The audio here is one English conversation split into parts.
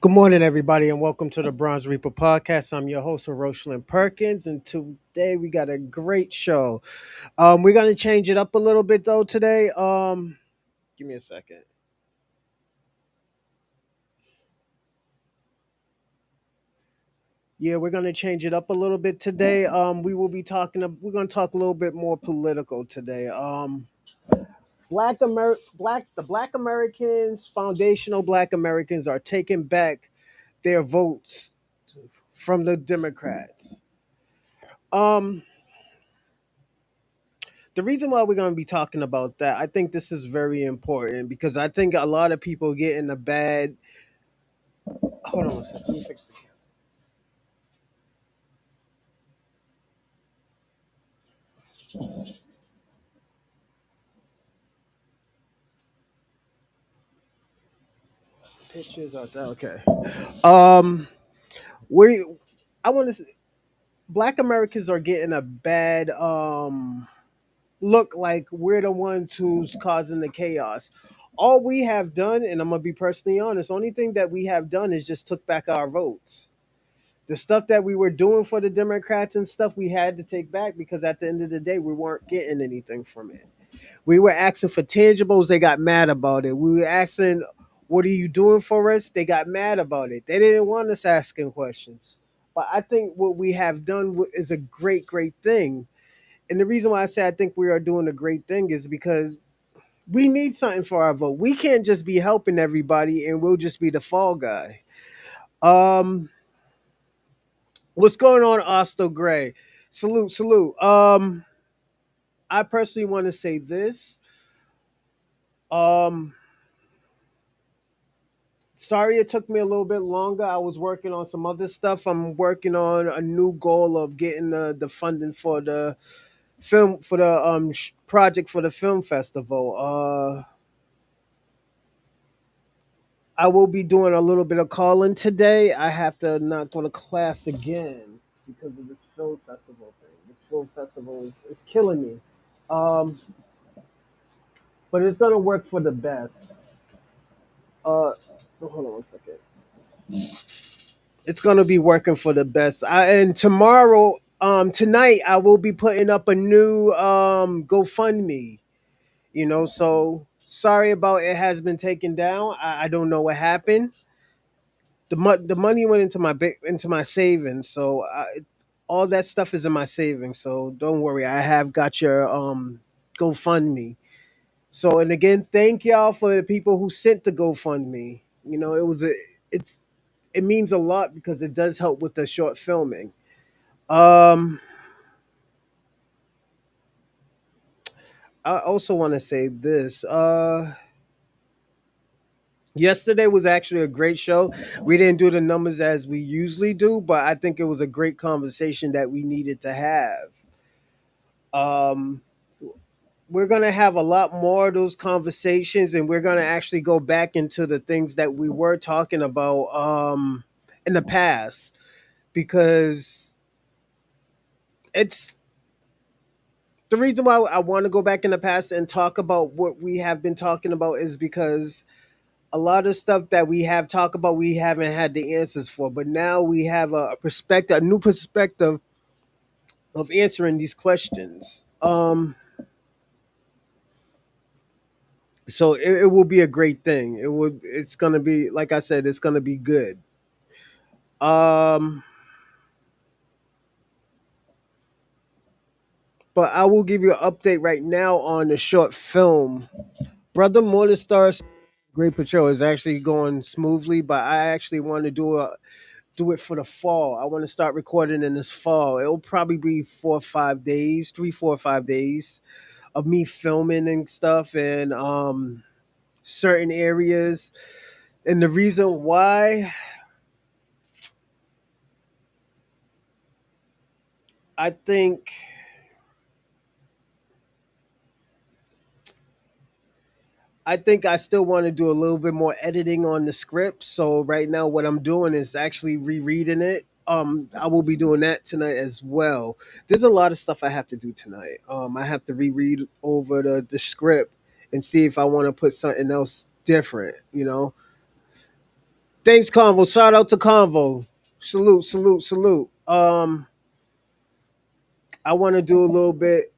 Good morning, everybody, and welcome to the Bronze Reaper podcast. I'm your host, Rosalind Perkins, and today we got a great show. We're gonna change it up a little bit though today. Give me a second. Yeah, we're gonna change it up a little bit today. We will be talking. We're gonna talk a little bit more political today. The Black Americans, foundational Black Americans, are taking back their votes from the Democrats. Um, the reason why we're going to be talking about that, I think this is very important because I think a lot of people get in a bad. Hold on a second. Let me fix the camera. Pictures out there. Okay. Um, we. I want to. Black Americans are getting a bad look. Like we're the ones who's causing the chaos. All we have done, and I'm gonna be personally honest, only thing that we have done is just took back our votes. The stuff that we were doing for the Democrats and stuff we had to take back because at the end of the day we weren't getting anything from it. We were asking for tangibles, they got mad about it. We were asking, what are you doing for us? They got mad about it. They didn't want us asking questions. But I think what we have done is a great thing. And the reason why I say I think we are doing a great thing is because we need something for our vote. We can't just be helping everybody and we'll just be the fall guy. Um, what's going on, Osto Gray? Salute, salute. I personally want to say this. Um, Sorry it took me a little bit longer. I was working on some other stuff. I'm working on a new goal of getting the funding for the film for the project for the film festival. I will be doing a little bit of calling today. I have to not go to class again because of this film festival thing. This film festival is killing me. Um, but it's gonna work for the best. Hold on one second. It's gonna be working for the best. And tomorrow, tonight, I will be putting up a new GoFundMe. So sorry about it has been taken down. I don't know what happened. The money went into into my savings, so all that stuff is in my savings. So don't worry, I have got your GoFundMe. So and again, thank y'all for the people who sent the GoFundMe. It's it means a lot because it does help with the short filming. Um, I also want to say this. Yesterday was actually a great show. We didn't do the numbers as we usually do, but I think it was a great conversation that we needed to have. Um, we're gonna have a lot more of those conversations, and we're gonna actually go back into the things that we were talking about in the past because it's the reason why I want to go back in the past and talk about what we have been talking about is because a lot of stuff that we have talked about we haven't had the answers for, but now we have a perspective, a new perspective of answering these questions. So it will be a great thing. It's gonna be like I said, it's gonna be good. Um, but I will give you an update right now on the short film. Brother Morningstar's Great Patrol is actually going smoothly, but I actually want to do it for the fall. I want to start recording in this fall. It'll probably be 4 or 5 days, 3, 4 or 5 days of me filming and stuff and certain areas. And the reason why I think I still want to do a little bit more editing on the script. So right now what I'm doing is actually rereading it. I will be doing that tonight as well. There's a lot of stuff I have to do tonight. I have to reread over the script and see if I want to put something else different, Thanks, Convo. Shout out to Convo. Salute, salute, salute. I want to do a little bit.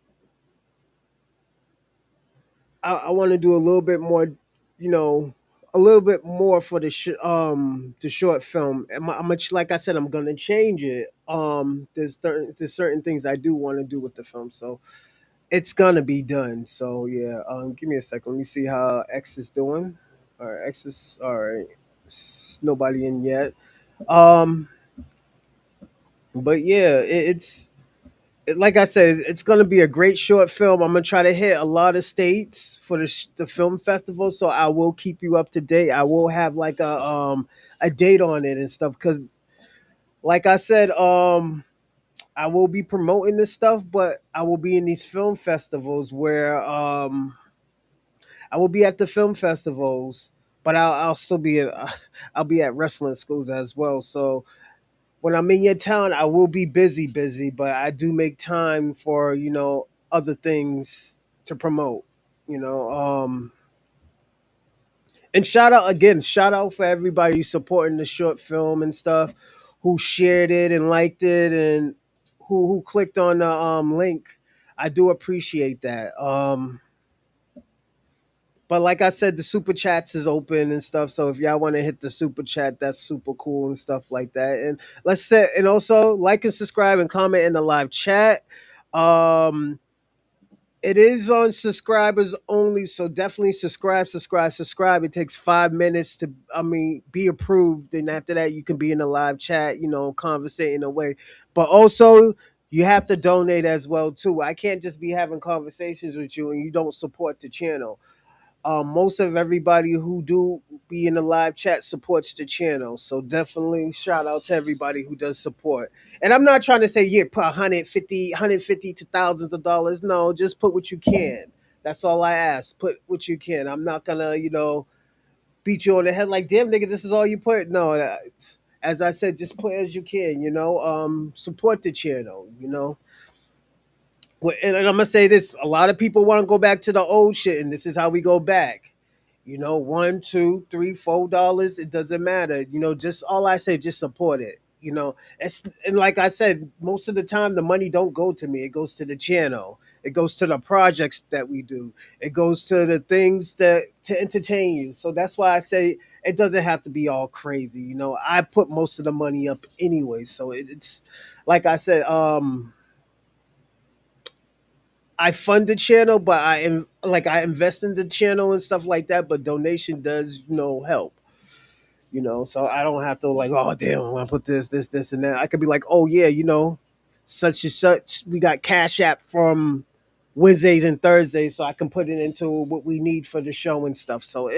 I want to do a little bit more. You know, a little bit more for the short film. I'm much like I said, I'm gonna change it. There's certain things I do want to do with the film, so it's gonna be done. So yeah. Give me a second. Let me see how X is doing. All right, X is all right. Nobody in yet. Um, but yeah, like I said, it's going to be a great short film. I'm going to try to hit a lot of states for the film festival, so I will keep you up to date. I will have like a date on it and stuff cuz like I said I will be promoting this stuff, but I will be in these film festivals where I will be at the film festivals, but I'll still be in, I'll be at wrestling schools as well. So when I'm in your town, I will be busy, but I do make time for, other things to promote, you know. And shout out for everybody supporting the short film and stuff, who shared it and liked it and who clicked on the link. I do appreciate that. But like I said, the super chats is open and stuff. So if y'all want to hit the super chat, that's super cool and stuff like that. And let's say, and also like and subscribe and comment in the live chat. Um, it is on subscribers only, so definitely subscribe. It takes 5 minutes to, be approved, and after that, you can be in the live chat, conversating away. But also, you have to donate as well too. I can't just be having conversations with you and you don't support the channel. Most of everybody who do be in the live chat supports the channel, so definitely shout out to everybody who does support. And I'm not trying to say, yeah, put 150 to thousands of dollars. No, just put what you can. That's all I ask. Put what you can. I'm not gonna beat you on the head like, damn nigga, this is all you put. No, as I said, just put as you can. Support the channel. And I'm gonna say this: a lot of people want to go back to the old shit, and this is how we go back. One, two, three, $4. It doesn't matter. Just all I say, just support it. And like I said, most of the time the money don't go to me. It goes to the channel. It goes to the projects that we do. It goes to the things that to entertain you. So that's why I say it doesn't have to be all crazy. I put most of the money up anyway. So it's like I said, I fund the channel, but I invest in the channel and stuff like that. But donation does, help. So I don't have to like, oh damn, I want to put this, and that. I could be like, oh yeah, such and such. We got Cash App from Wednesdays and Thursdays, so I can put it into what we need for the show and stuff. So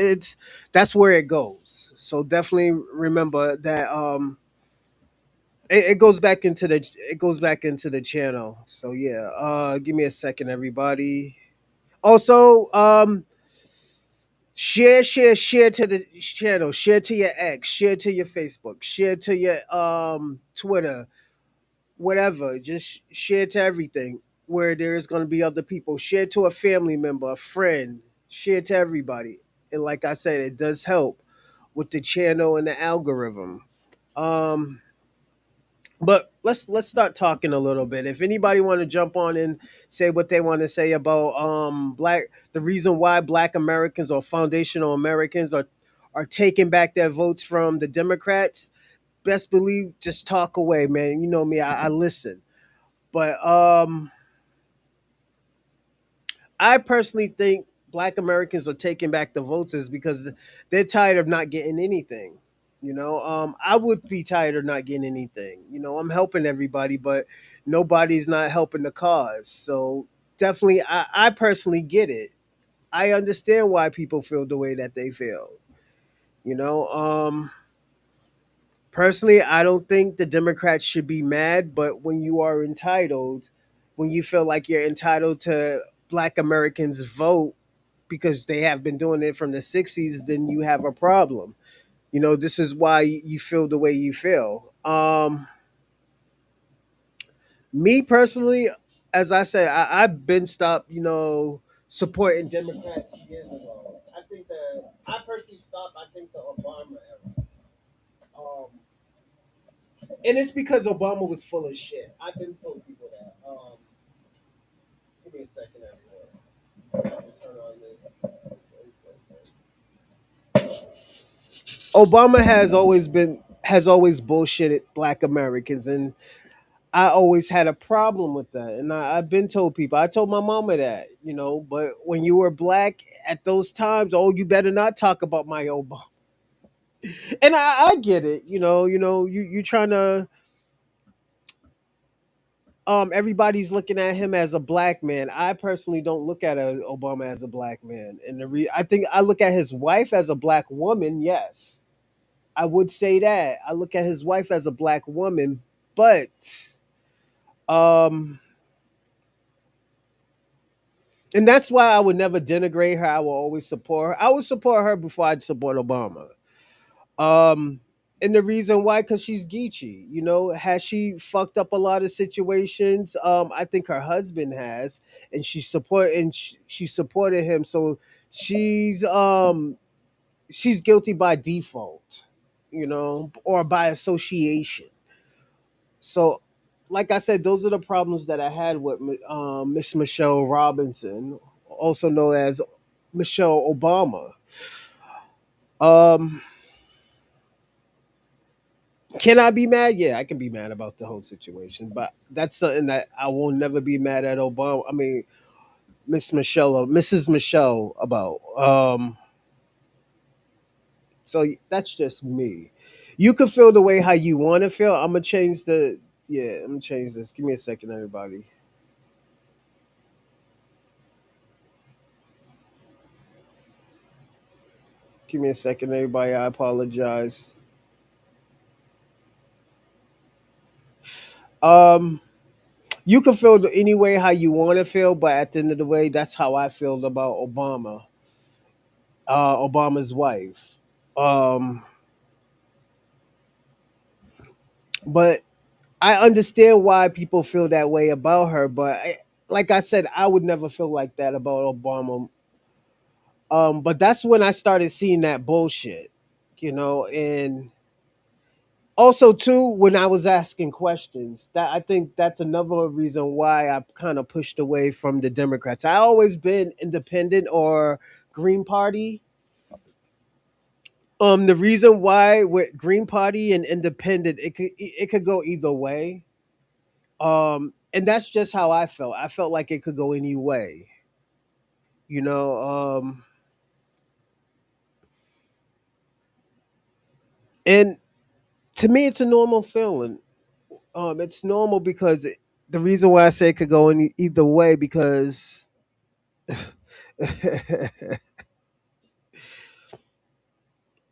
that's where it goes. So definitely remember that. It goes back into the channel. So yeah, give me a second, everybody. Also, share to the channel, share to your ex, share to your Facebook, share to your Twitter, whatever. Just share to everything where there is going to be other people. Share to a family member, a friend. Share to everybody. And like I said, it does help with the channel and the algorithm. Um, but let's start talking a little bit. If anybody want to jump on and say what they want to say about the reason why Black Americans or foundational Americans are taking back their votes from the Democrats, best believe just talk away, man. You know me, I listen. But I personally think Black Americans are taking back the votes is because they're tired of not getting anything. I would be tired of not getting anything. I'm helping everybody, but nobody's not helping the cause. So definitely, I personally get it. I understand why people feel the way that they feel. You know, personally, I don't think the Democrats should be mad, but when you are entitled, when you feel like you're entitled to Black Americans vote because they have been doing it from the 60s, then you have a problem. This is why you feel the way you feel. Me personally, as I said, I've been stopped, supporting Democrats years ago. I personally stopped, I think, the Obama era. And it's because Obama was full of shit. I've been told people that. Give me a second, everyone. I have to turn on this. Obama has always bullshitted Black Americans, and I always had a problem with that. And I've been told people. I told my mama that, But when you were black at those times, oh, you better not talk about my Obama. And I get it. You trying to. Everybody's looking at him as a black man. I personally don't look at Obama as a black man, and I think I look at his wife as a black woman. Yes, I would say that. I look at his wife as a black woman, but um, and that's why I would never denigrate her. I will always support her. I would support her before I'd support Obama. Um, and the reason why, because she's Geechee. Has she fucked up a lot of situations? I think her husband has, and she supported him. So she's she's guilty by default, or by association. So, like I said, those are the problems that I had with Miss Michelle Robinson, also known as Michelle Obama. Um, Can I be mad? Yeah, I can be mad about the whole situation, but that's something that I will never be mad at Obama. I mean, Mrs. Michelle about. So that's just me. You can feel the way how you want to feel. I'm gonna change the. Yeah, I'm gonna change this. Give me a second, everybody. Give me a second, everybody. I apologize. Um, you can feel any way how you want to feel, but at the end of the way, that's how I feel about Obama's wife. Um, but I understand why people feel that way about her. But like I said, I would never feel like that about Obama. But that's when I started seeing that bullshit, and also too when I was asking questions. That I think that's another reason why I kind of pushed away from the Democrats. I always been independent or Green Party. The reason why with Green Party and Independent, it could go either way. And that's just how I felt. I felt like it could go any way. You know, and to me it's a normal feeling. It's normal because the reason why I say it could go either way because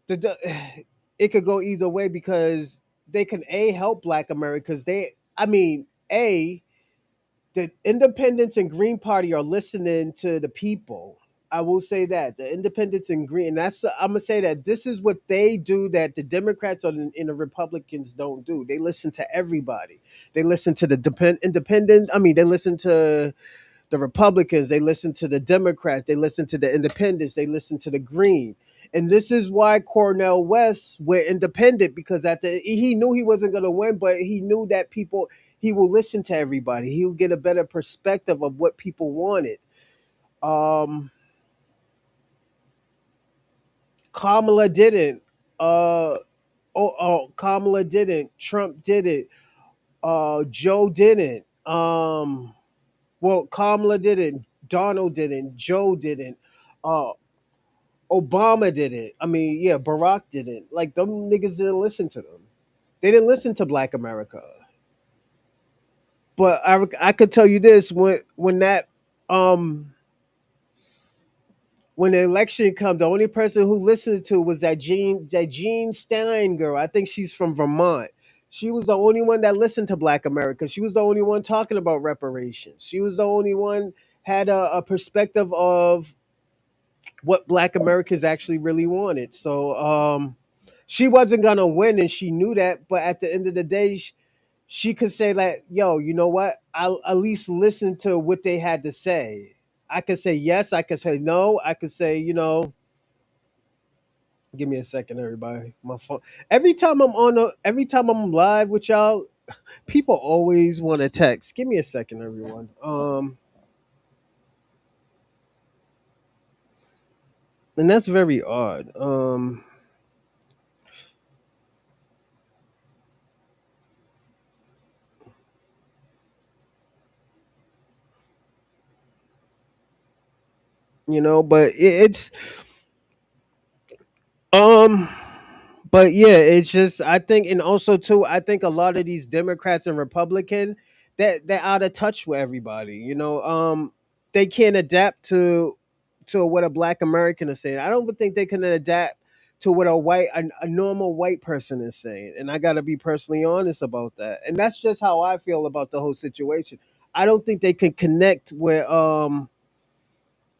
it could go either way because they can help Black Americans. I mean, the independents and Green Party are listening to the people. I will say that the independents and Green. That's I'm gonna say that this is what they do that the Democrats and the Republicans don't do. They listen to everybody. They listen to the independent. I mean, they listen to the Republicans, they listen to the Democrats, they listen to the independents, they listen to the Green. And this is why Cornel West went independent because he knew he wasn't going to win, but he knew that he will listen to everybody. He will get a better perspective of what people wanted. Um, Kamala didn't. Kamala didn't. Trump didn't. Joe didn't. Well, Kamala didn't. Donald didn't. Joe didn't. Uh, Obama didn't. I mean, yeah, Barack didn't. Like them niggas didn't listen to them. They didn't listen to Black America. But I could tell you this um when the election come, the only person who listened to was that Jean Stein girl. I think she's from Vermont. She was the only one that listened to Black America. She was the only one talking about reparations. She was the only one had a perspective of what Black Americans actually really wanted. So she wasn't gonna win, and she knew that. But at the end of the day, she could say like, "Yo, you know what? I'll at least listen to what they had to say." I could say yes. I could say no. I could say, Give me a second, everybody. My phone. Every time I'm live with y'all, people always want to text. Give me a second, everyone. And that's very odd. But it's um but yeah, it's just I think, and also too, I think a lot of these Democrats and Republican, that they're out of touch with everybody. They can't adapt to what a Black American is saying. I don't think they can adapt to what a normal white person is saying. And I got to be personally honest about that. And that's just how I feel about the whole situation. I don't think they can connect with a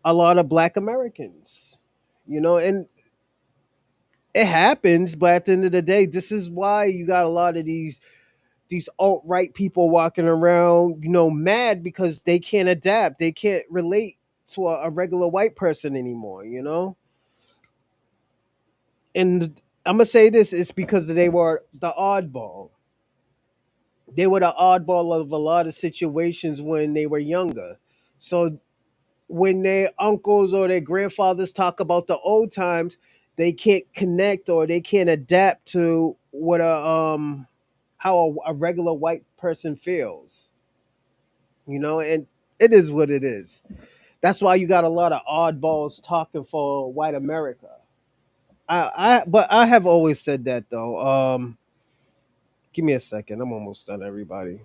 lot of Black Americans. And it happens, but at the end of the day, this is why you got a lot of these alt right people walking around, mad because they can't adapt, they can't relate to a regular white person anymore. And I'm gonna say this: it's because they were the oddball. They were the oddball of a lot of situations when they were younger. So when their uncles or their grandfathers talk about the old times, they can't connect or they can't adapt to what a how a regular white person feels. And it is what it is. That's why you got a lot of oddballs talking for white America. But I have always said that though. Give me a second. I'm almost done, everybody.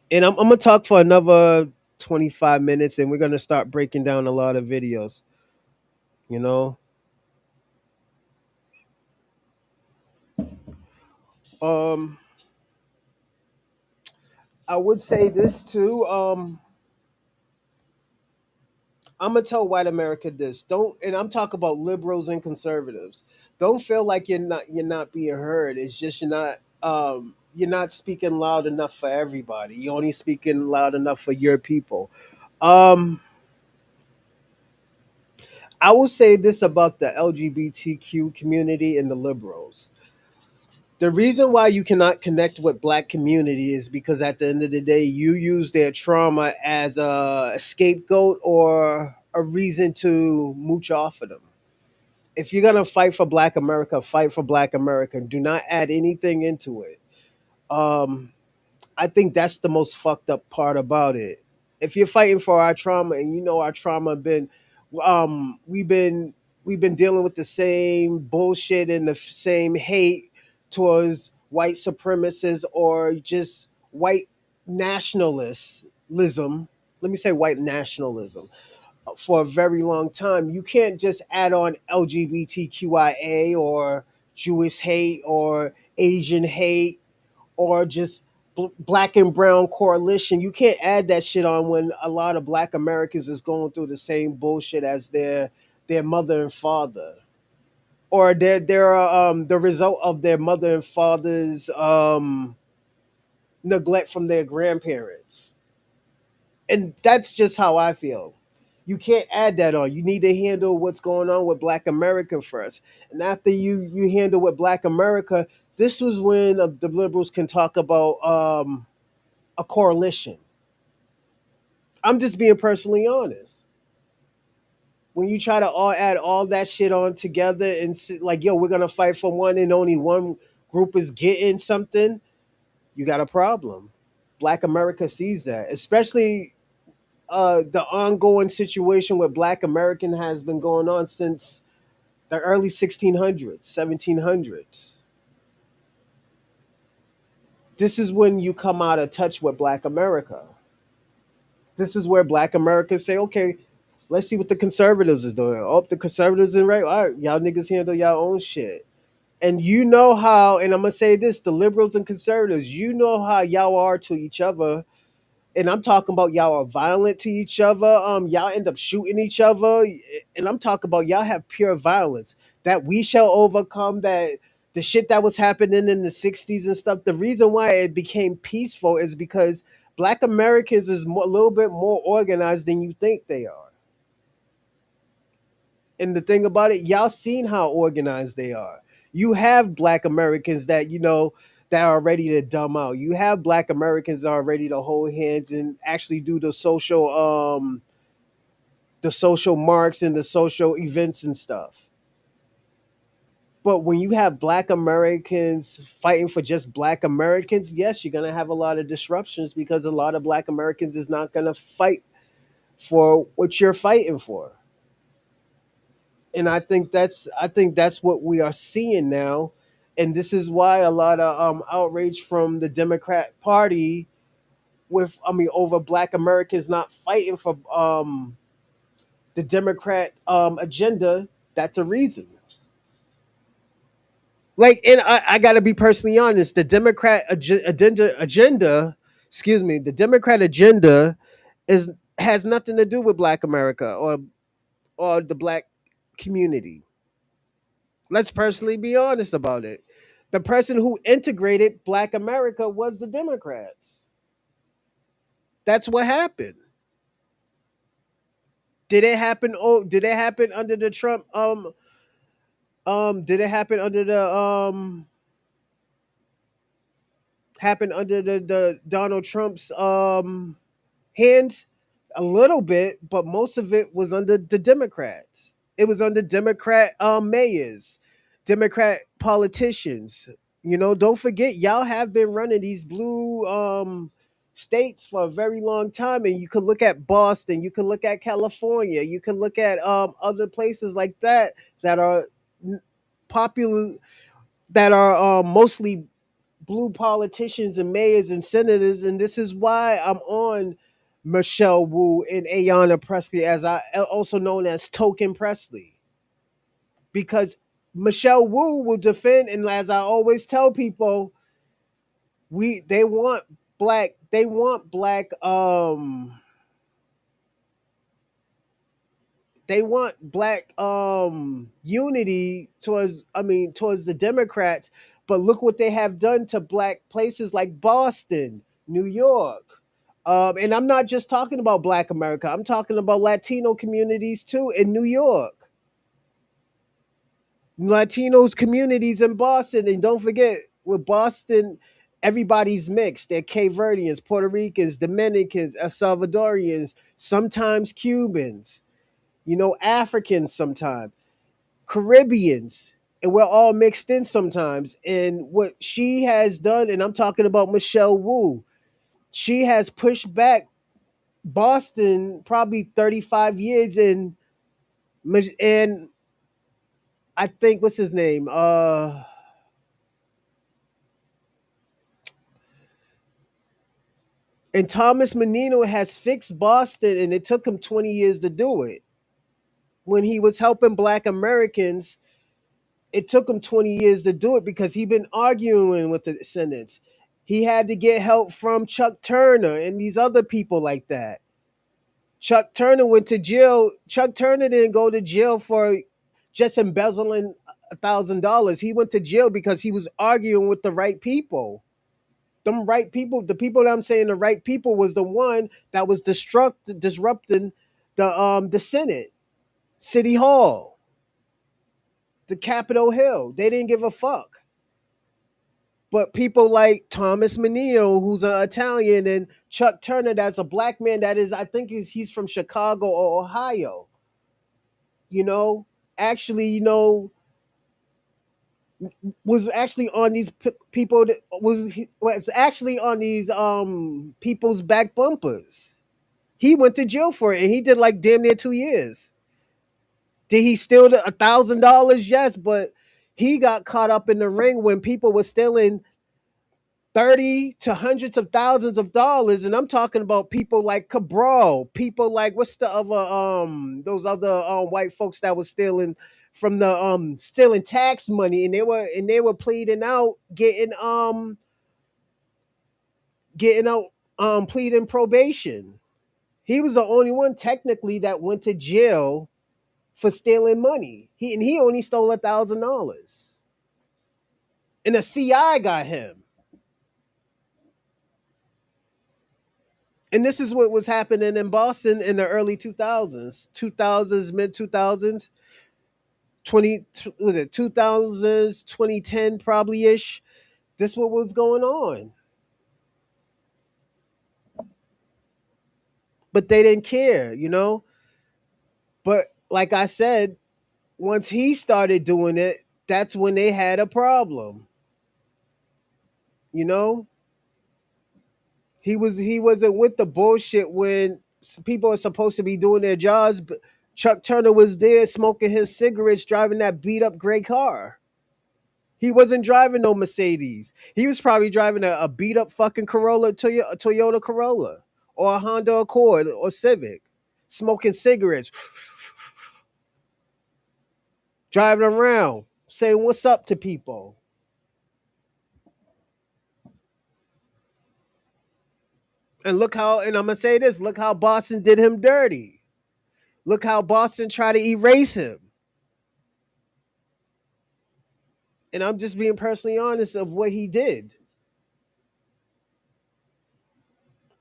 And I'm gonna talk for another 25 minutes, and we're gonna start breaking down a lot of videos. You know, um, I would say this too. I'm gonna tell white America this. Don't, and I'm talking about liberals and conservatives. Don't feel like you're not being heard. It's just you're not speaking loud enough for everybody. You're only speaking loud enough for your people. Um, I will say this about the LGBTQ community and the liberals. The reason why you cannot connect with black community is because at the end of the day, you use their trauma as a scapegoat or a reason to mooch off of them. If you're gonna fight for Black America, fight for Black America. Do not add anything into it. Um, I think that's the most fucked up part about it. If you're fighting for our trauma, and our trauma been, we've been dealing with the same bullshit and the same hate towards white supremacists or just white nationalism. Let me say white nationalism for a very long time. You can't just add on LGBTQIA or Jewish hate or Asian hate or just black and brown coalition. You can't add that shit on when a lot of black Americans is going through the same bullshit as their mother and father, or they're the result of their mother and father's neglect from their grandparents. And that's just how I feel. You can't add that on. You need to handle what's going on with Black America first. And after you handle with Black America, this was when the liberals can talk about a coalition. I'm just being personally honest. When you try to add all that shit on together and like, yo, we're gonna fight for one and only one group is getting something, you got a problem. Black America sees that, especially the ongoing situation with Black American has been going on since the early 1600s, 1700s. This is when you come out of touch with Black America. This is where Black Americans say, okay, let's see what the conservatives is doing. Oh, the conservatives are right. All right, y'all niggas handle y'all own shit. And you know how, and I'm gonna say this: the liberals and conservatives, you know how y'all are to each other. And I'm talking about y'all are violent to each other. Y'all end up shooting each other. And I'm talking about y'all have pure violence that we shall overcome. That the shit that was happening in the '60s and stuff. The reason why it became peaceful is because Black Americans is a little bit more organized than you think they are. And the thing about it, y'all seen how organized they are. You have black Americans that, that are ready to dumb out. You have black Americans that are ready to hold hands and actually do the social marks and the social events and stuff. But when you have black Americans fighting for just black Americans, yes, you're gonna have a lot of disruptions because a lot of black Americans is not gonna fight for what you're fighting for. And I think that's what we are seeing now. And this is why a lot of outrage from the Democrat Party over black Americans not fighting for the Democrat agenda. That's a reason. Like, and I got to be personally honest, the Democrat agenda, excuse me, the Democrat agenda is has nothing to do with black America or the black community. Let's personally be honest about it. The person who integrated black America was the Democrats. That's what happened. Did it happen under the Trump did it happen under the Donald Trump's hand? A little bit, but most of it was under the Democrats. It was under Democrat mayors, Democrat politicians. Don't forget, y'all have been running these blue states for a very long time, and you could look at Boston, you could look at California, you could look at other places like that that are popular, that are mostly blue politicians and mayors and senators, and this is why I'm on Michelle Wu and Ayanna Pressley, as I also known as Token Presley, because Michelle Wu will defend, and as I always tell people, we they want black unity towards the Democrats, but look what they have done to black places like Boston, New York. And I'm not just talking about black America, I'm talking about Latino communities too in New York. Latinos communities in Boston, and don't forget, with Boston, everybody's mixed. They're Cape Verdeans, Puerto Ricans, Dominicans, El Salvadorians, sometimes Cubans, Africans sometimes, Caribbeans, and we're all mixed in sometimes. And what she has done, and I'm talking about Michelle Wu, she has pushed back Boston probably 35 years, and I think what's his name? And Thomas Menino has fixed Boston, and it took him 20 years to do it. When he was helping black Americans, it took him 20 years to do it because he been arguing with the Senates. He had to get help from Chuck Turner and these other people like that. Chuck Turner went to jail. Chuck Turner didn't go to jail for just embezzling $1,000. He went to jail because he was arguing with the right people. Them right people, the people that I'm saying the right people was the one that was disrupting the Senate, City Hall, the Capitol Hill. They didn't give a fuck. But people like Thomas Menino, who's an Italian, and Chuck Turner, that's a black man that is, I think he's from Chicago or Ohio, you know, actually, was actually on these people that was actually on these people's back bumpers. He went to jail for it, and he did like damn near 2 years. Did he steal $1,000? Yes, but he got caught up in the ring when people were stealing 30 to hundreds of thousands of dollars, and I'm talking about people like Cabral, people like what's the other those other white folks that was stealing from the stealing tax money, and they were pleading out, getting out, pleading probation. He was the only one technically that went to jail for stealing money. He only stole $1,000, and the CI got him. And this is what was happening in Boston in the early 2000s, mid 2000s. 20 was it 2000s, 2010 probably ish. This what was going on. But they didn't care, you know? But like I said, once he started doing it, that's when they had a problem, you know? He wasn't with the bullshit when people are supposed to be doing their jobs, but Chuck Turner was there smoking his cigarettes, driving that beat up gray car. He wasn't driving no Mercedes. He was probably driving a beat up fucking Corolla, a Toyota Corolla, or a Honda Accord or Civic, smoking cigarettes, driving around, saying what's up to people. And look how, and I'm gonna say this: look how Boston did him dirty. Look how Boston tried to erase him. And I'm just being personally honest of what he did.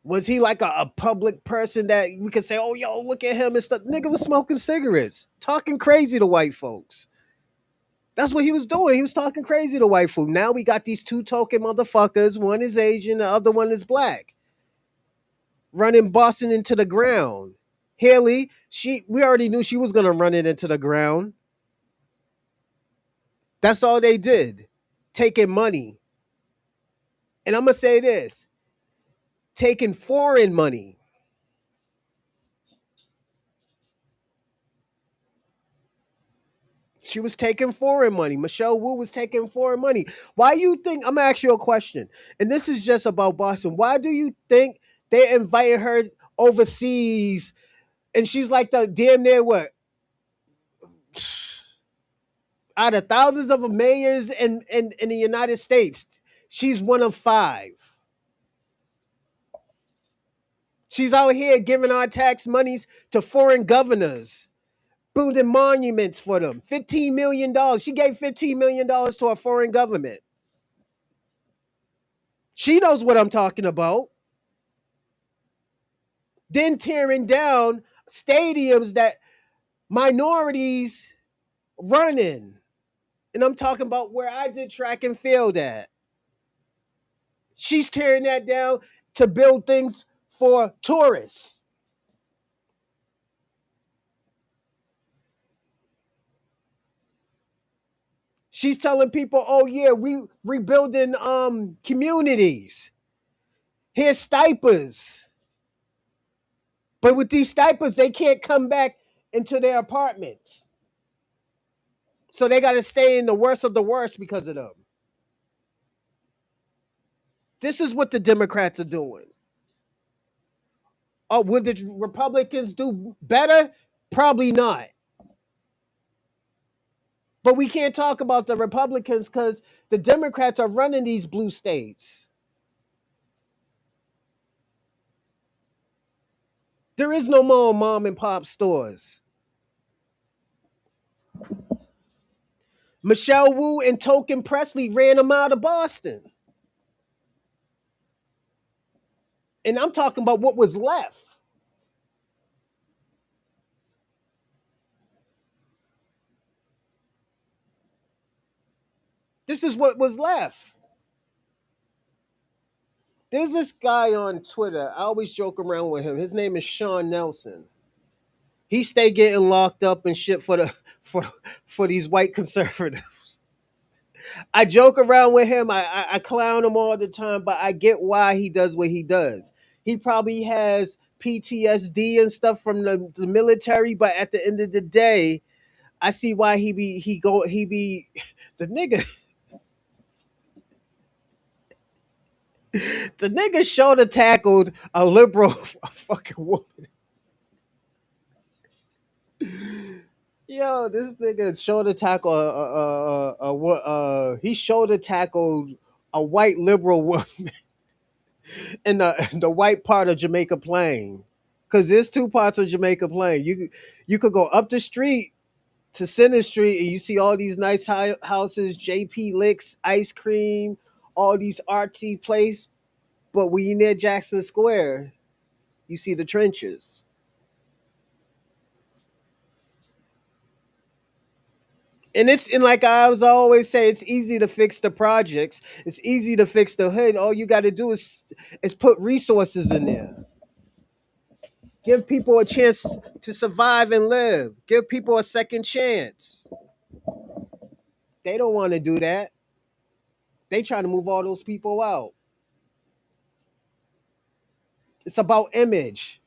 Was he like a public person that we could say, oh, yo, look at him and stuff? Nigga was smoking cigarettes, talking crazy to white folks. That's what he was doing. He was talking crazy to white folk. Now we got these two token motherfuckers. One is Asian, the other one is black, running Boston into the ground. Haley, we already knew she was gonna run it into the ground. That's all they did, taking money. And I'm gonna say this: taking foreign money. She was taking foreign money. Michelle Wu was taking foreign money. Why you think? I'm gonna ask you a question, and this is just about Boston. Why do you think they invited her overseas, and she's like the damn near what out of thousands of mayors in the United States, she's one of five. She's out here giving our tax monies to foreign governors, building monuments for them. $15 million. She gave $15 million to a foreign government. She knows what I'm talking about. Then tearing down stadiums that minorities run in. And I'm talking about where I did track and field at. She's tearing that down to build things for tourists. She's telling people, oh yeah, we rebuilding communities. Here's stipends. But with these stipends, they can't come back into their apartments. So they got to stay in the worst of the worst because of them. This is what the Democrats are doing. Oh, would the Republicans do better? Probably not. But we can't talk about the Republicans because the Democrats are running these blue states. There is no more mom and pop stores. Michelle Wu and Token Presley ran them out of Boston. And I'm talking about what was left. This is what was left. There's this guy on Twitter. I always joke around with him. His name is Sean Nelson. He stay getting locked up and shit for these white conservatives. I joke around with him. I clown him all the time, but I get why he does what he does. He probably has PTSD and stuff from the military, but at the end of the day, I see why he be the nigga. The nigga shoulder tackled a liberal a fucking woman. Yo, this nigga shoulder tackle he shoulder tackled a white liberal woman in the white part of Jamaica Plain. Cause there's two parts of Jamaica Plain. You could go up the street to Center Street and you see all these nice houses, JP Licks, ice cream, all these artsy place. But when you're near Jackson Square, you see the trenches. And like I was always say, it's easy to fix the projects. It's easy to fix the hood. All you got to do is put resources in there. Give people a chance to survive and live. Give people a second chance. They don't want to do that. They trying to move all those people out. It's about image.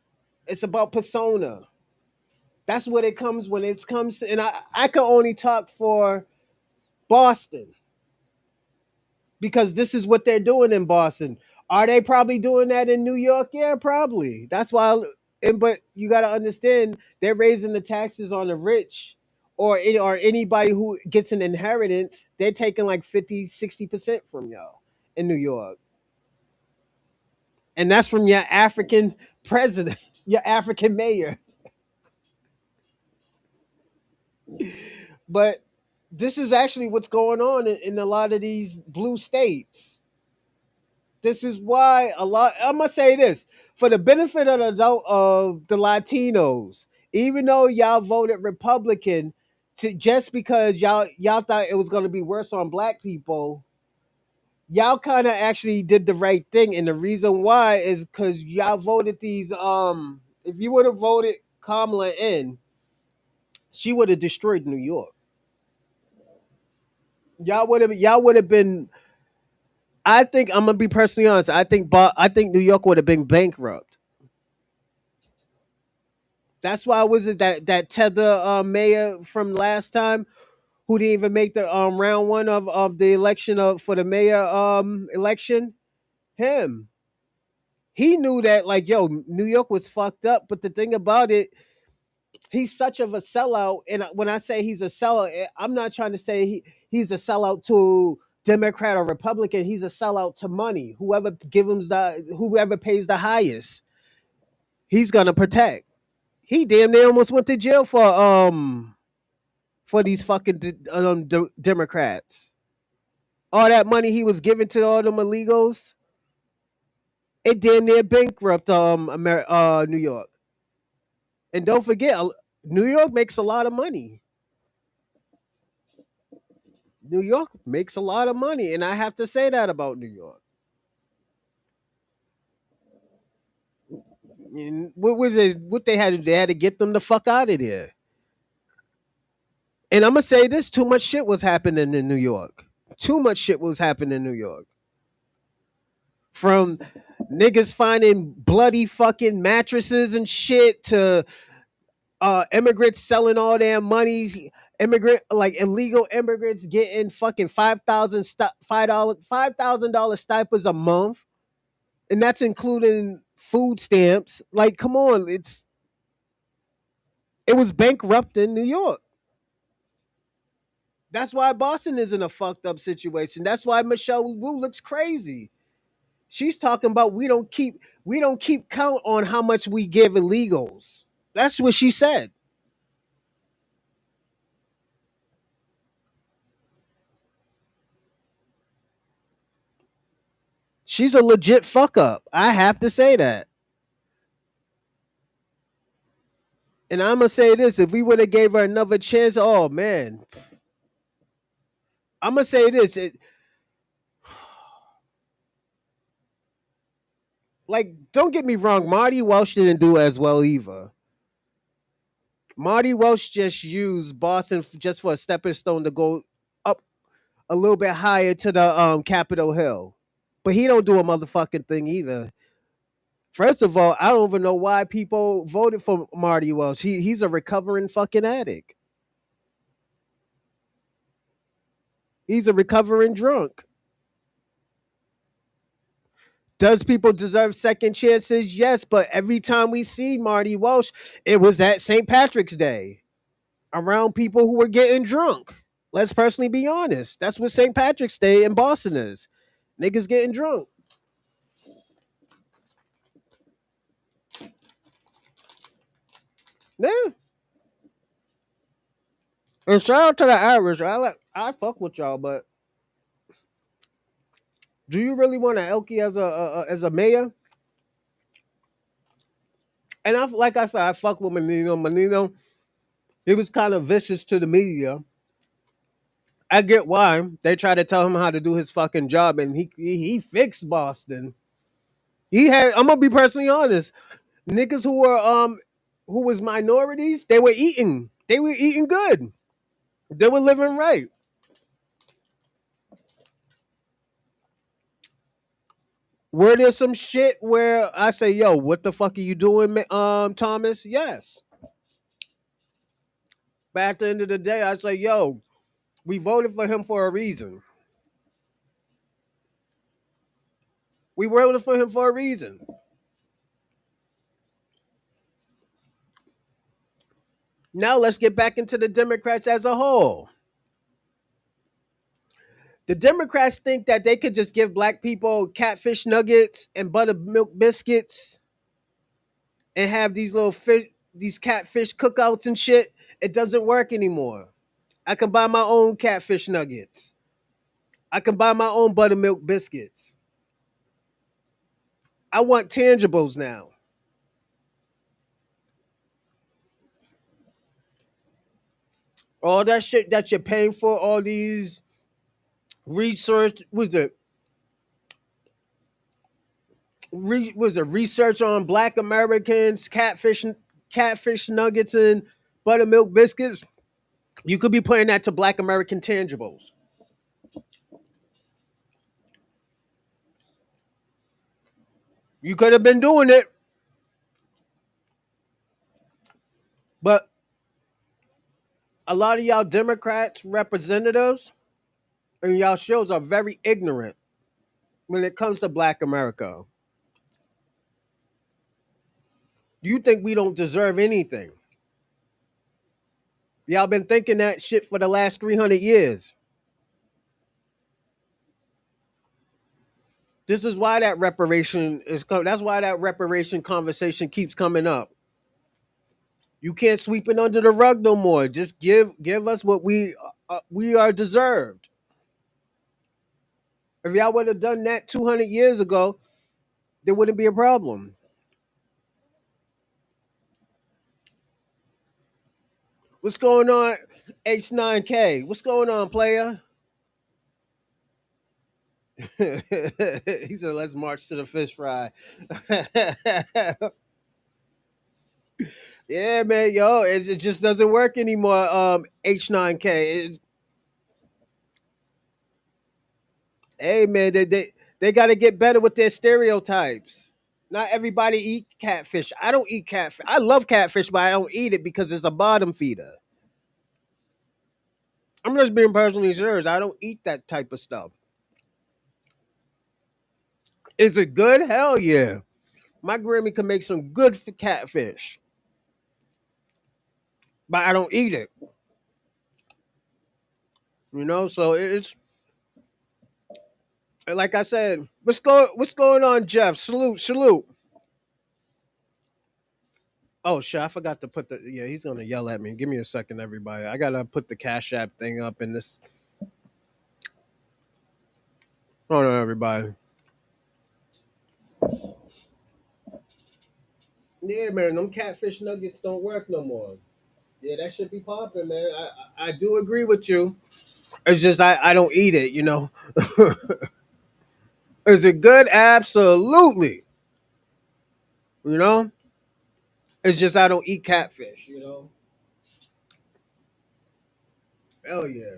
It's about persona. That's what it comes when it comes to, and I can only talk for Boston because this is what they're doing in Boston. Are they probably doing that in New York? Yeah, probably. That's why. But you got to understand, they're raising the taxes on the rich, or anybody who gets an inheritance. They're taking like 50, 60% from y'all in New York, and that's from your African president, your African mayor. But this is actually what's going on in a lot of these blue states. This is why a lot. I'm gonna say this for the benefit of the Latinos. Even though y'all voted Republican, to just because y'all thought it was gonna be worse on black people, y'all kind of actually did the right thing. And the reason why is because y'all voted these. If you would have voted Kamala in, she would have destroyed New York. Y'all would have been. I think I'm gonna be personally honest. I think New York would have been bankrupt. That's why was it that tether mayor from last time who didn't even make the round one of the election of for the mayor election? Him. He knew that like yo, New York was fucked up. But the thing about it, he's such of a sellout. And when I say he's a sellout, I'm not trying to say he's a sellout to Democrat or Republican. He's a sellout to money. Whoever pays the highest, he's gonna protect. He damn near almost went to jail for these fucking Democrats. All that money he was giving to all them illegals, it damn near bankrupt New York. And don't forget, New York makes a lot of money. New York makes a lot of money, and I have to say that about New York. And what was it? What they had to do? They had to get them the fuck out of there. And I'm gonna say this: too much shit was happening in New York. Too much shit was happening in New York. From niggas finding bloody fucking mattresses and shit to immigrants selling all their money, immigrant like illegal immigrants getting fucking $5,000 stipends a month, and that's including food stamps. Like, come on, it was bankrupt in New York. That's why Boston is in a fucked up situation. That's why Michelle Wu looks crazy. She's talking about we don't keep count on how much we give illegals. That's what she said. She's a legit fuck up. I have to say that. And I'm gonna say this: if we would have gave her another chance, oh man, I'm gonna say this: like, don't get me wrong, Marty Welsh didn't do as well either. Marty Welsh just used Boston just for a stepping stone to go up a little bit higher to the Capitol Hill. But he don't do a motherfucking thing either. First of all, I don't even know why people voted for Marty Welsh. He's a recovering fucking addict. He's a recovering drunk. Does people deserve second chances? Yes, but every time we see Marty Welsh, it was at St. Patrick's Day around people who were getting drunk. Let's personally be honest. That's what St. Patrick's Day in Boston is. Niggas getting drunk. Yeah. And shout out to the Irish. I fuck with y'all, but do you really want an Elkie as a mayor? And like I said, I fuck with Menino. Menino, he was kind of vicious to the media. I get why they try to tell him how to do his fucking job, and he fixed Boston. He had. I'm gonna be personally honest. Niggas who was minorities, they were eating. They were eating good. They were living right. Were there some shit where I say, "Yo, what the fuck are you doing, Thomas?" Yes. But at the end of the day, I say, "Yo, we voted for him for a reason. We voted for him for a reason." Now let's get back into the Democrats as a whole. The Democrats think that they could just give black people catfish nuggets and buttermilk biscuits and have these little fish, these catfish cookouts and shit. It doesn't work anymore. I can buy my own catfish nuggets. I can buy my own buttermilk biscuits. I want tangibles now. All that shit that you're paying for, all these research was it was a research on Black Americans, catfish nuggets and buttermilk biscuits. You could be putting that to Black American tangibles. You could have been doing it, but a lot of y'all Democrats representatives and y'all shows are very ignorant when it comes to Black America. You think we don't deserve anything. Y'all been thinking that shit for the last 300 years. This is why that reparation is coming. That's why that reparation conversation keeps coming up. You can't sweep it under the rug no more. Just give us what we are deserved. If y'all would have done that 200 years ago, there wouldn't be a problem. What's going on, H9K? What's going on, player? He said, "Let's march to the fish fry." Yeah, man, yo, it just doesn't work anymore. H9K. Hey, man, they got to get better with their stereotypes. Not everybody eat catfish. I don't eat catfish. I love catfish, but I don't eat it because it's a bottom feeder. I'm just being personally serious. I don't eat that type of stuff. Is it good? Hell yeah. My Grammy can make some good catfish, but I don't eat it. So it's like I said. What's going on, Jeff? Salute, salute. Oh shit, I forgot to put the yeah, he's gonna yell at me. Give me a second, everybody. I gotta put the Cash App thing up in this. Hold on, everybody. Yeah, man, them catfish nuggets don't work no more. Yeah, that should be popping, man. I do agree with you. It's just I don't eat it, you know. Is it good? Absolutely. You know? It's just I don't eat catfish. Hell yeah.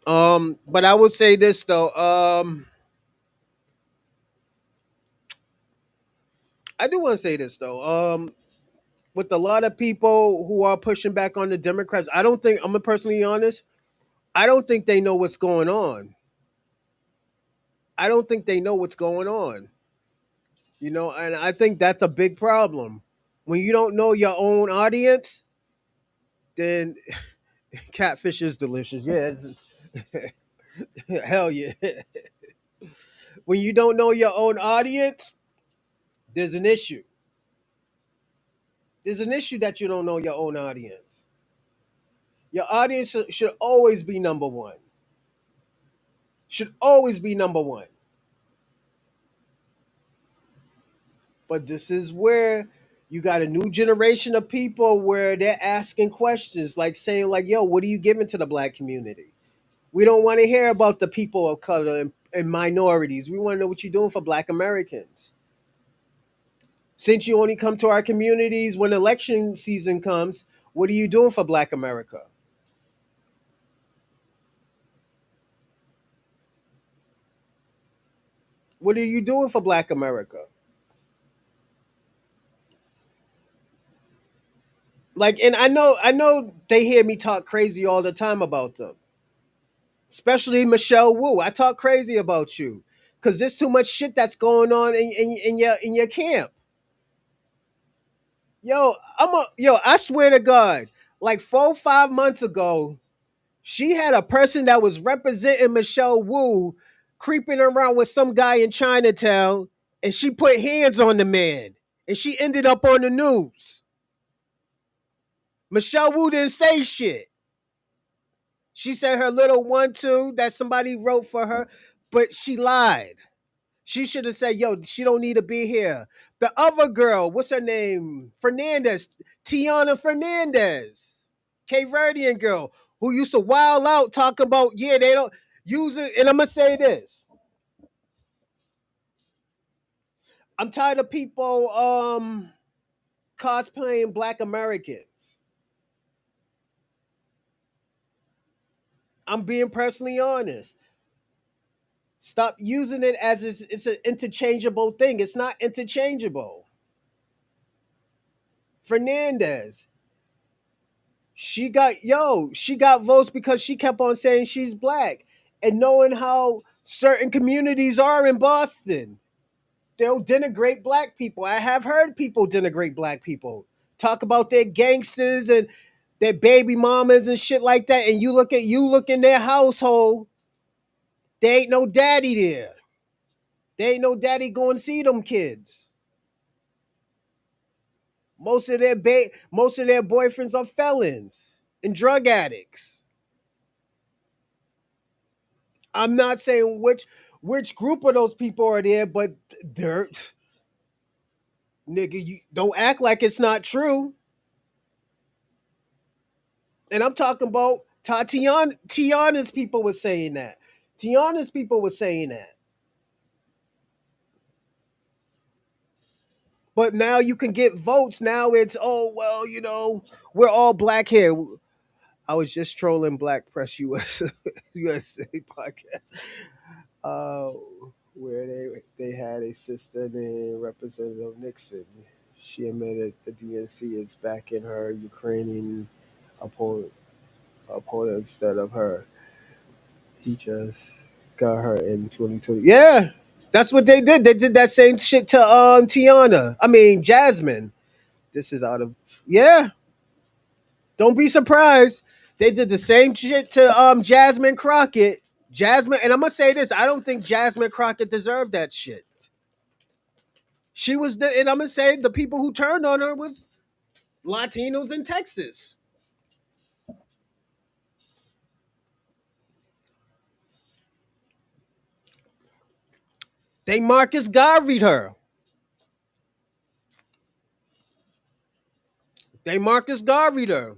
But I would say this though. I do want to say this though. With a lot of people who are pushing back on the Democrats, I don't think I'm gonna personally honest. I don't think they know what's going on. I don't think they know what's going on. And I think that's a big problem. When you don't know your own audience, then catfish is delicious. Yeah, hell yeah. When you don't know your own audience, there's an issue. There's an issue that you don't know your own audience. Your audience should always be number one. Should always be number one. But this is where You got a new generation of people where they're asking questions, like saying, like, "Yo, what are you giving to the black community? We don't want to hear about the people of color and minorities. We want to know what you're doing for Black Americans. Since you only come to our communities when election season comes, what are you doing for Black America? What are you doing for Black America?" Like, and I know they hear me talk crazy all the time about them, especially Michelle Wu. I talk crazy about you because there's too much shit that's going on in your camp. Yo, I swear to God, like 4 5 months ago, she had a person that was representing Michelle Wu creeping around with some guy in Chinatown, and she put hands on the man, and she ended up on the news. Michelle Wu didn't say shit. She said her little 1 2 that somebody wrote for her, but she lied. She should have said, "Yo, she don't need to be here." The other girl, what's her name? Fernandez, Tiana Fernandez, Cape Verdean girl who used to wild out talking about, yeah, they don't use it. And I'm gonna say this: I'm tired of people cosplaying Black Americans. I'm being personally honest. Stop using it as it's an interchangeable thing. It's not interchangeable. Fernandez, she got votes because she kept on saying she's black. And knowing how certain communities are in Boston, they'll denigrate black people. I have heard people denigrate black people. Talk about their gangsters and their baby mamas and shit like that. And you look in their household, there ain't no daddy there. There ain't no daddy going to see them kids. Most of their boyfriends are felons and drug addicts. I'm not saying which group of those people are there, but they're nigga. You don't act like it's not true. And I'm talking about Tiana's people were saying that. Tiana's people were saying that. But now you can get votes. Now it's, oh well, we're all black here. I was just trolling Black Press USA podcast. Uh, where they had a sister named Representative Nixon. She admitted the DNC is backing her Ukrainian opponent opponent instead of her. He just got her in 2020. Yeah, that's what they did. They did that same shit to Tiana. I mean Jasmine. This is out of yeah. Don't be surprised. They did the same shit to Jasmine Crockett. Jasmine, and I'm gonna say this: I don't think Jasmine Crockett deserved that shit. She was and I'm gonna say the people who turned on her was Latinos in Texas. They Marcus Garvey'd her. They Marcus Garvey'd her.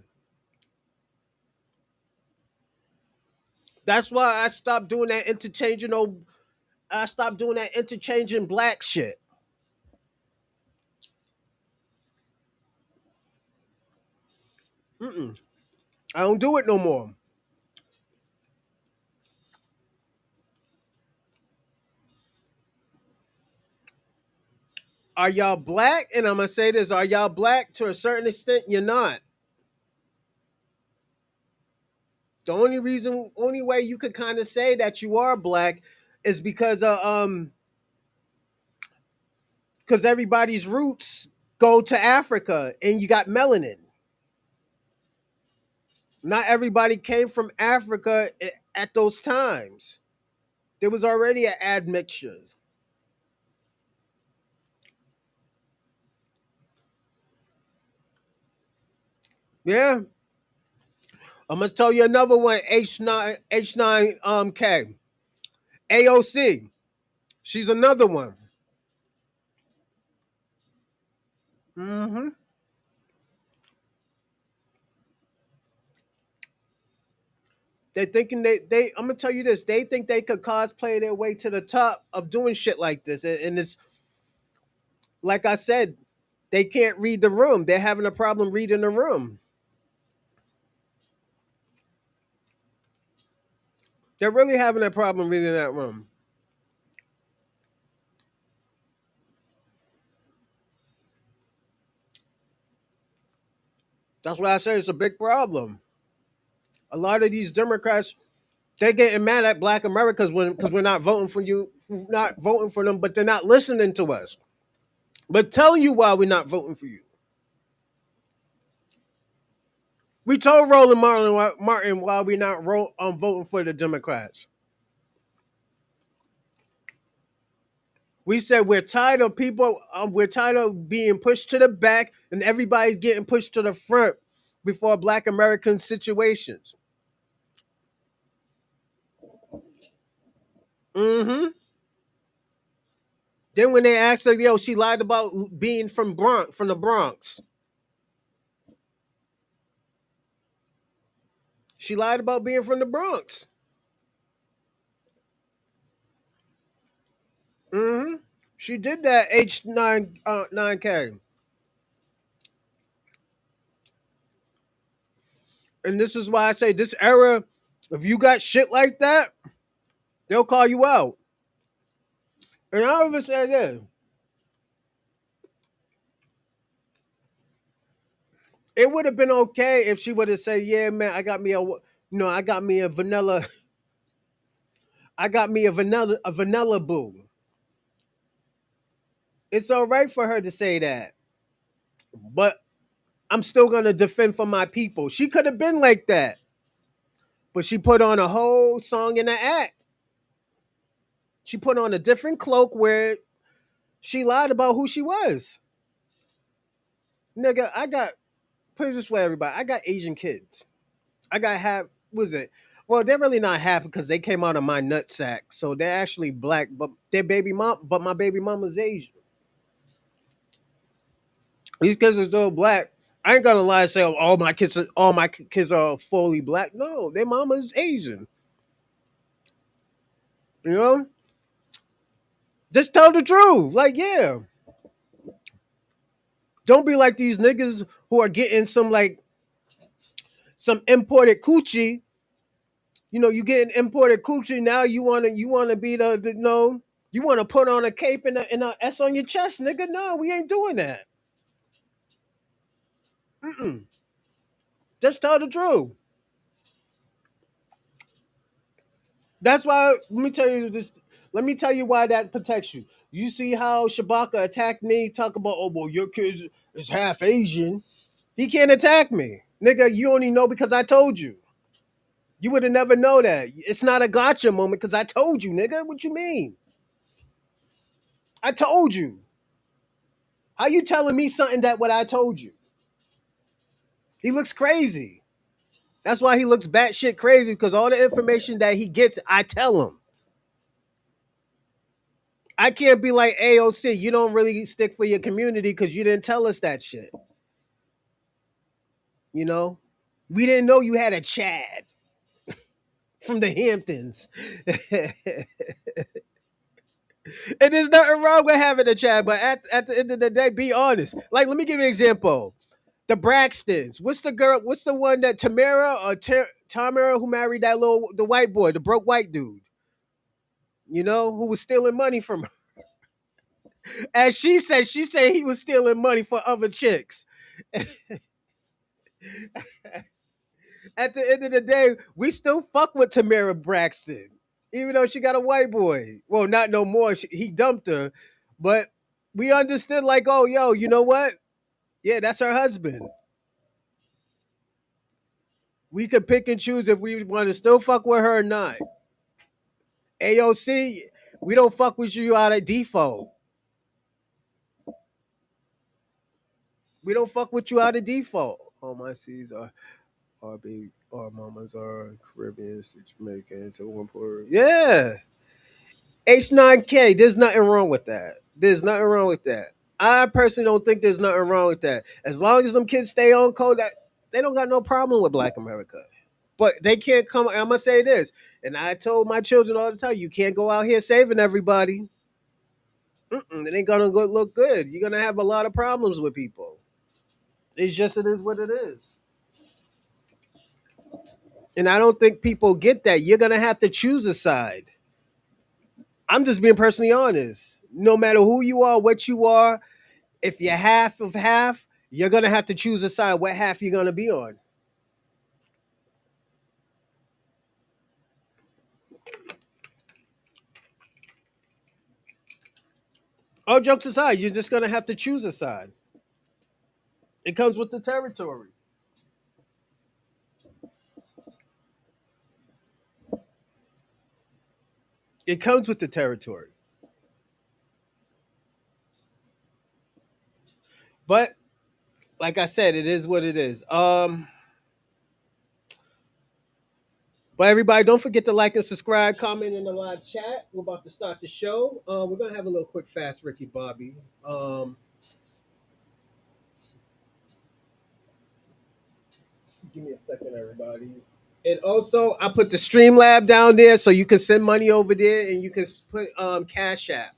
That's why I stopped doing that interchanging. I stopped doing that interchanging black shit. Mm-mm. I don't do it no more. Are y'all black? And I'm gonna say this: Are y'all black? To a certain extent, you're not. The only way you could kind of say that you are black is because everybody's roots go to Africa, and you got melanin. Not everybody came from Africa at those times. There was already an admixture. Yeah, I'm gonna tell you another one. H9 K AOC. She's another one. Mm-hmm. They thinking they I'm gonna tell you this, they think they could cosplay their way to the top of doing shit like this. And it's like I said, they can't read the room. They're having a problem reading the room. They're really having a problem reading that room. That's why I say it's a big problem. A lot of these Democrats, they're getting mad at Black Americans when because we're not voting for you, not voting for them, but they're not listening to us. But telling you why we're not voting for you. We told Martin why we're not voting for the Democrats. We said we're tired of people. We're tired of being pushed to the back, and everybody's getting pushed to the front before Black American situations. Mm-hmm. Then when they asked her, yo, she lied about being from the Bronx. She lied about being from the Bronx. Mm-hmm. She did that H9 9K, and this is why I say this era. If you got shit like that, they'll call you out. And I even say this: it would have been okay if she would have said, "Yeah, man, I got me a vanilla, I got me a vanilla boo." It's all right for her to say that, but I'm still gonna defend for my people. She could have been like that, but she put on a whole song and an act. She put on a different cloak where she lied about who she was. Nigga, I got put it this way, everybody. I got Asian kids. I got half. Was it? Well, they're really not half because they came out of my nutsack, so they're actually black. But their baby mom, but my baby mama's Asian. These kids are still black. I ain't gonna lie and say, oh, all my kids are fully black. No, their mama's Asian. You know, just tell the truth. Like, yeah, don't be like these niggas who are getting some imported coochie. You know, you getting imported coochie now. You wanna be the no. You want to put on a cape and a S on your chest, nigga? No, we ain't doing that. Mm-mm. Just tell the truth. That's why. Let me tell you this. Let me tell you why that protects you. You see how Shabaka attacked me? Talk about, oh well, your kid is half Asian. He can't attack me, nigga. You only know because I told you. You would have never know that. It's not a gotcha moment because I told you, nigga. What you mean? I told you. How you telling me something that what I told you? He looks crazy. That's why he looks batshit crazy because all the information that he gets, I tell him. I can't be like AOC. You don't really stick for your community because you didn't tell us that shit. You know, we didn't know you had a Chad from the Hamptons. And there's nothing wrong with having a Chad, but at the end of the day, be honest. Like, let me give you an example. The Braxtons. What's the girl? What's the one that Tamara who married the white boy, the broke white dude? You know, who was stealing money from her. As she said he was stealing money for other chicks. At the end of the day, we still fuck with Tamara Braxton, even though she got a white boy. Well, not no more. He dumped her, but we understood like, oh, yo, you know what? Yeah, that's her husband. We could pick and choose if we want to still fuck with her or not. AOC, we don't fuck with you out of default. We don't fuck with you out of default. All my C's are big. Our mamas are Caribbean, Jamaican, to one Puerto. Yeah, H9K. There's nothing wrong with that. There's nothing wrong with that. I personally don't think there's nothing wrong with that. As long as them kids stay on code, that they don't got no problem with Black America. But they can't come. And I'm gonna say this, and I told my children all the time: you can't go out here saving everybody. It ain't gonna look good. You're gonna have a lot of problems with people. It's just it is what it is. And I don't think people get that. You're gonna have to choose a side. I'm just being personally honest. No matter who you are, what you are, if you're half of half, you're gonna have to choose a side. What half you're gonna be on? All jokes aside, you're just gonna have to choose a side. It comes with the territory. It comes with the territory. But like I said, it is what it is. But everybody, don't forget to like and subscribe, comment in the live chat. We're about to start the show. We're gonna have a little quick fast, Ricky Bobby. Give me a second, everybody. And also, I put the Streamlab down there so you can send money over there, and you can put Cash App.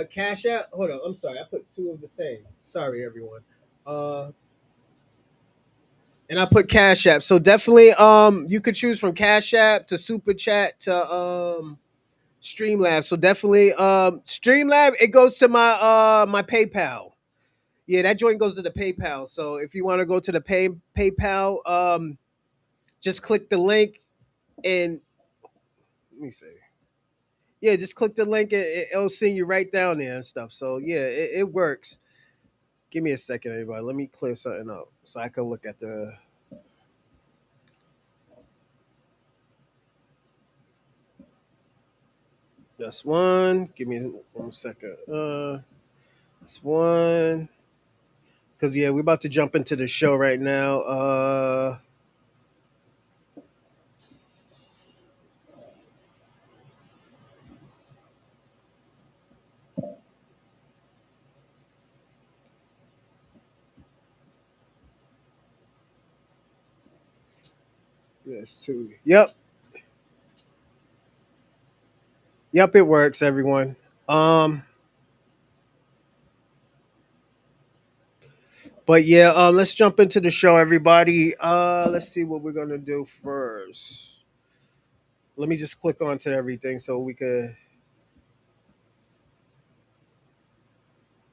Cash App. Hold on, I'm sorry. I put two of the same. Sorry, everyone. Uh, and I put Cash App. So definitely, you could choose from Cash App to Super Chat to Streamlab. So definitely, Streamlab. It goes to my PayPal. Yeah, that joint goes to the PayPal. So if you want to go to the PayPal, just click the link and let me see. Yeah, just click the link and it'll send you right down there and stuff. So yeah, it works. Give me a second, everybody. Let me clear something up so I can look at the. That's one. Give me 1 second. That's one. Cause yeah, we're about to jump into the show right now. Yes, two. Yep, it works, everyone. Um, but yeah, let's jump into the show, everybody. Let's see what we're gonna do first. Let me just click onto everything so we could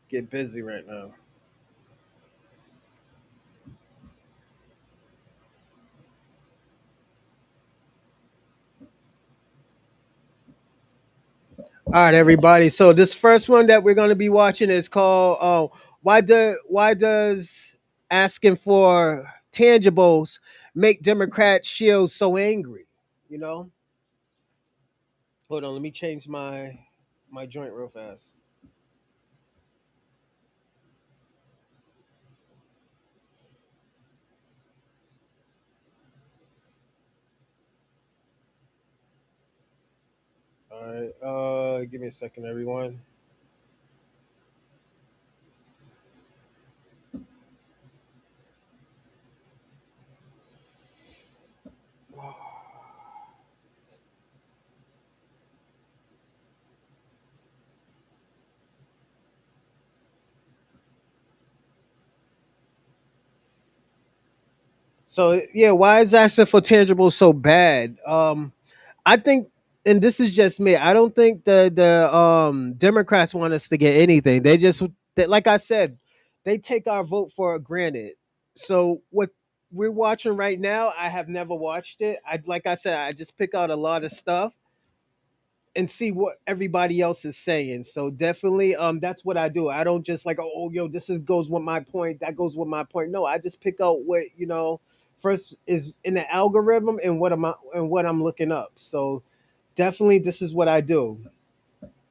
get busy right now. All right, everybody. So this first one that we're going to be watching is called why does asking for tangibles make Democrats shield so angry? You know. Hold on, let me change my joint real fast. All right, give me a second, everyone. So yeah, why is asking for tangibles so bad? I think, and this is just me. I don't think the Democrats want us to get anything. Like I said, they take our vote for granted. So what we're watching right now, I have never watched it. I like I said, I just pick out a lot of stuff and see what everybody else is saying. So definitely, that's what I do. I don't just like, oh, yo, this is goes with my point, that goes with my point. No, I just pick out what first is in the algorithm and what I'm looking up. So definitely, this is what I do.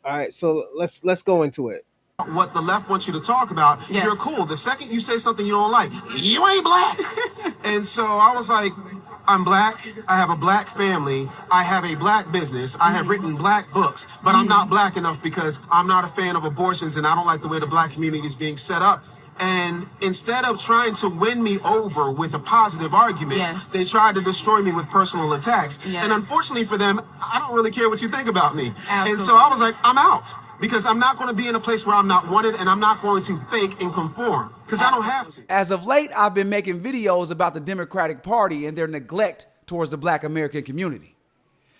All right, so let's go into it. What the left wants you to talk about, yes, you're cool. The second you say something you don't like, you ain't black. And so I was like, I'm black. I have a black family. I have a black business. I have written black books, but I'm not black enough because I'm not a fan of abortions and I don't like the way the black community is being set up. And instead of trying to win me over with a positive argument, Yes. they tried to destroy me with personal attacks. Yes. And unfortunately for them, I don't really care what you think about me. Absolutely. And so I was like, I'm out. Because I'm not going to be in a place where I'm not wanted, and I'm not going to fake and conform. Because I don't have to. As of late, I've been making videos about the Democratic Party and their neglect towards the Black American community.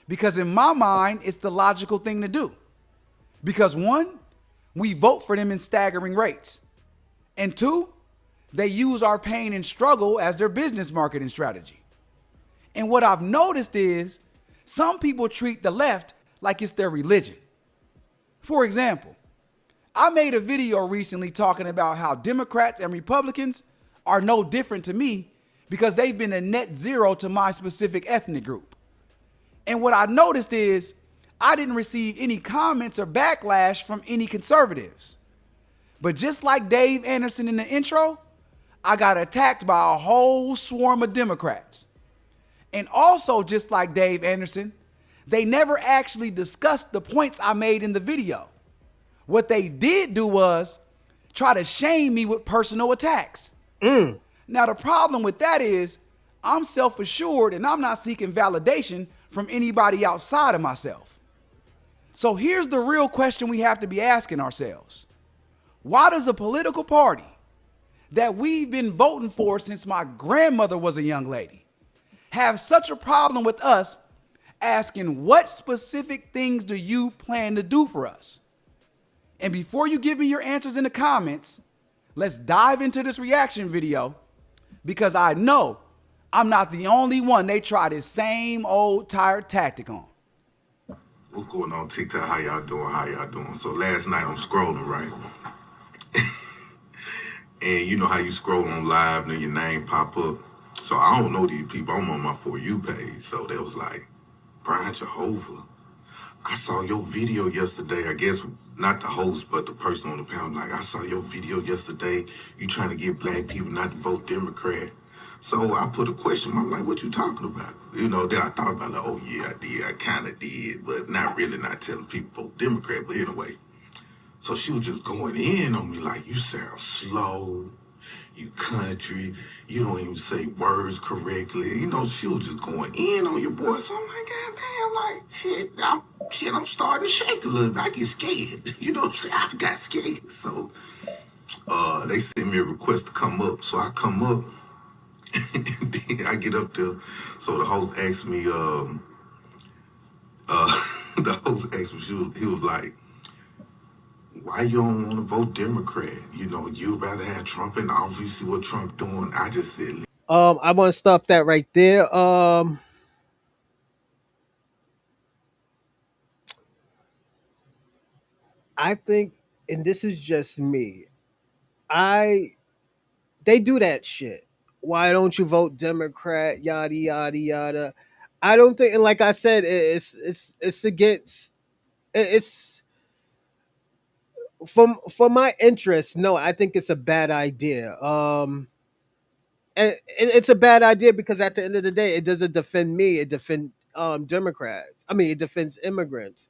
Because in my mind, it's the logical thing to do. Because one, we vote for them in staggering rates. And two, they use our pain and struggle as their business marketing strategy. And what I've noticed is some people treat the left like it's their religion. For example, I made a video recently talking about how Democrats and Republicans are no different to me because they've been a net zero to my specific ethnic group. And what I noticed is I didn't receive any comments or backlash from any conservatives. But just like Dave Anderson in the intro, I got attacked by a whole swarm of Democrats. And also, just like Dave Anderson, they never actually discussed the points I made in the video. What they did do was try to shame me with personal attacks. Now, the problem with that is I'm self-assured and I'm not seeking validation from anybody outside of myself. So here's the real question we have to be asking ourselves. Why does a political party that we've been voting for since my grandmother was a young lady have such a problem with us asking what specific things do you plan to do for us? And before you give me your answers in the comments, let's dive into this reaction video because I know I'm not the only one they try this same old tired tactic on. What's going on TikTok? How y'all doing? How y'all doing? So last night I'm scrolling, right? And you know how you scroll on live and then your name pop up. So I don't know these people. I'm on my For You page. So they was like, Brian Jehovah, I saw your video yesterday. I guess not the host, but the person on the panel. Like, I saw your video yesterday. You trying to get black people not to vote Democrat. So I put a question. I'm like, what you talking about? You know, then I thought about like, oh yeah, I did. I kind of did, but not really not telling people vote Democrat. But anyway, so she was just going in on me like, you sound slow. You country, you don't even say words correctly. You know, she was just going in on your boy. So I'm like, God damn, like, I'm starting to shake a little bit. I get scared. You know what I'm saying? I got scared. So they sent me a request to come up. So I come up, and then I get up there. So the host asked me, the host asked me, he was like, why you don't want to vote Democrat? You know, you'd rather have Trump in office. You see what Trump doing. I just said, I want to stop that right there. I think, and this is just me. I They do that shit. Why don't you vote Democrat? Yada yada yada. I don't think, and like I said, it's against. It's for my interest. No, I think it's a bad idea. And it's a bad idea because at the end of the day, it doesn't defend me. It defends Democrats. I mean, it defends immigrants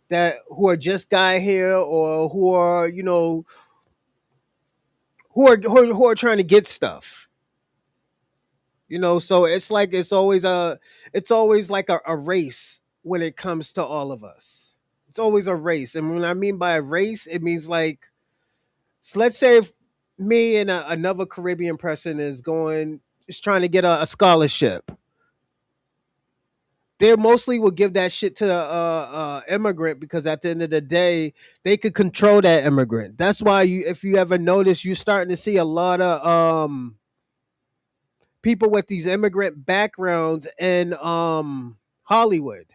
that who are just got here or who are who are trying to get stuff. So it's like it's always like a race when it comes to all of us. It's always a race, and when I mean by a race, it means like, so let's say if me and another Caribbean person is trying to get a scholarship. They mostly will give that shit to immigrant because at the end of the day, they could control that immigrant. That's why if you ever notice, you're starting to see a lot of people with these immigrant backgrounds in Hollywood.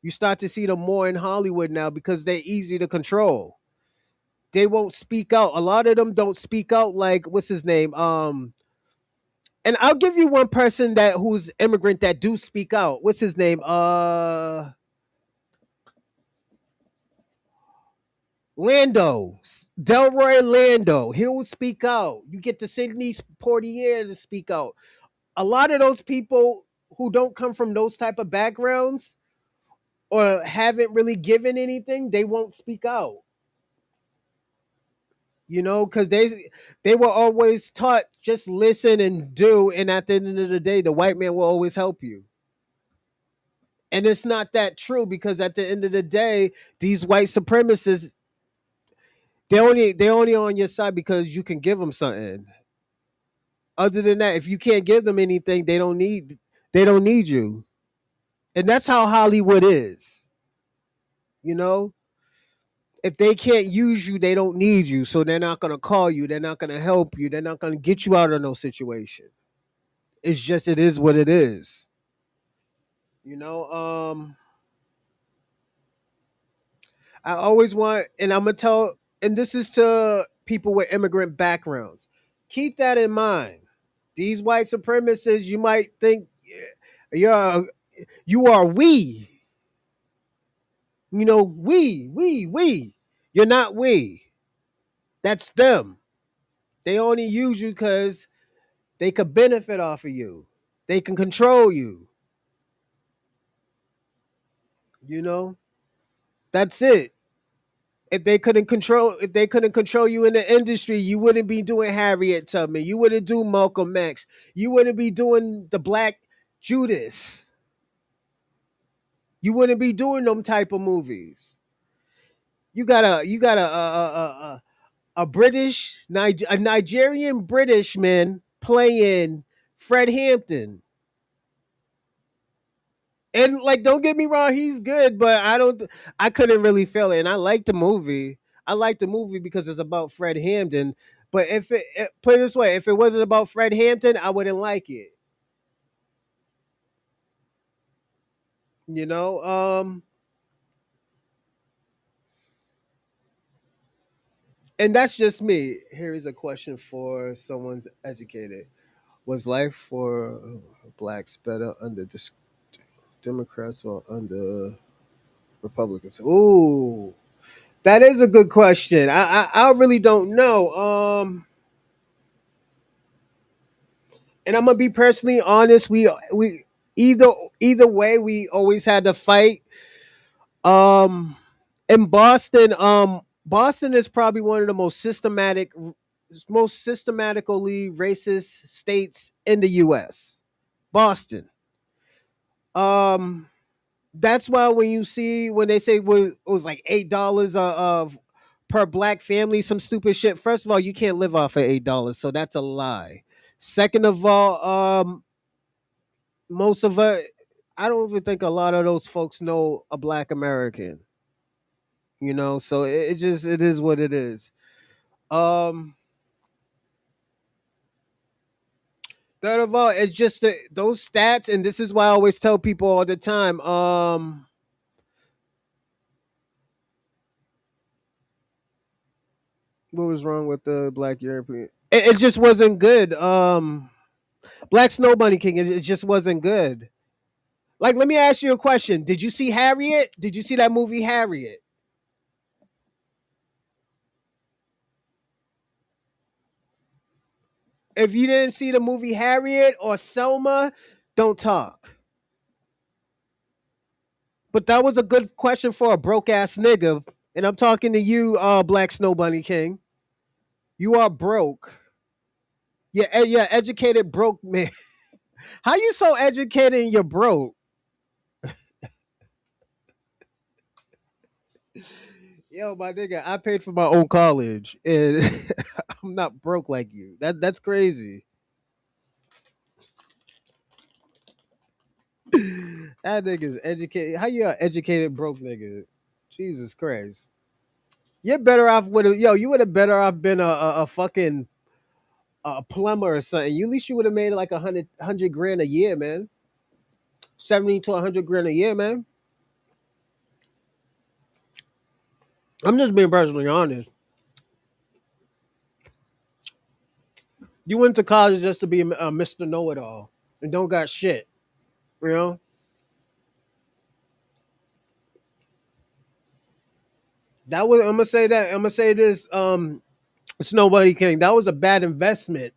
You start to see them more in Hollywood now because they're easy to control. They won't speak out. A lot of them don't speak out. Like, what's his name? And I'll give you one person who's immigrant that do speak out. What's his name? Lando, Delroy Lando. He'll speak out. You get the Sidney Poitier to speak out. A lot of those people who don't come from those type of backgrounds or haven't really given anything, they won't speak out. Because they were always taught just listen and do, and at the end of the day, the white man will always help you. And it's not that true because at the end of the day, these white supremacists, they only on your side because you can give them something. Other than that, if you can't give them anything, they don't need you. And that's how Hollywood is. You know, if they can't use you, they don't need you. So they're not gonna call you. They're not gonna help you. They're not gonna get you out of no situation. It's just it is what it is. You know, I always want, and I'm gonna tell, and this is to people with immigrant backgrounds. Keep that in mind. These white supremacists, you might think you're you are we. We. You're not we. That's them. They only use you because they could benefit off of you. They can control you. You know, that's it. If they couldn't control you in the industry, you wouldn't be doing Harriet Tubman. You wouldn't do Malcolm X. You wouldn't be doing the Black Judas. You wouldn't be doing them type of movies. You got a a Nigerian British man playing Fred Hampton. And like, don't get me wrong, he's good, but I couldn't really feel it. And I like the movie. I like the movie because it's about Fred Hampton. But put it this way, if it wasn't about Fred Hampton, I wouldn't like it. You know, and that's just me. Here is a question for someone's educated. Was life for blacks better under Democrats or under Republicans? Ooh, that is a good question. I really don't know. And I'm gonna be personally honest. We either either way, we always had to fight. Um, in Boston, Boston is probably one of the most systematically racist states in the U.S. Boston. Um, that's why when they say it was like $8 of per black family, some stupid shit. First of all, you can't live off of $8, so that's a lie. Second of all, most of it, I don't even think a lot of those folks know a black American. So it is what it is. Um, Third of all, it's just those stats, and this is why I always tell people all the time. What was wrong with the black European? It just wasn't good. Black Snow Bunny King, it just wasn't good. Like, let me ask you a question. Did you see Harriet? Did you see that movie Harriet? If you didn't see the movie Harriet or Selma, don't talk. But that was a good question for a broke ass nigga. And I'm talking to you, Black Snow Bunny King. You are broke. Yeah, educated broke man. How you so educated and you're broke? Yo, my nigga, I paid for my own college and I'm not broke like you. That's crazy. That nigga's educated. How you an educated broke nigga? Jesus Christ. You're better off with you would have better off been a fucking plumber or something. You at least you would have made like 100 grand a year, man. 70 to 100 grand a year, man. I'm just being personally honest. You went to college just to be a Mr. Know It All and don't got shit. You know that was. I'm gonna say that. I'm gonna say this. It's Nobody King. That was a bad investment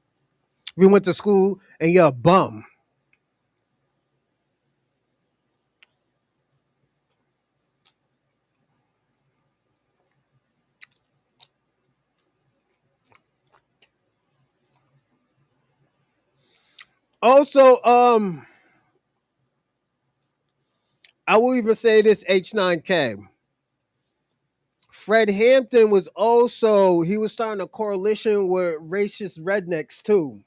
We went to school and you're a bum. Also, I will even say this H9K. Fred Hampton was also he was starting a coalition with racist rednecks too.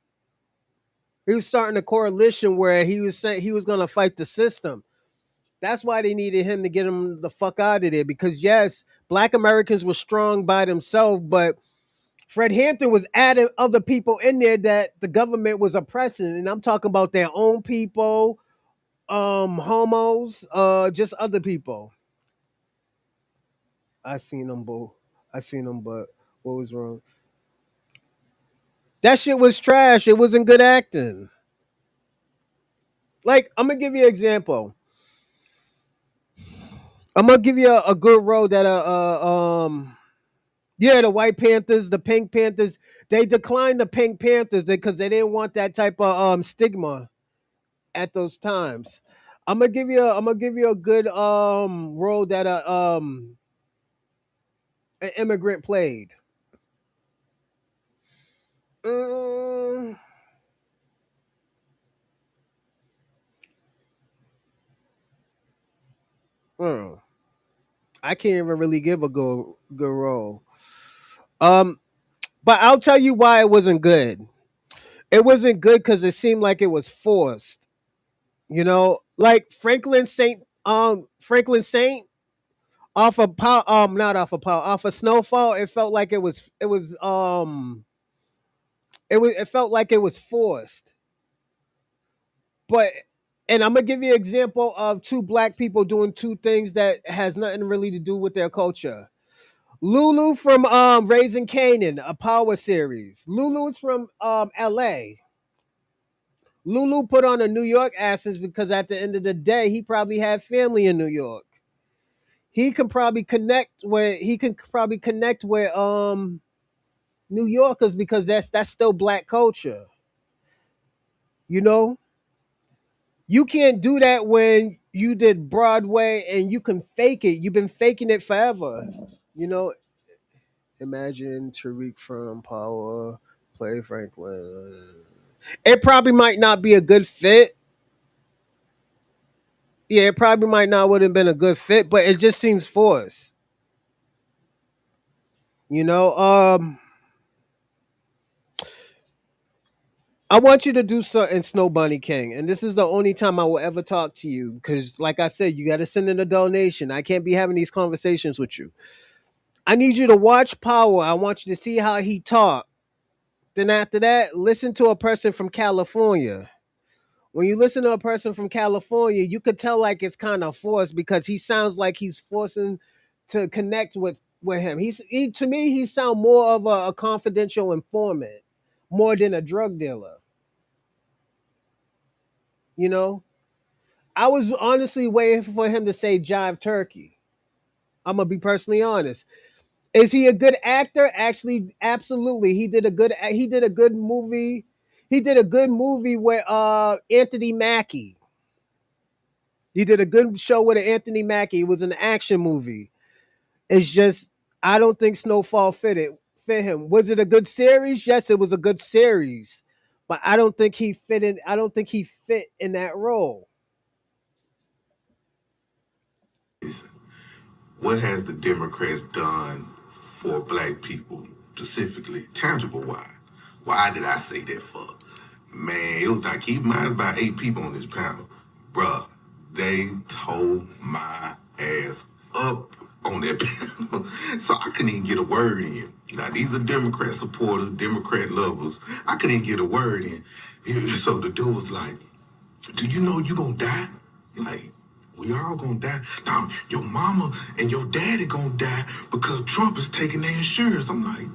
He was starting a coalition where he was saying he was gonna fight the system. That's why they needed him to get him the fuck out of there. Because yes, black Americans were strong by themselves, but Fred Hampton was adding other people in there that the government was oppressing. And I'm talking about their own people, homos, just other people. I seen them both. I seen them, but what was wrong? That shit was trash. It wasn't good acting. Like, I'm gonna give you an example. I'm gonna give you a good role that yeah, the White Panthers, the Pink Panthers, they declined the Pink Panthers because they didn't want that type of stigma at those times. I'm gonna give you a good role that an immigrant played. Mm, hmm. I can't even really give a good role. Um, but I'll tell you why it wasn't good. It wasn't good because it seemed like it was forced. You know, like Franklin Saint off of power, not off of power, off of Snowfall. It felt like it felt like it was forced. But and I'm gonna give you an example of two black people doing two things that has nothing really to do with their culture. Lulu from Raising Canaan, a Power series. Lulu's from LA. Lulu put on a New York accent because at the end of the day, he probably had family in New York. He can probably connect with New Yorkers because that's still black culture. You know? You can't do that when you did Broadway and you can fake it. You've been faking it forever. You know, imagine Tariq from Power play Franklin. It probably might not be a good fit. Yeah, it probably might not would have been a good fit, but it just seems forced. You know, I want you to do something, Snow Bunny King, and this is the only time I will ever talk to you because, like I said, you got to send in a donation. I can't be having these conversations with you. I need you to watch Power. I want you to see how he talk. Then after that, listen to a person from California. When you listen to a person from California, you could tell like it's kind of forced because he sounds like he's forcing to connect with him. To me he sound more of a confidential informant more than a drug dealer. You know, I was honestly waiting for him to say Jive Turkey. I'm gonna be personally honest. Is he a good actor? Actually, absolutely. He did a good movie. He did a good movie with Anthony Mackie. He did a good show with Anthony Mackie. It was an action movie. It's just I don't think Snowfall fit him. Was it a good series? Yes, it was a good series. But I don't think he fit in I don't think he fit in that role. What has the Democrats done for black people specifically, tangible wise? Why did I say that for? Man, it was like keep in mind about 8 people on this panel. Bruh, they tore my ass up on that panel. So I couldn't even get a word in. Now these are Democrat supporters, Democrat lovers. I couldn't even get a word in. So the dude was like, do you know you gonna die? Like, we all gonna die. Now, your mama and your daddy gonna die because Trump is taking their insurance. I'm like,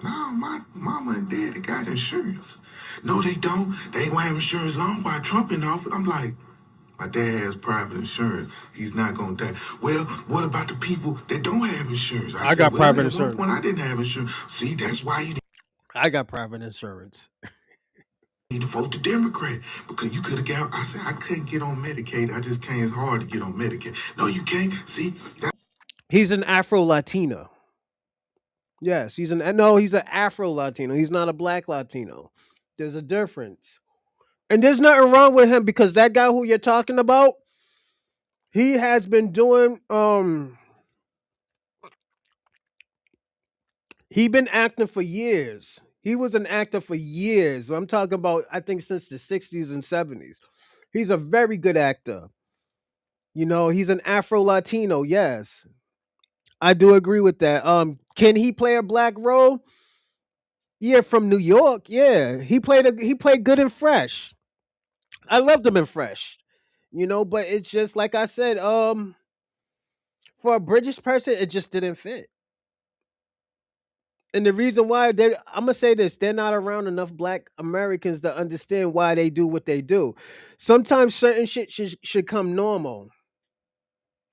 no, my mama and daddy got insurance. No, they don't. They ain't gonna have insurance long while Trump in office. I'm like, my dad has private insurance. He's not gonna die. Well, what about the people that don't have insurance? I I said, got well, private at one insurance. point I didn't have insurance. See, that's why you I got private insurance. need to vote the Democrat because you could have got. I said I couldn't get on Medicaid. I just can't. It's hard to get on Medicaid. No, you can't. See, He's an Afro Latino. Yes, he's an no, he's an Afro Latino. He's not a black Latino. There's a difference. And there's nothing wrong with him because that guy who you're talking about, he has been doing he been acting for years. He was an actor for years. I'm talking about I think since the 60s and 70s. He's a very good actor. You know, he's an Afro Latino, yes. I do agree with that. Can he play a black role? Yeah, from New York. Yeah. He played good and fresh. I loved him in Fresh. You know, but it's just like I said, for a British person, it just didn't fit. And the reason why I'm gonna say this, they're not around enough black Americans to understand why they do what they do. Sometimes certain shit should come normal,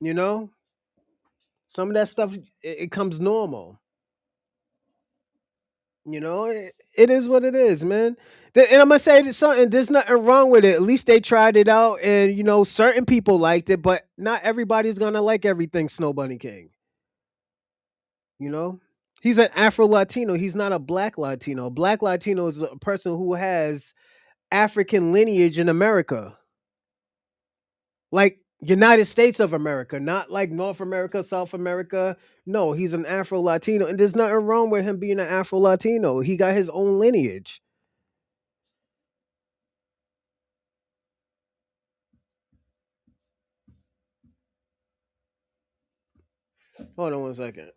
you know? Some of that stuff it comes normal. You know, it is what it is, man. And I'm gonna say this something. There's nothing wrong with it. At least they tried it out, and you know, certain people liked it, but not everybody's gonna like everything Snow Bunny King. You know, he's an Afro Latino. He's not a black Latino. Black Latino is a person who has African lineage in America, like United States of America, not like North America, South America. No, he's an Afro Latino, and there's nothing wrong with him being an Afro Latino. He got his own lineage. Hold on one second.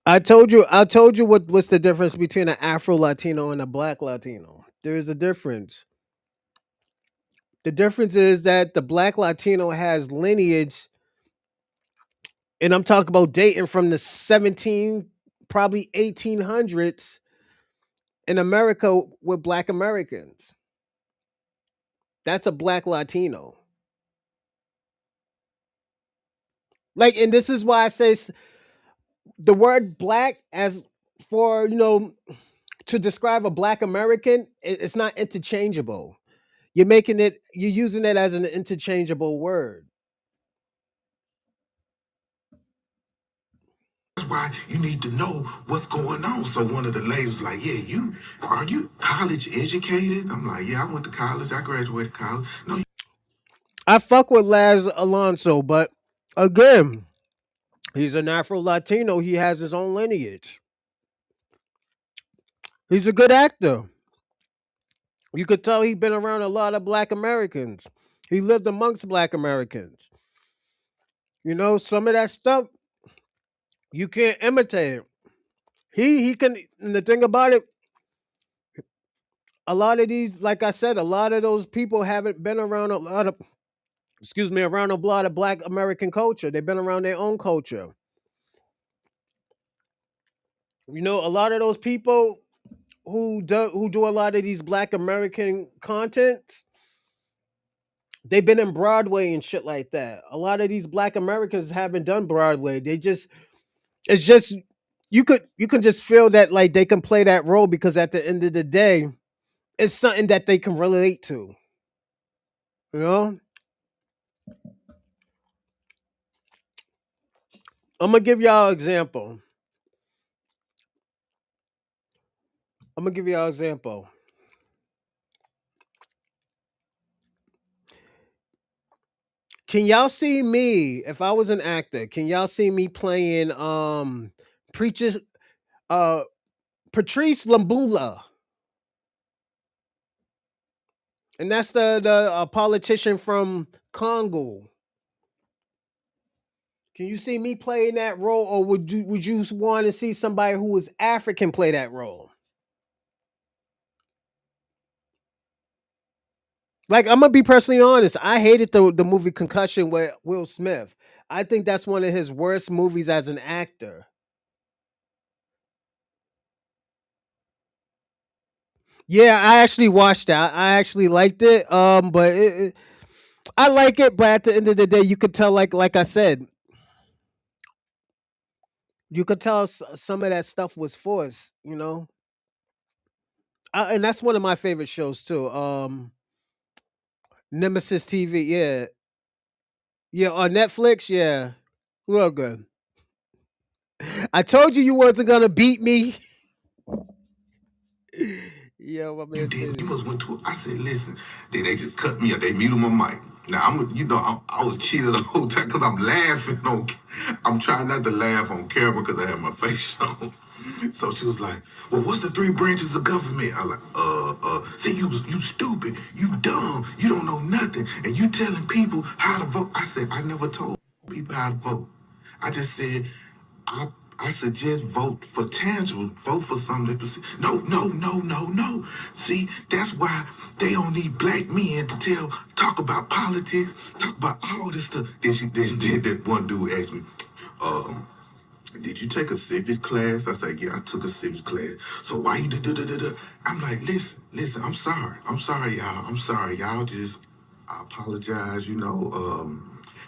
I told you what's the difference between an Afro Latino and a black Latino. There is a difference. The difference is that the black Latino has lineage, and I'm talking about dating from the 17, probably 1800s in America with black Americans. That's a black Latino. Like, and this is why I say the word black as for, to describe a black American, it's not interchangeable. You're using it as an interchangeable word. that's why you need to know what's going on. So one of the ladies was like, "Yeah, you are you college educated?" I'm like, "Yeah, I went to college. I graduated college." No, I fuck with Laz Alonso, but again, he's an Afro Latino. He has his own lineage. He's a good actor. You could tell he's been around a lot of black Americans. He lived amongst black Americans. You know, some of that stuff you can't imitate it. He can, and the thing about it, a lot of these, like I said, a lot of those people haven't been around a lot of, excuse me, around a lot of black American culture. They've been around their own culture. You know, a lot of those people who do a lot of these black American content, they've been in Broadway and shit like that. A lot of these black Americans haven't done Broadway. It's just you can just feel that like they can play that role because at the end of the day, it's something that they can relate to. You know? I'm gonna give y'all an example. I'm gonna give y'all an example. Can y'all see me if I was an actor? Can y'all see me playing preachers uh Patrice Lumbula? And that's the politician from Congo. Can you see me playing that role, or would you want to see somebody who is African play that role? Like, I'm gonna be personally honest. I hated the movie Concussion with Will Smith. I think that's one of his worst movies as an actor. Yeah, I actually watched that. I actually liked it. But I like it. But at the end of the day, you could tell, like I said, you could tell some of that stuff was forced. And that's one of my favorite shows too. Nemesis TV. Yeah, yeah, on Netflix. Yeah, real good. I told you wasn't gonna beat me. Yo, my You man did. You said, must went to. I said, listen. Then they just cut me up. They muted my mic. Now I was cheating the whole time because I'm laughing on. I'm trying not to laugh on camera because I have my face shown. So she was like, "Well, what's the three branches of government?" I like, see, you stupid, you dumb, you don't know nothing, and you telling people how to vote. I said, I never told people how to vote. I just said, I I suggest vote for tangible. Vote for something that no, no, no, no, no. See, that's why they don't need black men to talk about politics, talk about all this stuff. Then that one dude asked me, um, did you take a civics class? I said, yeah, I took a civics class. So why you do? I'm like, listen, I'm sorry. I'm sorry, y'all. I'm sorry, y'all. I apologize,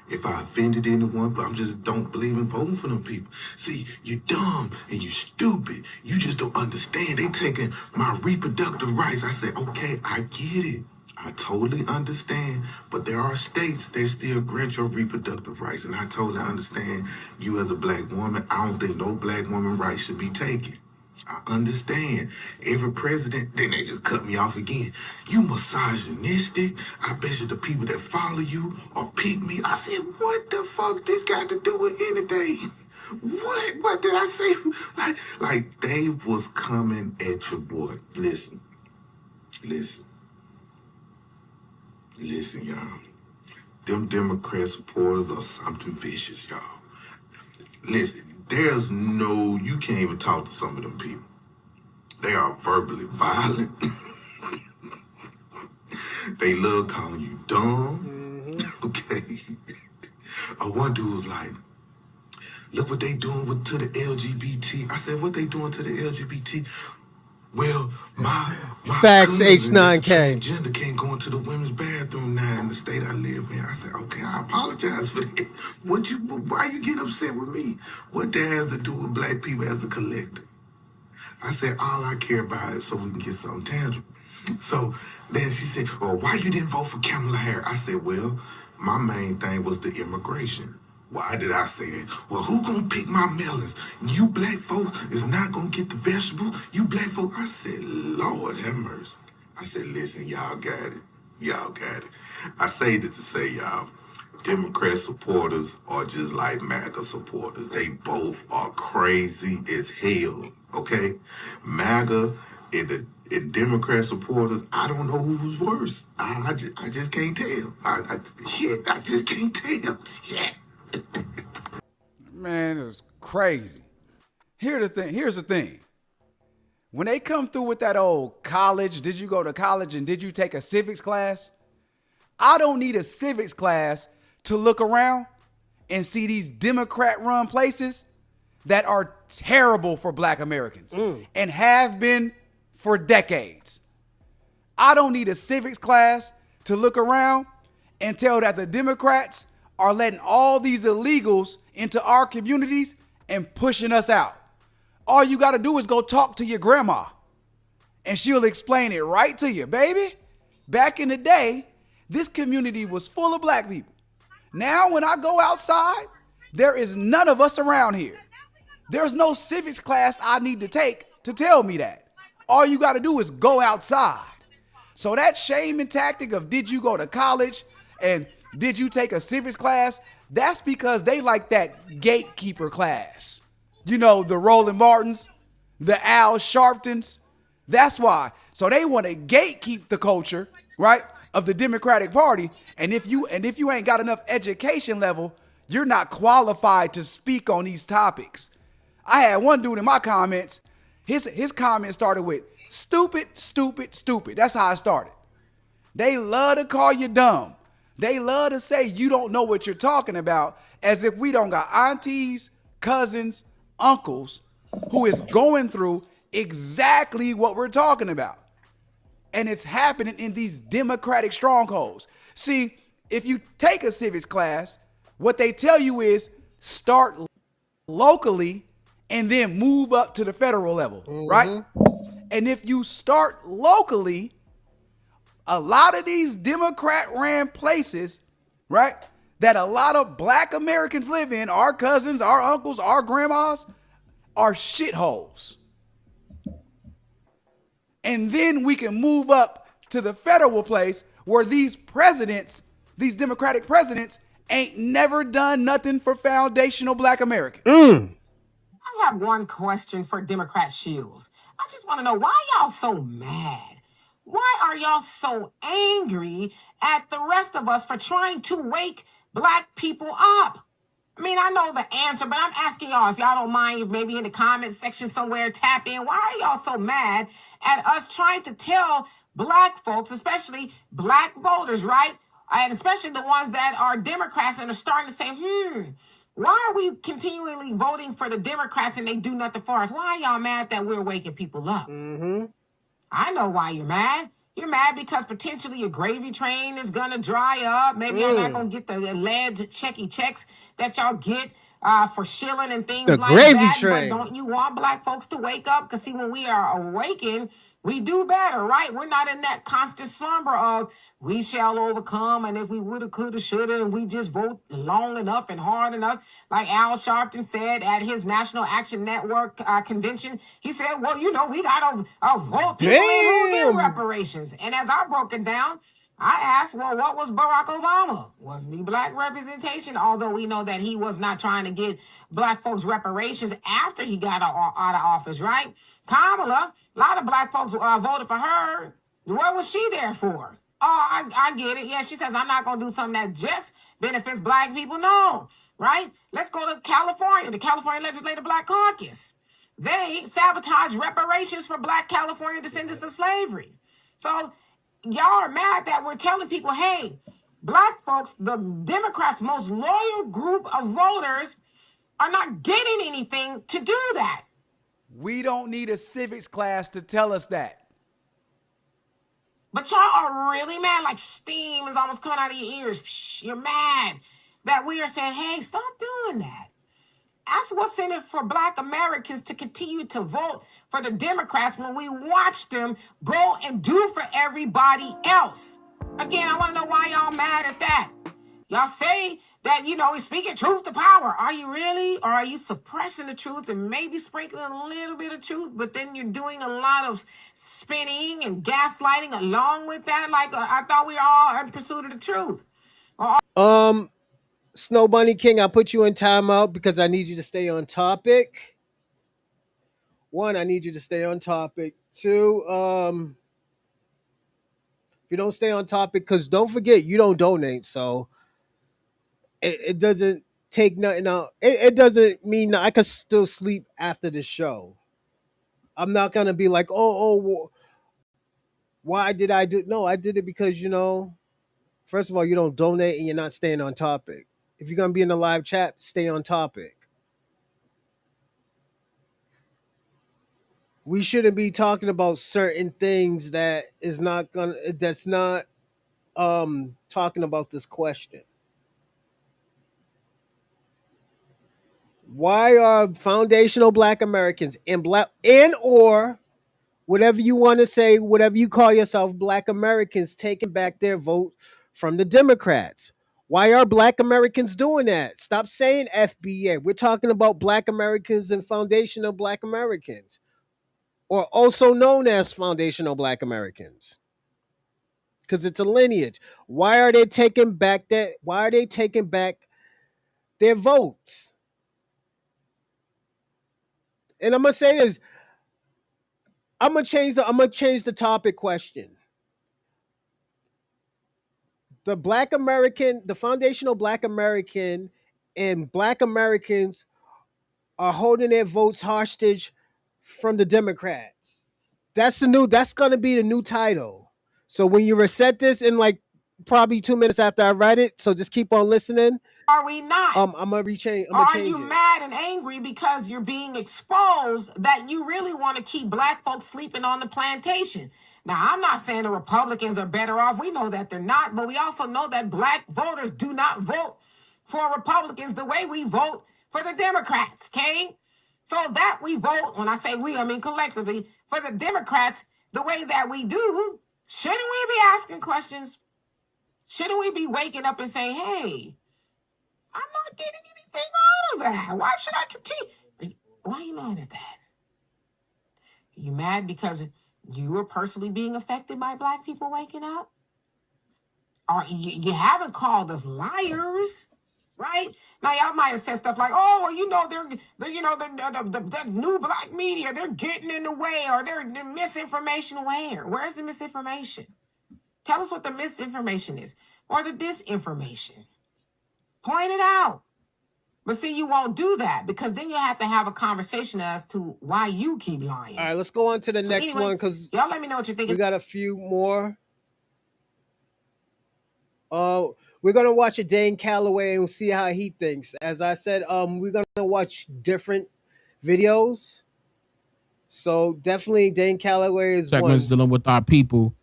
if I offended anyone, but I'm just don't believe in voting for them people. See, you dumb and you stupid. You just don't understand. They taking my reproductive rights. I said, okay, I get it. I totally understand, but there are states that still grant your reproductive rights, and I totally understand you as a black woman. I don't think no black woman rights should be taken. I understand. Every president, then they just cut me off again. You misogynistic. I bet you the people that follow you or pick me. I said, what the fuck this got to do with anything? What did I say? Like they was coming at your boy. Listen, listen, y'all. Them Democrat supporters are something vicious, y'all. Listen, you can't even talk to some of them people. They are verbally violent. They love calling you dumb. mm-hmm. Okay. One dude was like, look what they doing to the LGBT. I said, what they doing to the LGBT? Well, my Facts cousin that's a H9K. transgender can't go into the women's bathroom now in the state I live in. I said, okay, I apologize for that. Why you get upset with me? What that has to do with black people as a collective? I said, all I care about is so we can get something tangible. So then she said, well, why you didn't vote for Kamala Harris? I said, well, my main thing was the immigration. Why did I say that? Well, who gonna pick my melons? You black folks is not gonna get the vegetables. You black folks. I said, Lord have mercy. I said, listen, y'all got it. Y'all got it. I say this to say, y'all, Democrat supporters are just like MAGA supporters. They both are crazy as hell. Okay? MAGA and Democrat supporters, I don't know who's worse. I just can't tell. I just can't tell. Shit. Man, it's crazy. Here's the thing. When they come through with that old college, did you go to college and did you take a civics class? I don't need a civics class to look around and see these Democrat run places that are terrible for black Americans and have been for decades. I don't need a civics class to look around and tell that the Democrats are letting all these illegals into our communities and pushing us out. All you got to do is go talk to your grandma and she'll explain it right to you, baby. Back in the day, this community was full of black people. Now, when I go outside, there is none of us around here. There's no civics class I need to take to tell me that. All you got to do is go outside. So that shaming tactic of did you go to college and did you take a civics class? That's because they like that gatekeeper class. You know, the Roland Martins, the Al Sharptons. That's why. So they want to gatekeep the culture, right, of the Democratic Party. And if you ain't got enough education level, You're not qualified to speak on these topics. I had one dude in my comments. His comment started with stupid, stupid, stupid. That's how I started. They love to call you dumb. They love to say you don't know what you're talking about, as if we don't got aunties, cousins, uncles who is going through exactly what we're talking about. And it's happening in these democratic strongholds. See, if you take a civics class, what they tell you is start locally and then move up to the federal level, right? And if you start locally, a lot of these Democrat ran places, right, that a lot of black Americans live in, our cousins, our uncles, our grandmas, are shitholes. And then we can move up to the federal place where these presidents, these Democratic presidents, ain't never done nothing for foundational black Americans. I have one question for Democrat Shields. I just want to know, why y'all so mad? Why are y'all so angry at the rest of us for trying to wake black people up? I mean, I know the answer, but I'm asking y'all, if y'all don't mind, maybe in the comment section somewhere, tap in. Why are y'all so mad at us trying to tell black folks, especially black voters, right? And especially the ones that are Democrats and are starting to say, why are we continually voting for the Democrats and they do nothing for us? Why are y'all mad that we're waking people up? I know why you're mad. You're mad because potentially your gravy train is going to dry up. Maybe you're not going to get the alleged checky checks that y'all get for shilling and things The like gravy that. train. But don't you want black folks to wake up? Because see, when we are awakened, we do better, right? We're not in that constant slumber of we shall overcome, and if we woulda, coulda, shoulda, and we just vote long enough and hard enough, like Al Sharpton said at his National Action Network convention. He said, "Well, you know, we gotta vote people in who get reparations." And as I broke it down, I asked, well, what was Barack Obama? Wasn't he black representation? Although we know that he was not trying to get black folks reparations after he got out of office, right? Kamala, a lot of black folks voted for her. What was she there for? Oh, I get it. Yeah, she says, I'm not going to do something that just benefits black people. No, right? Let's go to California, the California Legislative Black Caucus. They sabotage reparations for black California descendants of slavery. So y'all are mad that we're telling people, hey, black folks, the Democrats' most loyal group of voters, are not getting anything to do that. We don't need a civics class to tell us that. But y'all are really mad, like steam is almost coming out of your ears. You're mad that we are saying, hey, stop doing that. That's what's in it for black Americans to continue to vote for the Democrats when we watch them go and do for everybody else. Again, I want to know why y'all mad at that. Y'all say that, you know, he's speaking truth to power. Are you really? Or are you suppressing the truth and maybe sprinkling a little bit of truth, but then you're doing a lot of spinning and gaslighting along with that? Like, I thought we were all in pursuit of the truth. Snow Bunny King, I put you in timeout because I need you to stay on topic. One, I need you to stay on topic. Two, if you don't stay on topic, because don't forget you don't donate, so it doesn't take nothing out. It doesn't mean I could still sleep after the show. I'm not gonna be like, why did I do? No, I did it because first of all, you don't donate and you're not staying on topic. If you're gonna be in the live chat, stay on topic. We shouldn't be talking about certain things that's not talking about this question. Why are foundational black Americans or whatever you want to say, whatever you call yourself, black Americans taking back their vote from the Democrats? Why are black Americans doing that? Stop saying FBA. We're talking about black Americans and foundational black Americans, or also known as foundational black Americans, because it's a lineage. Why are they taking back their votes? And I'm gonna say this. I'm gonna change the topic question. The foundational black American and Black Americans are holding their votes hostage from the Democrats. That's gonna be the new title. So when you reset this in like probably 2 minutes after I write it, so just keep on listening. Are we not? I'm gonna rechange. I'm Or gonna are change you it. mad and angry because you're being exposed that you really want to keep black folks sleeping on the plantation? Now, I'm not saying the Republicans are better off. We know that they're not, but we also know that black voters do not vote for Republicans the way we vote for the Democrats, okay? So that we vote, when I say we, I mean collectively, for the Democrats the way that we do, shouldn't we be asking questions? Shouldn't we be waking up and saying, hey, I'm not getting anything out of that. Why should I continue? Why are you mad at that? Are you mad because you were personally being affected by black people waking up? Or you haven't called us liars, right? Now y'all might have said stuff like, "Oh, well, you know, the new black media, they're getting in the way, or they're misinformation." Where's the misinformation? Tell us what the misinformation is, or the disinformation. Point it out. But see, you won't do that because then you have to have a conversation as to why you keep lying. All right, let's go on to the next anyway, one because y'all let me know what you're thinking. we got a few more. We're gonna watch a Dane Calloway and see how he thinks. As I said, we're gonna watch different videos. So definitely Dane Calloway is segments one. dealing with our people,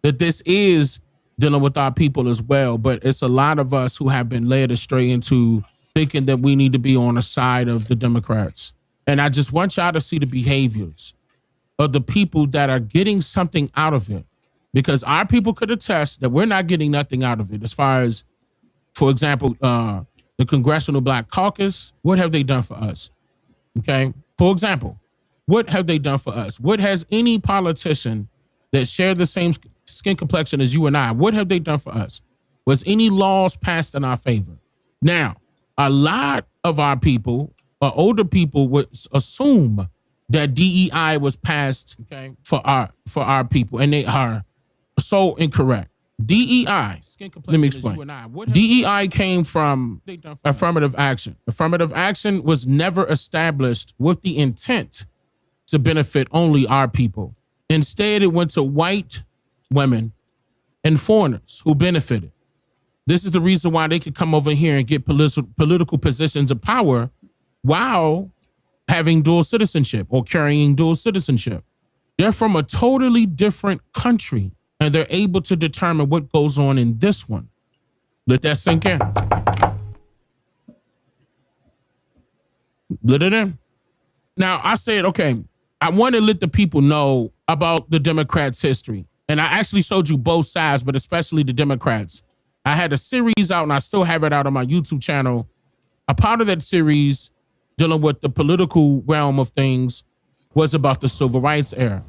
that this is dealing with our people as well. But it's a lot of us who have been led astray into thinking that we need to be on the side of the Democrats. And I just want y'all to see the behaviors of the people that are getting something out of it. Because our people could attest that we're not getting nothing out of it. As far as, for example, the Congressional Black Caucus, what have they done for us? Okay. For example, what have they done for us? What has any politician that share the same skin complexion as you and I, what have they done for us? Was any laws passed in our favor? Now, a lot of our people, or older people, would assume that DEI was passed, okay, for our people, and they are so incorrect. DEI, let me explain. DEI came from affirmative action. Affirmative action was never established with the intent to benefit only our people. Instead, it went to white women and foreigners who benefited. This is the reason why they could come over here and get political positions of power while having dual citizenship or carrying dual citizenship. They're from a totally different country, and they're able to determine what goes on in this one. Let that sink in. Let it in. Now, I said, okay, I want to let the people know about the Democrats' history. And I actually showed you both sides, but especially the Democrats. I had a series out, and I still have it out on my YouTube channel. A part of that series, dealing with the political realm of things, was about the civil rights era.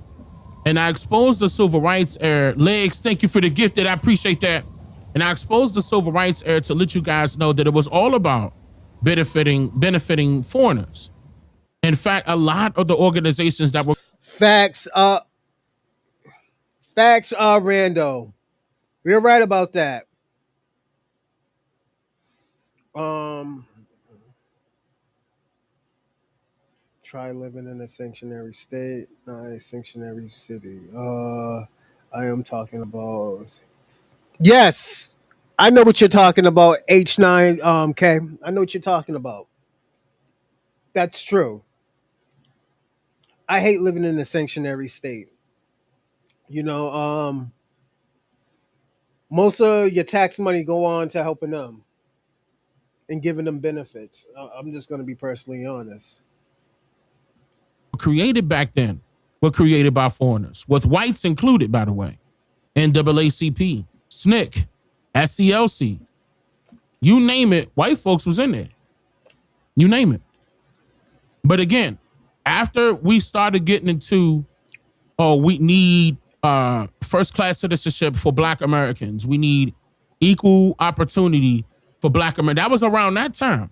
And I exposed the civil rights era. Legs, thank you for the gift. I appreciate that. And I exposed the civil rights era to let you guys know that it was all about benefiting foreigners. In fact, a lot of the organizations that were Facts, Rando. You're right about that. Try living in a sanctuary state, not a sanctuary city. I am talking about. Yes, I know what you're talking about. H9. K. I know what you're talking about. That's true. I hate living in a sanctuary state. You know, most of your tax money go on to helping them and giving them benefits. I'm just going to be personally honest. created back then were created by foreigners, with whites included, by the way. NAACP, SNCC, SCLC, you name it, white folks was in there. You name it. But again, after we started getting into, oh, we need first class citizenship for Black Americans, we need equal opportunity for Black Americans. That was around that time.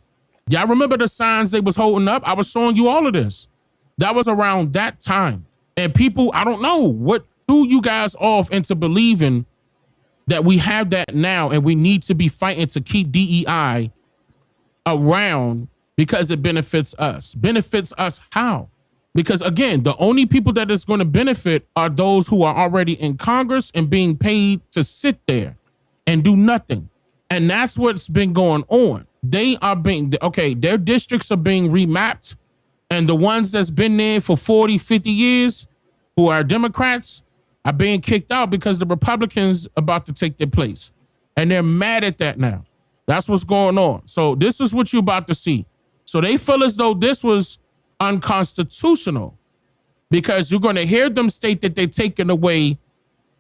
Y'all remember the signs they was holding up? I was showing you all of this. That was around that time. And people, I don't know what threw you guys off into believing that we have that now and we need to be fighting to keep DEI around because it benefits us. Benefits us how? Because again, the only people that it's going to benefit are those who are already in Congress and being paid to sit there and do nothing. And that's what's been going on. They are being, okay, their districts are being remapped. And the ones that's been there for 40, 50 years, who are Democrats, are being kicked out because the Republicans about to take their place. And they're mad at that now. That's what's going on. So this is what you're about to see. So they feel as though this was unconstitutional because you're going to hear them state that they're taking away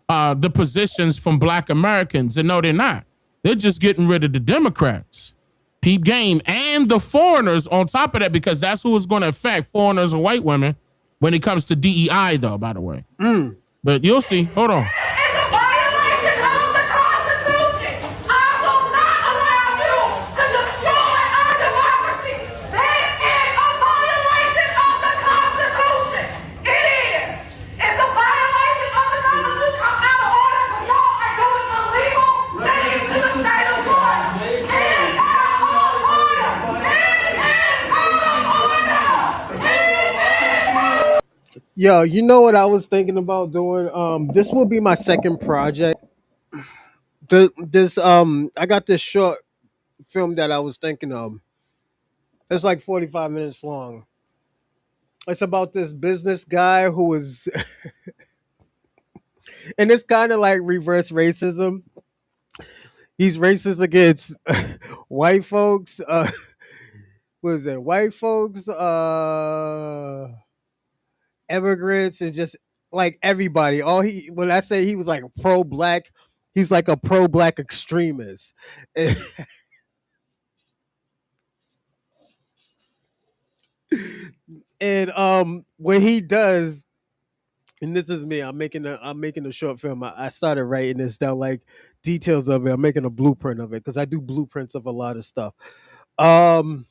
the positions from Black Americans. And no, they're not. They're just getting rid of the Democrats. Peep game. And the foreigners on top of that, because that's who is going to affect foreigners and white women when it comes to DEI, though, by the way. But you'll see. Hold on. It's a violation of the Constitution. I will not allow you to destroy our democracy. This is a violation of the Constitution. It is. It's a violation of the Constitution. I'm out of order, but y'all are doing illegal things to the state of Georgia. It is out of order. It is out of order. Yo, you know what I was thinking about doing? This will be my second project. I got this short film that I was thinking of. It's like 45 minutes long. It's about this business guy who was, and it's kind of like reverse racism. He's racist against white folks. What is it? White folks, immigrants, and just like everybody. All he when I say he was like pro black, he's like a pro black extremist. And what he does, and this is me, I'm making a short film. I started writing this down, like details of it. I'm making a blueprint of it because I do blueprints of a lot of stuff. Um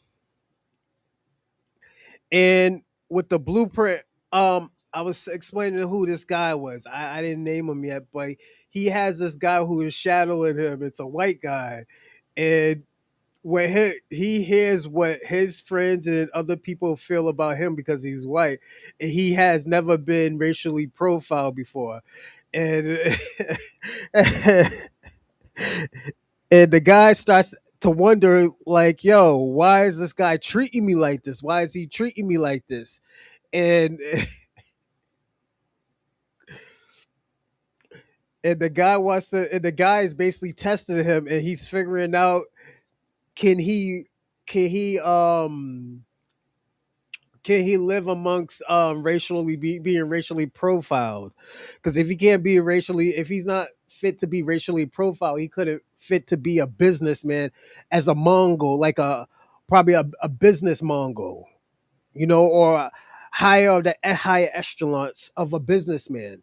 and with the blueprint, I was explaining who this guy was. I didn't name him yet, but he has this guy who is shadowing him. It's a white guy. And when he hears what his friends and other people feel about him because he's white, and he has never been racially profiled before. And and the guy starts to wonder, like, yo, why is this guy treating me like this? Why is he treating me like this? And and the guy is basically testing him, and he's figuring out, can he can he um can he live amongst being racially profiled? Because if he's not fit to be racially profiled, he couldn't fit to be a businessman as a Mongol, like probably a business Mongol, or higher echelons of a businessman.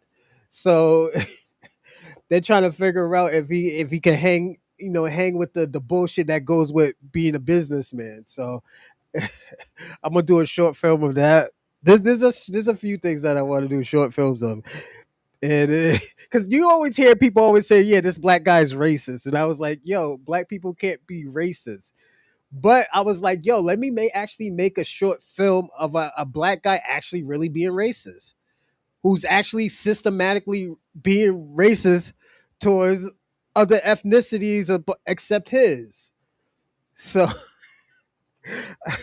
So they're trying to figure out if he can hang with the bullshit that goes with being a businessman. So I'm gonna do a short film of that. There's a few things that I want to do short films of, and because you always hear people always say, yeah, this black guy's racist, and I was like, yo, black people can't be racist. But I was like, yo, let me actually make a short film of a black guy actually really being racist, who's actually systematically being racist towards other ethnicities except his. So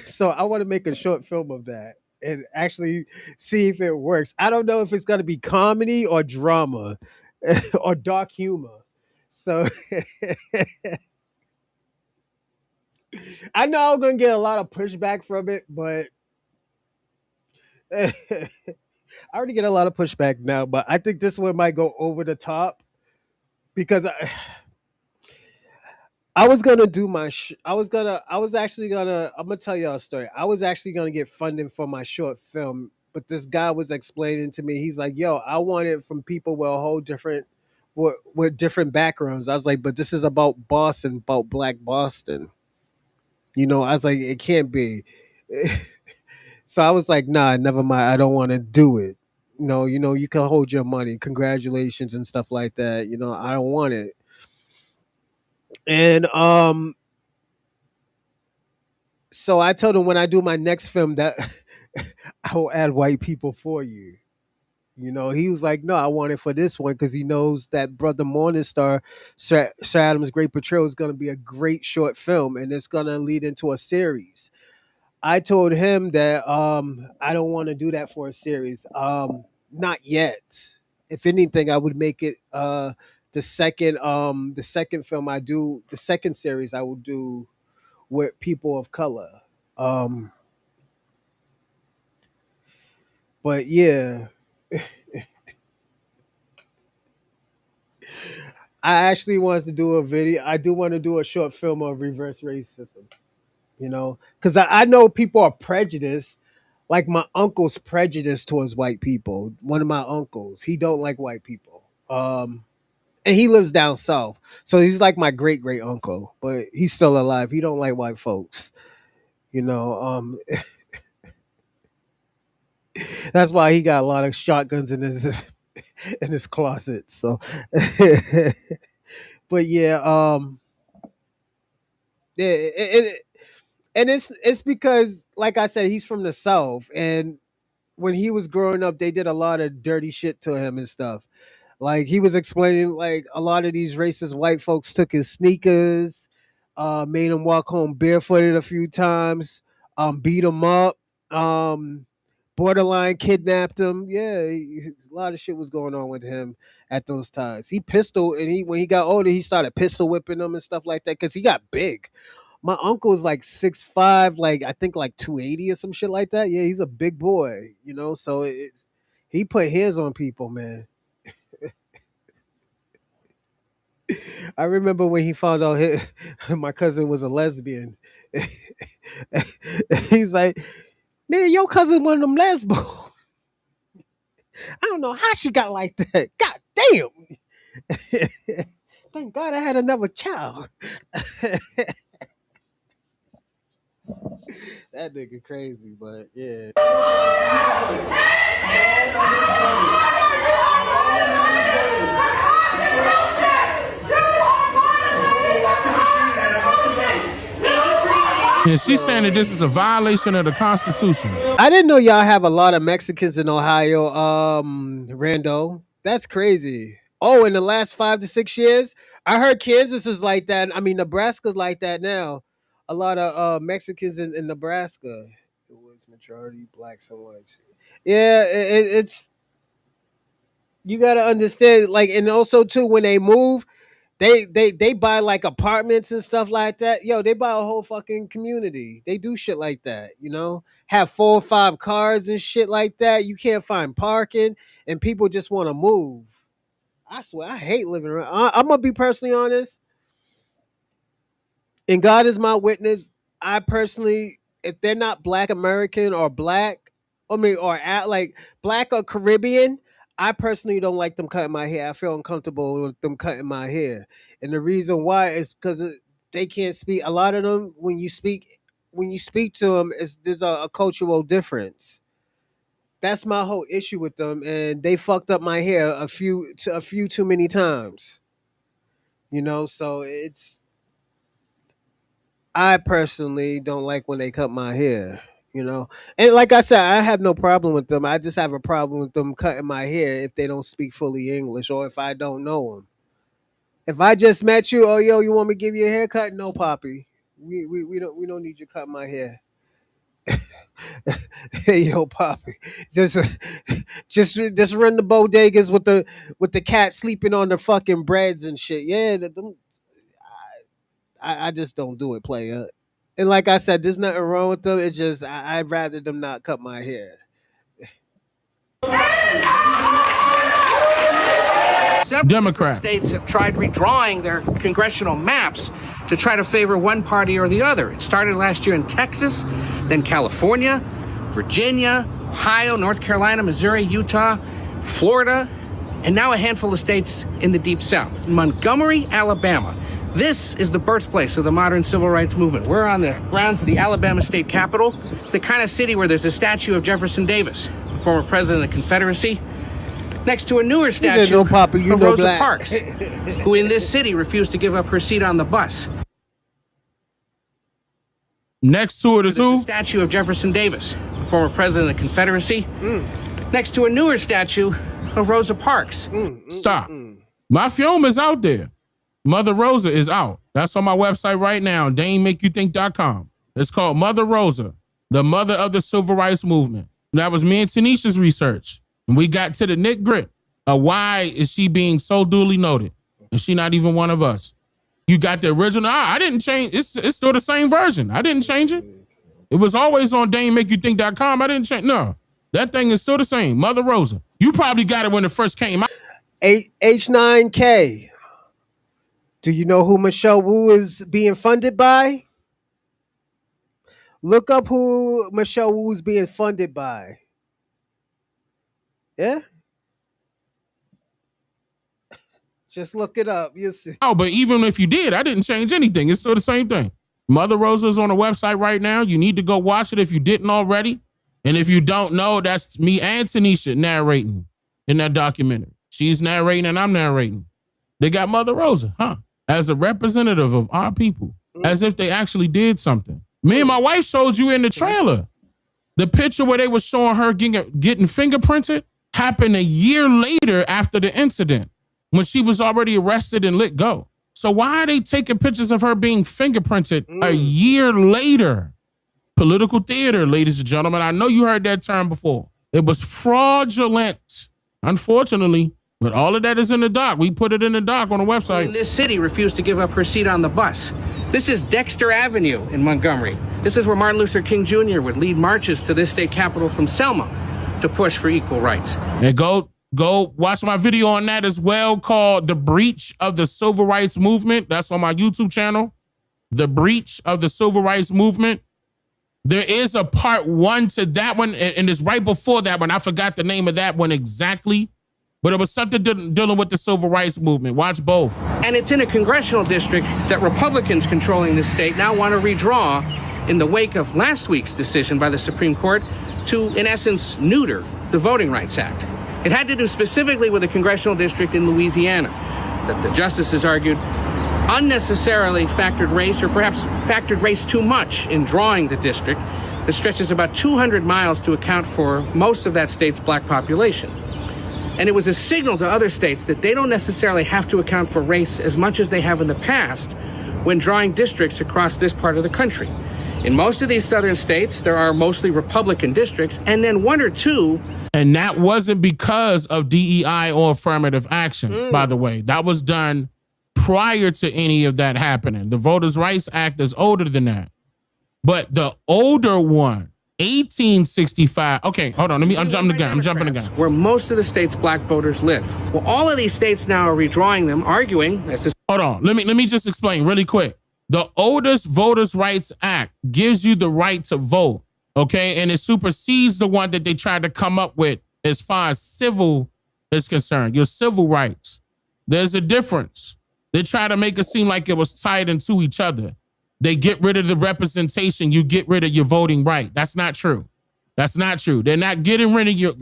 so I want to make a short film of that and actually see if it works. I don't know if it's going to be comedy or drama or dark humor. So I know I'm going to get a lot of pushback from it, but I already get a lot of pushback now, but I think this one might go over the top because I was gonna do I was actually gonna, I'm gonna tell y'all a story. I was actually gonna get funding for my short film, but this guy was explaining to me, he's like, yo, I want it from people with a whole different, with different backgrounds. I was like, but this is about Boston, about Black Boston. I was like, it can't be. So I was like, nah, never mind. I don't want to do it. No, you can hold your money. Congratulations and stuff like that. I don't want it. And So I told him when I do my next film that I will add white people for you. You know, he was like, "No, I want it for this one because he knows that Brother Morningstar, Sir Adam's Great Betrayal, is going to be a great short film, and it's going to lead into a series." I told him that I don't want to do that for a series. Not yet. If anything, I would make it the second film I do, the second series I will do with people of color. Um, but yeah, I actually wants to do a video. I do want to do a short film of reverse racism. You know, because I know people are prejudiced. Like my uncle's prejudiced towards white people. One of my uncles, he don't like white people. And he lives down south, so he's like my great great uncle, but he's still alive. He don't like white folks. You know, that's why he got a lot of shotguns in his in his closet. So, but yeah, yeah, and it's because, like I said, he's from the south, and when he was growing up, they did a lot of dirty shit to him and stuff. Like he was explaining, like a lot of these racist white folks took his sneakers, made him walk home barefooted a few times, beat him up, um, borderline kidnapped him. Yeah, a lot of shit was going on with him at those times. He pistol and he when he got older, he started pistol whipping them and stuff like that because he got big. My uncle is like 6'5", like I think like 280 or some shit like that. Yeah, he's a big boy, you know. So he put hands on people, man. I remember when he found out my cousin was a lesbian. He's like, "Man, your cousin one of them lesbos. I don't know how she got like that. God damn. Thank God I had another child." That nigga crazy, but yeah. And she's saying that this is a violation of the Constitution. I didn't know y'all have a lot of Mexicans in Ohio, Rando. That's crazy. Oh, in the last 5 to 6 years, I heard Kansas is like that. I mean, Nebraska's like that now. A lot of Mexicans in Nebraska. It was majority blacks and whites. Yeah, it's you got to understand. Like, and also too, when they move, they buy like apartments and stuff like that. Yo, they buy a whole fucking community. They do shit like that, you know? Have 4 or 5 cars and shit like that. You can't find parking and people just want to move. I swear, I hate living around. I'm gonna be personally honest, and God is my witness. I personally, if they're not Black American or Black, I mean, or at like Black or Caribbean, I personally don't like them cutting my hair. I feel uncomfortable with them cutting my hair, and the reason why is because they can't speak. A lot of them, when you speak to them, there's a cultural difference. That's my whole issue with them, and they fucked up my hair a few too many times. You know, so I personally don't like when they cut my hair, you know. And like I said, I have no problem with them. I just have a problem with them cutting my hair if they don't speak fully English or if I don't know them. If I just met you, oh yo, you want me to give you a haircut? No, Poppy. We don't need you to cut my hair. Hey yo, Poppy. Just just run the bodegas with the cat sleeping on the fucking breads and shit. Yeah, I just don't do it, player. And like I said, there's nothing wrong with them. It's just I'd rather them not cut my hair. Several Democrat. states have tried redrawing their congressional maps to try to favor one party or the other. It started last year in Texas, then California, Virginia, Ohio, North Carolina, Missouri, Utah, Florida, and now a handful of states in the Deep South. Montgomery, Alabama. This is the birthplace of the modern civil rights movement. We're on the grounds of the Alabama State Capitol. It's the kind of city where there's a statue of Jefferson Davis, the former president of the Confederacy, next to a newer statue no Papa, you of know Rosa black. Parks, who in this city refused to give up her seat on the bus. Next to it is There's who? a statue of Jefferson Davis, the former president of the Confederacy. Next to a newer statue of Rosa Parks. Stop. My film is out there. Mother Rosa is out. That's on my website right now, DaneMakeYouThink.com. It's called Mother Rosa, the mother of the civil rights movement. That was me and Tanisha's research. And we got to the nit grit of why is she being so duly noted? And she not even one of us. You got the original. I didn't change. It's still the same version. I didn't change it. It was always on DaneMakeYouThink.com. I didn't change. No, that thing is still the same. Mother Rosa. You probably got it when it first came out. H9K. Do you know who Michelle Wu is being funded by? Look up who Michelle Wu is being funded by. Yeah? Just look it up. You'll see. Oh, but even if you did, I didn't change anything. It's still the same thing. Mother Rosa is on the website right now. You need to go watch it if you didn't already. And if you don't know, that's me and Tanisha narrating in that documentary. She's narrating and I'm narrating. They got Mother Rosa, as a representative of our people, as if they actually did something. Me and my wife showed you in the trailer. The picture where they were showing her getting fingerprinted happened a year later after the incident when she was already arrested and let go. So why are they taking pictures of her being fingerprinted a year later? Political theater, ladies and gentlemen. I know you heard that term before. It was fraudulent, unfortunately. But all of that is in the doc. We put it in the doc on the website. This city refused to give up her seat on the bus. This is Dexter Avenue in Montgomery. This is where Martin Luther King Jr. would lead marches to this state capitol from Selma to push for equal rights. And go watch my video on that as well, called The Breach of the Civil Rights Movement. That's on my YouTube channel. The Breach of the Civil Rights Movement. There is a part 1 to that one, and it's right before that one. I forgot the name of that one exactly. But it was something dealing with the civil rights movement. Watch both. And it's in a congressional district that Republicans controlling this state now want to redraw in the wake of last week's decision by the Supreme Court to, in essence, neuter the Voting Rights Act. It had to do specifically with a congressional district in Louisiana that the justices argued unnecessarily factored race, or perhaps factored race too much in drawing the district that stretches about 200 miles to account for most of that state's black population. And it was a signal to other states that they don't necessarily have to account for race as much as they have in the past when drawing districts across this part of the country. In most of these southern states, there are mostly Republican districts, and then one or two. And that wasn't because of DEI or affirmative action, by the way. That was done prior to any of that happening. The Voters' Rights Act is older than that. But the older one, 1865. Okay, hold on. I'm jumping again. Where most of the state's black voters live. Well, all of these states now are redrawing them, arguing as to. Hold on. Let me just explain really quick. The oldest Voters' Rights Act gives you the right to vote, okay? And it supersedes the one that they tried to come up with as far as civil is concerned, your civil rights. There's a difference. They try to make it seem like it was tied into each other. They get rid of the representation, you get rid of your voting right. That's not true. That's not true. They're not getting rid of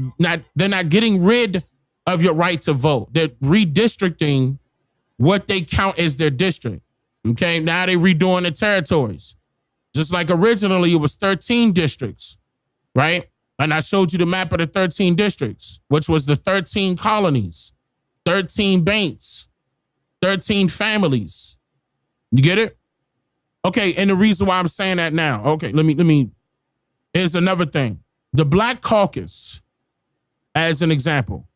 they're not getting rid of your right to vote. They're redistricting what they count as their district. Okay, now they're redoing the territories. Just like originally it was 13 districts, right? And I showed you the map of the 13 districts, which was the 13 colonies, 13 banks, 13 families. You get it? Okay, and the reason why I'm saying that now, okay, let me, here's another thing. The Black Caucus, as an example,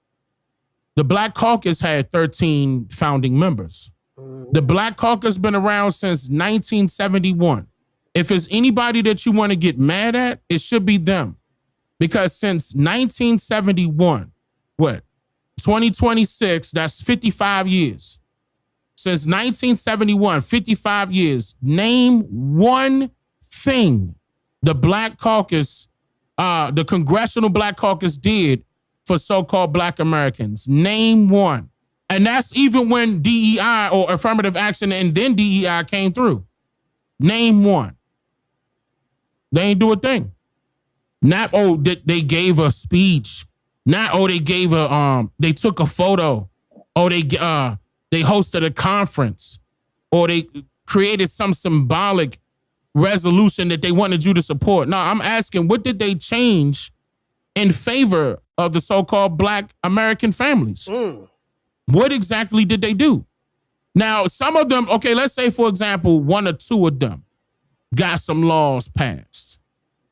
the Black Caucus had 13 founding members. The Black Caucus been around since 1971. If it's anybody that you want to get mad at, it should be them. Because since 1971, 2026, that's 55 years. Since 1971, 55 years, name one thing the Black Caucus, the Congressional Black Caucus did for so-called Black Americans. Name one. And that's even when DEI or affirmative action and then DEI came through. Name one. They ain't do a thing. Not, they gave a speech. Not, they gave they took a photo. They hosted a conference, or they created some symbolic resolution that they wanted you to support. No, I'm asking, what did they change in favor of the so-called Black American families? What exactly did they do? Now, some of them, okay, let's say, for example, one or two of them got some laws passed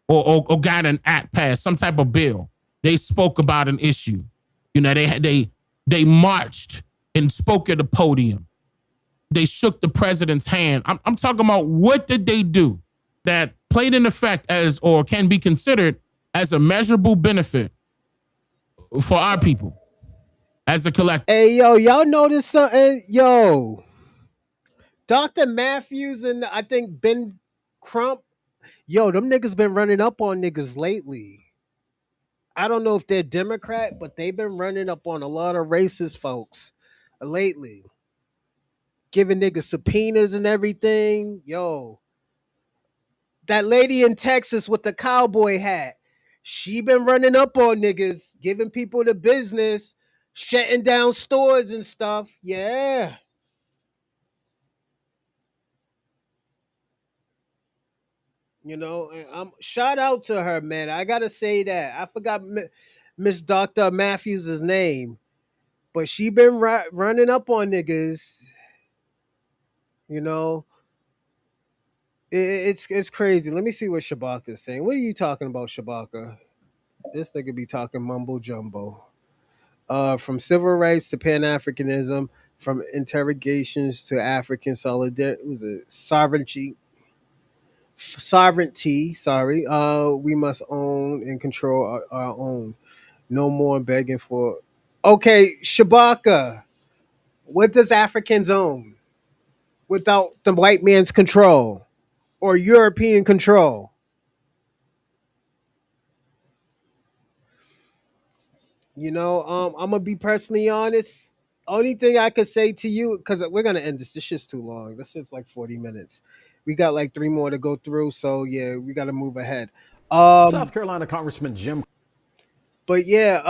or got an act passed, some type of bill. They spoke about an issue. You know, they marched and spoke at the podium. They shook the president's hand. I'm talking about, what did they do that played an effect as, or can be considered as, a measurable benefit for our people as a collective? Hey, yo, y'all notice something? Yo, Dr. Matthews and I think Ben Crump, yo, them niggas been running up on niggas lately. I don't know if they're Democrat, but they've been running up on a lot of racist folks lately, giving niggas subpoenas and everything. Yo, that lady in Texas with the cowboy hat, she been running up on niggas, giving people the business, shutting down stores and stuff. Yeah. You know, and I'm shout out to her, man. I gotta say that. I forgot Miss Dr. Matthews' name, but she been running up on niggas. You know, it's crazy. Let me see what Shabaka's saying. What are you talking about, Shabaka? This nigga be talking mumbo jumbo. From civil rights to Pan Africanism, from interrogations to African solidarity, was it sovereignty? Sovereignty. Sorry. We must own and control our own. No more begging for. Okay, Shabaka. What does Africans own without the white man's control or European control? You know, I'm gonna be personally honest. Only thing I could say to you, because we're gonna end this. This shit's too long. This shit's like 40 minutes. We got like three more to go through, so yeah, we gotta move ahead. South Carolina Congressman Jim. But yeah,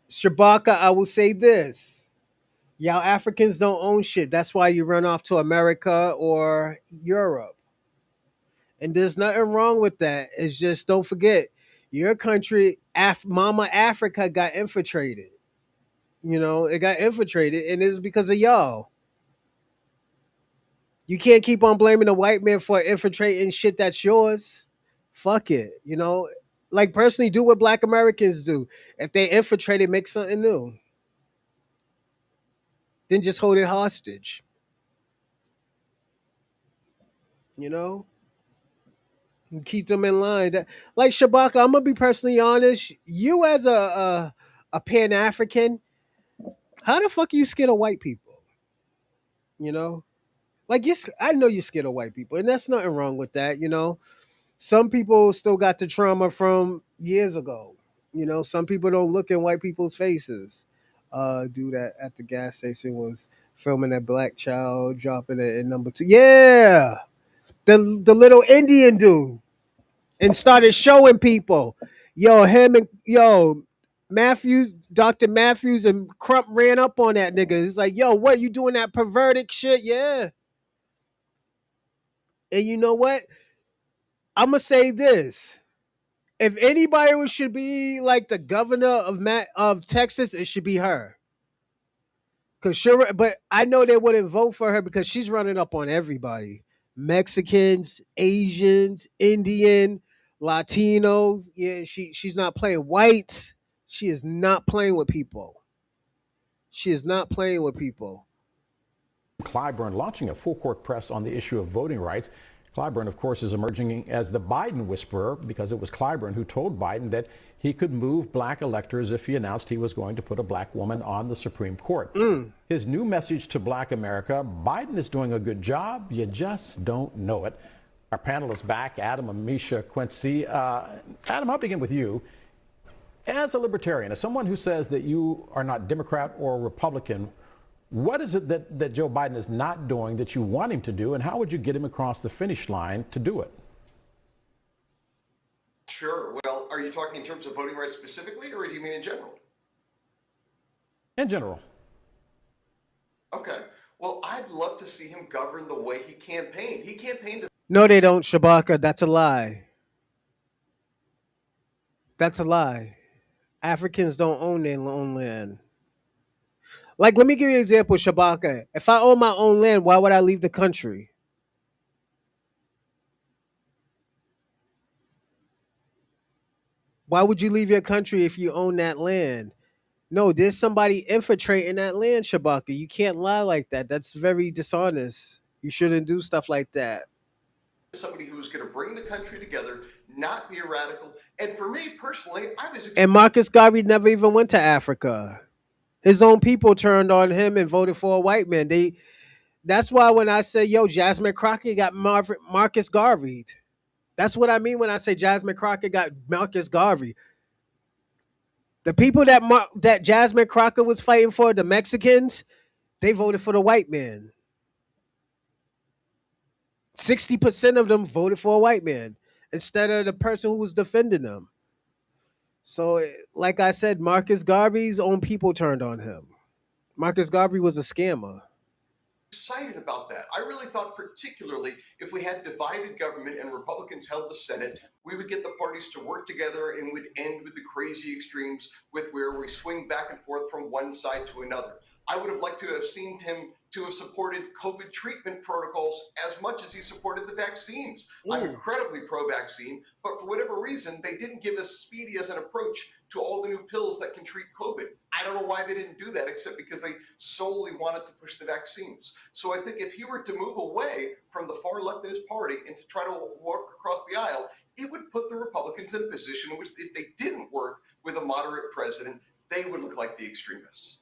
Shabaka, I will say this. Y'all Africans don't own shit. That's why you run off to America or Europe. And there's nothing wrong with that. It's just don't forget, your country, Mama Africa got infiltrated. You know, it got infiltrated, and it's because of y'all. You can't keep on blaming the white man for infiltrating shit that's yours. Fuck it. You know, like personally, do what Black Americans do. If they infiltrate it, make something new. Then just hold it hostage. You know, and keep them in line. Like Shabaka, I'm gonna be personally honest. You as a Pan African, how the fuck are you scared of white people? You know, like I know you're scared of white people, and that's nothing wrong with that. You know, some people still got the trauma from years ago. You know, some people don't look in white people's faces. Dude at the gas station was filming that black child dropping it in number 2. Yeah, the little Indian dude, and started showing people, yo, him and yo Matthews, Dr. Matthews and Crump ran up on that nigga. It's like, yo, what you doing that perverted shit? Yeah. And you know what? I'm gonna say this. If anybody should be like the governor of Texas, it should be her. Cause sure, but I know they wouldn't vote for her because she's running up on everybody. Mexicans, Asians, Indian, Latinos. Yeah, she's not playing whites. She is not playing with people. She is not playing with people. Clyburn launching a full court press on the issue of voting rights. Clyburn, of course, is emerging as the Biden whisperer because it was Clyburn who told Biden that he could move black electors if he announced he was going to put a black woman on the Supreme Court. His new message to Black America: Biden is doing a good job, you just don't know it. Our panel is back, Adam, Amisha, Quincy. Adam, I'll begin with you. As a libertarian, as someone who says that you are not Democrat or Republican, what is it that Joe Biden is not doing that you want him to do, and how would you get him across the finish line to do it? Sure. Well, are you talking in terms of voting rights specifically, or do you mean in general? In general. Okay. Well, I I'd love to see him govern the way he campaigned. He campaigned. No, they don't, Shabaka. That's a lie. That's a lie. Africans don't own their own land. Like, let me give you an example, Shabaka. If I own my own land, why would I leave the country? Why would you leave your country if you own that land? No, there's somebody infiltrating that land, Shabaka. You can't lie like that. That's very dishonest. You shouldn't do stuff like that. Somebody who was going to bring the country together, not be a radical. And for me personally, I was. And Marcus Garvey never even went to Africa. His own people turned on him and voted for a white man. That's why when I say, yo, Jasmine Crockett got Marcus Garvey. That's what I mean when I say Jasmine Crockett got Marcus Garvey. The people that Jasmine Crockett was fighting for, the Mexicans, they voted for the white man. 60% of them voted for a white man instead of the person who was defending them. So, like I said, Marcus Garvey's own people turned on him. Marcus Garvey was a scammer. Excited about that. I really thought, particularly if we had divided government and Republicans held the Senate, we would get the parties to work together and would end with the crazy extremes with where we swing back and forth from one side to another. I would have liked to have seen him to have supported COVID treatment protocols as much as he supported the vaccines. I'm incredibly pro-vaccine, but for whatever reason, they didn't give us speedy as an approach to all the new pills that can treat COVID. I don't know why they didn't do that, except because they solely wanted to push the vaccines. So I think if he were to move away from the far left in his party and to try to walk across the aisle, it would put the Republicans in a position in which, if they didn't work with a moderate president, they would look like the extremists.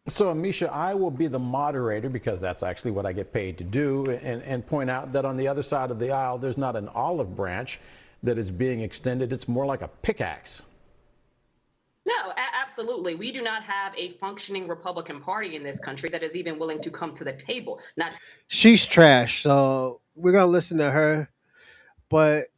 So, Amisha, I will be the moderator because that's actually what I get paid to do, and point out that on the other side of the aisle, there's not an olive branch that is being extended. It's more like a pickaxe. No, absolutely. We do not have a functioning Republican Party in this country that is even willing to come to the table. She's trash, so we're going to listen to her, but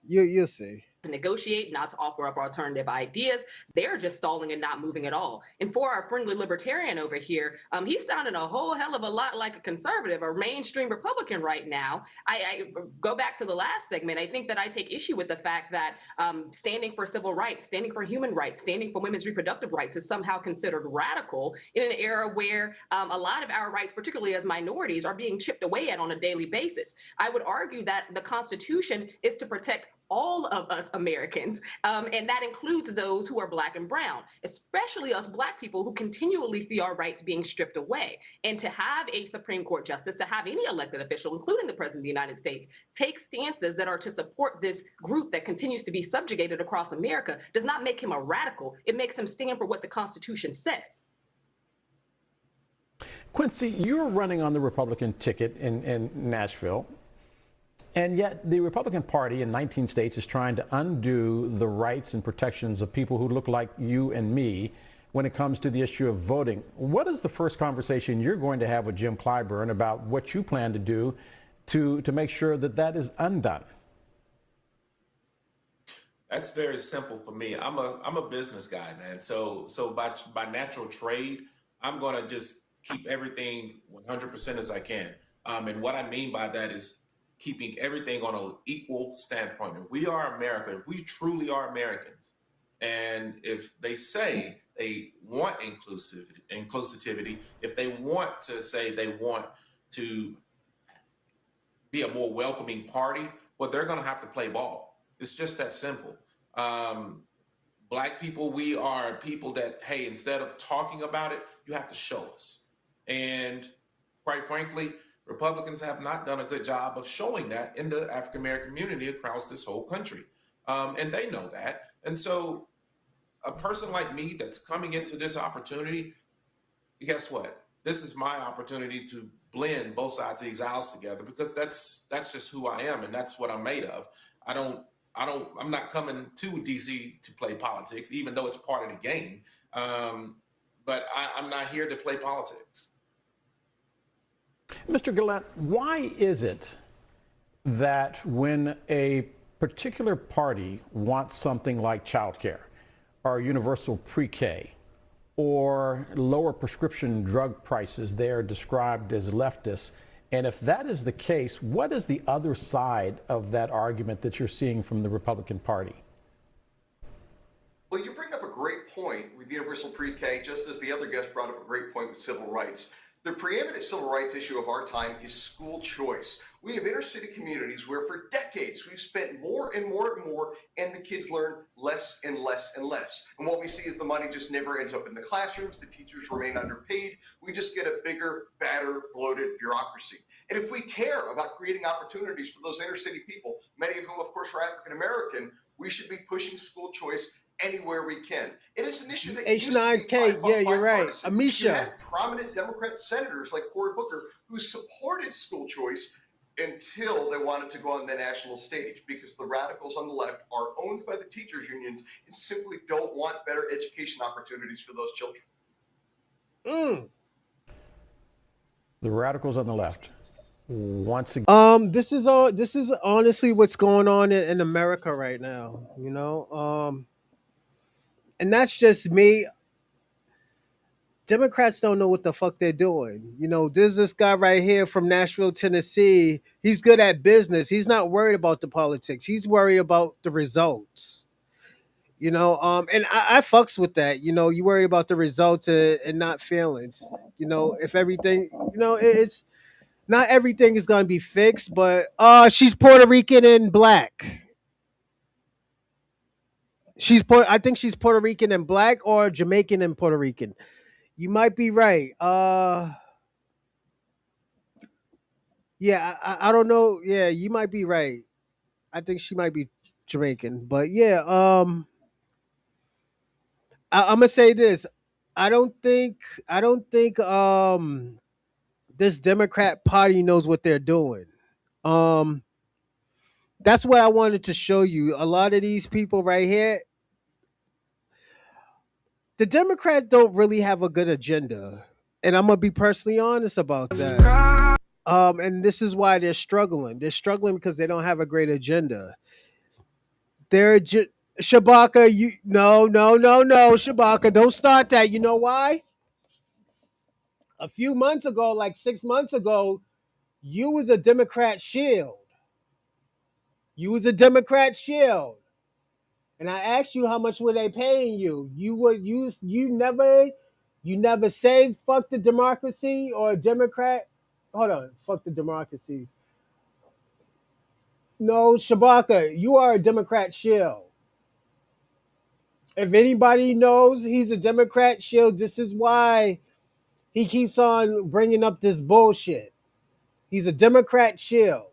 you'll see. To negotiate, not to offer up alternative ideas. They're just stalling and not moving at all. And for our friendly libertarian over here, he's sounding a whole hell of a lot like a conservative or mainstream Republican right now. I go back to the last segment. I think that I take issue with the fact that standing for civil rights, standing for human rights, standing for women's reproductive rights is somehow considered radical in an era where a lot of our rights, particularly as minorities, are being chipped away at on a daily basis. I would argue that the Constitution is to protect all of us Americans, and that includes those who are Black and brown, especially us Black people who continually see our rights being stripped away. And to have a Supreme Court justice, to have any elected official, including the President of the United States, take stances that are to support this group that continues to be subjugated across America does not make him a radical. It makes him stand for what the Constitution says. Quincy, you're running on the Republican ticket in Nashville. And yet the Republican Party in 19 states is trying to undo the rights and protections of people who look like you and me when it comes to the issue of voting. What is the first conversation you're going to have with Jim Clyburn about what you plan to do to make sure that that is undone? That's very simple for me. I'm a business guy, man. So by natural trade, I'm going to just keep everything 100% as I can. And what I mean by that is keeping everything on an equal standpoint. If we are America, if we truly are Americans, and if they say they want inclusivity, if they want to say they want to be a more welcoming party, well, they're going to have to play ball. It's just that simple. Black people, we are people that, hey, instead of talking about it, you have to show us. And quite frankly, Republicans have not done a good job of showing that in the African-American community across this whole country. And they know that. And so a person like me that's coming into this opportunity, guess what? This is my opportunity to blend both sides of these aisles together because that's just who I am and that's what I'm made of. I'm not coming to DC to play politics, even though it's part of the game. But I'm not here to play politics. Mr. Gillette, why is it that when a particular party wants something like childcare or universal pre-K or lower prescription drug prices, they are described as leftists. And if that is the case, what is the other side of that argument that you're seeing from the Republican Party? Well, you bring up a great point with universal pre-K, just as the other guest brought up a great point with civil rights. The preeminent civil rights issue of our time is school choice. We have inner city communities where for decades we've spent more and more and more, and the kids learn less and less and less. And what we see is the money just never ends up in the classrooms. The teachers remain underpaid. We just get a bigger, badder, bloated bureaucracy. And if we care about creating opportunities for those inner city people, many of whom, of course, are African American, we should be pushing school choice anywhere we can. And it's an issue that H9K, yeah, you're right. You Amisha. had prominent Democrat senators like Cory Booker who supported school choice until they wanted to go on the national stage, because the radicals on the left are owned by the teachers unions and simply don't want better education opportunities for those children. The radicals on the left. Once again, this is honestly what's going on in America right now, you know. And that's just me. Democrats don't know what the fuck they're doing. You know, there's this guy right here from Nashville, Tennessee. He's good at business. He's not worried about the politics. He's worried about the results. You know, and I fucks with that. You know, you worried about the results and not feelings. You know, if everything, you know, it's not everything is gonna be fixed, but she's Puerto Rican and black. I think she's Puerto Rican and black, or Jamaican and Puerto Rican. You might be right. Yeah, I don't know. Yeah, you might be right. I think she might be Jamaican, but yeah. I'm gonna say this. I don't think. I don't think. This Democrat Party knows what they're doing. Um, that's what I wanted to show you. A lot of these people right here, the Democrats don't really have a good agenda, and I'm gonna be personally honest about that. And this is why they're struggling. They're struggling because they don't have a great agenda. Shabaka, you no, Shabaka, don't start that. You know why? A few months ago, like 6 months ago, you was a Democrat shield. You was a Democrat shield. And I asked you how much were they paying you. You never said fuck the democracy or a Democrat. Hold on, fuck the democracy. No, Shabaka, you are a Democrat shield. If anybody knows he's a Democrat shield, this is why he keeps on bringing up this bullshit. He's a Democrat shield.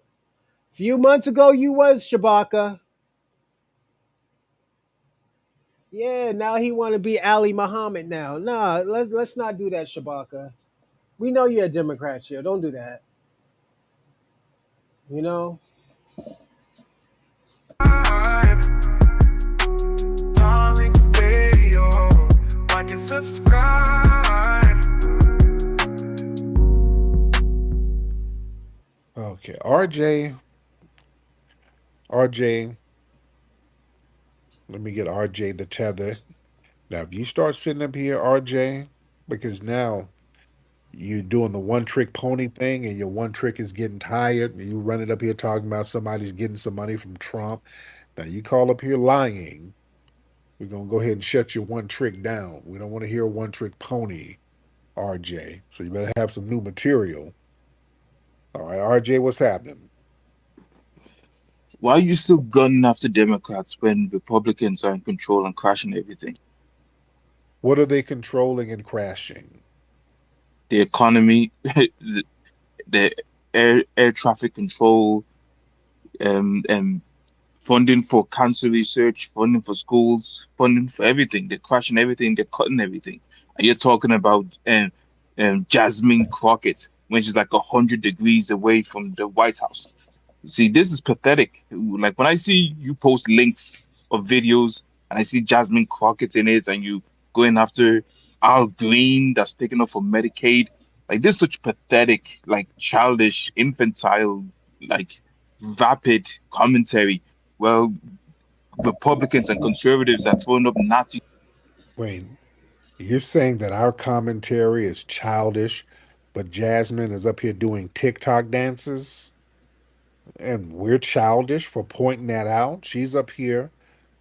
A few months ago, you was Shabaka. Yeah, now he want to be Ali Muhammad now. Nah, let's not do that, Shabaka. We know you're a Democrat shield. Don't do that. You know? Okay, RJ, let me get RJ the tether. Now, if you start sitting up here, RJ, because now you're doing the one trick pony thing and your one trick is getting tired, and you running up here talking about somebody's getting some money from Trump. Now, you call up here lying, we're going to go ahead and shut your one trick down. We don't want to hear a one trick pony, RJ. So you better have some new material. All right, RJ, what's happening? Why are you still gunning after Democrats when Republicans are in control and crashing everything? What are they controlling and crashing? The economy, the air traffic control, and funding for cancer research, funding for schools, funding for everything. They're crashing everything. They're cutting everything. And you're talking about Jasmine Crockett when she's like 100 degrees away from the White House. See, this is pathetic. Like when I see you post links of videos and I see Jasmine Crockett in it, and you going after Al Green that's taken off for Medicaid, like this is such pathetic, like childish, infantile, like vapid commentary. Well, Republicans and conservatives are throwing up Nazi. Wait, You're saying that our commentary is childish, but Jasmine is up here doing TikTok dances, and we're childish for pointing that out. She's up here.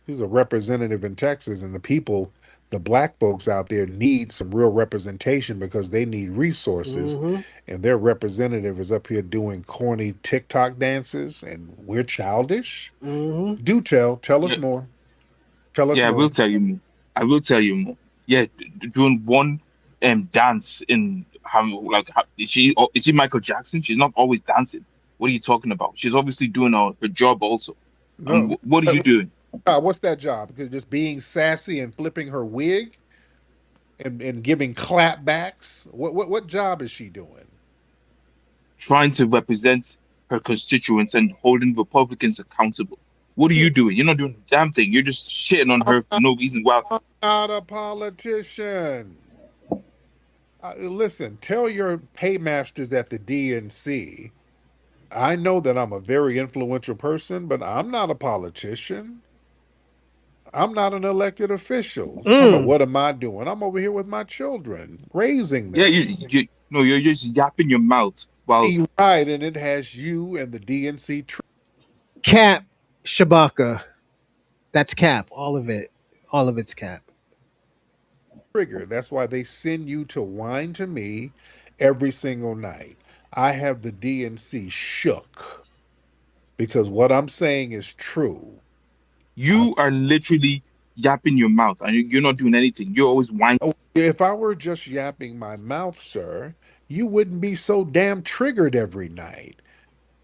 She's a representative in Texas, and the people, the black folks out there, need some real representation because they need resources, Mm-hmm. and their representative is up here doing corny TikTok dances, and we're childish. Mm-hmm. Do tell us Yeah, more. Tell us yeah, I will more. tell you more. I will tell you more. Yeah, doing one dance in how like how, is she Michael Jackson? She's not always dancing. What are you talking about? She's obviously doing her job also. No, What are you doing? what's that job? Because just being sassy and flipping her wig and giving clapbacks. What job is she doing? Trying to represent her constituents and holding Republicans accountable. What are you doing? You're not doing a damn thing. You're just shitting on her for no reason. Well, I'm not a politician. Listen, tell your paymasters at the DNC. I know that I'm a very influential person, but I'm not a politician. I'm not an elected official. Talking about Mm. what am I doing? I'm over here with my children, raising yeah, them. you no, you're just yapping your mouth while Right, and it has you and the DNC Cap, Shabaka. That's cap. All of it. All of it's cap. trigger. That's why they send you to whine to me every single night. I have the DNC shook because what I'm saying is true. I, you are literally yapping your mouth and you're not doing anything. You're always whining. if I were just yapping my mouth, sir, you wouldn't be so damn triggered every night.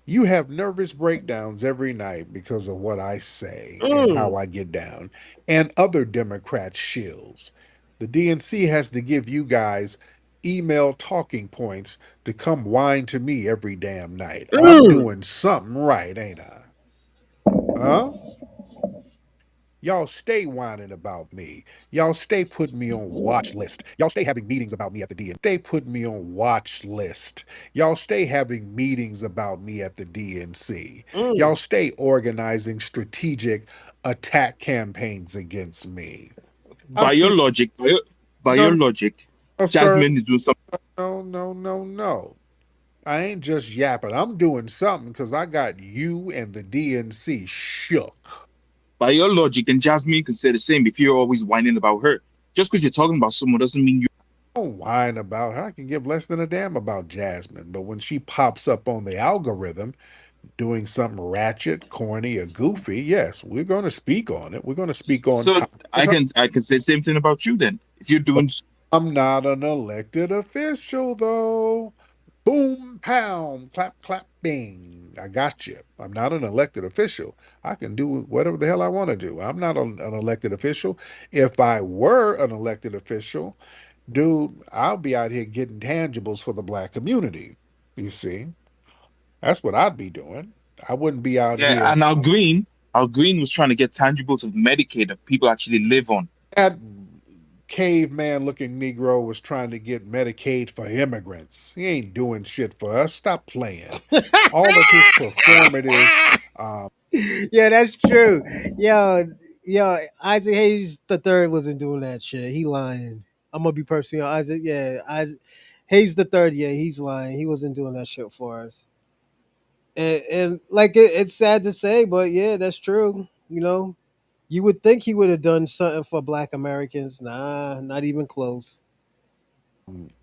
You have nervous breakdowns every night because of what I say and Mm. how I get down, and other Democrat shills. The DNC has to give you guys email talking points to come whine to me every damn night. I'm Mm. doing something right, ain't I? Huh? Y'all stay whining about me. Y'all stay putting me on watch list. Y'all stay having meetings about me at the DNC. Stay putting me on watch list. Y'all stay having meetings about me at the DNC. Mm. Y'all stay organizing strategic attack campaigns against me. I'm By your seeing logic, by no, your logic, no, sir. Jasmine is doing something. No, no, no, no. I ain't just yapping. I'm doing something because I got you and the DNC shook. By your logic, and Jasmine can say the same if you're always whining about her. Just because you're talking about someone doesn't mean you. Don't whine about her. I can give less than a damn about Jasmine. But when she pops up on the algorithm doing something ratchet, corny, or goofy, yes, we're going to speak on it. We're going to speak on So top of her. I can say the same thing about you then. If you're But doing I'm not an elected official, though. Boom, pound, clap, clap, bing. I got you. I'm not an elected official. I can do whatever the hell I want to do. I'm not an elected official. If I were an elected official, dude, I'll be out here getting tangibles for the black community. You see, that's what I'd be doing. I wouldn't be out yeah, here. and our green was trying to get tangibles of Medicaid that people actually live on. That caveman looking Negro was trying to get Medicaid for immigrants. He ain't doing shit for us. Stop playing. All of his performative, um, Yeah, that's true. Yo, yo, Isaac Hayes the third wasn't doing that shit. He lying. I'm gonna be personal. Isaac, yeah, Isaac Hayes the third. Yeah, he's lying. He wasn't doing that shit for us. And like it's sad to say, but yeah, that's true. You know, you would think he would have done something for Black Americans. Nah, not even close.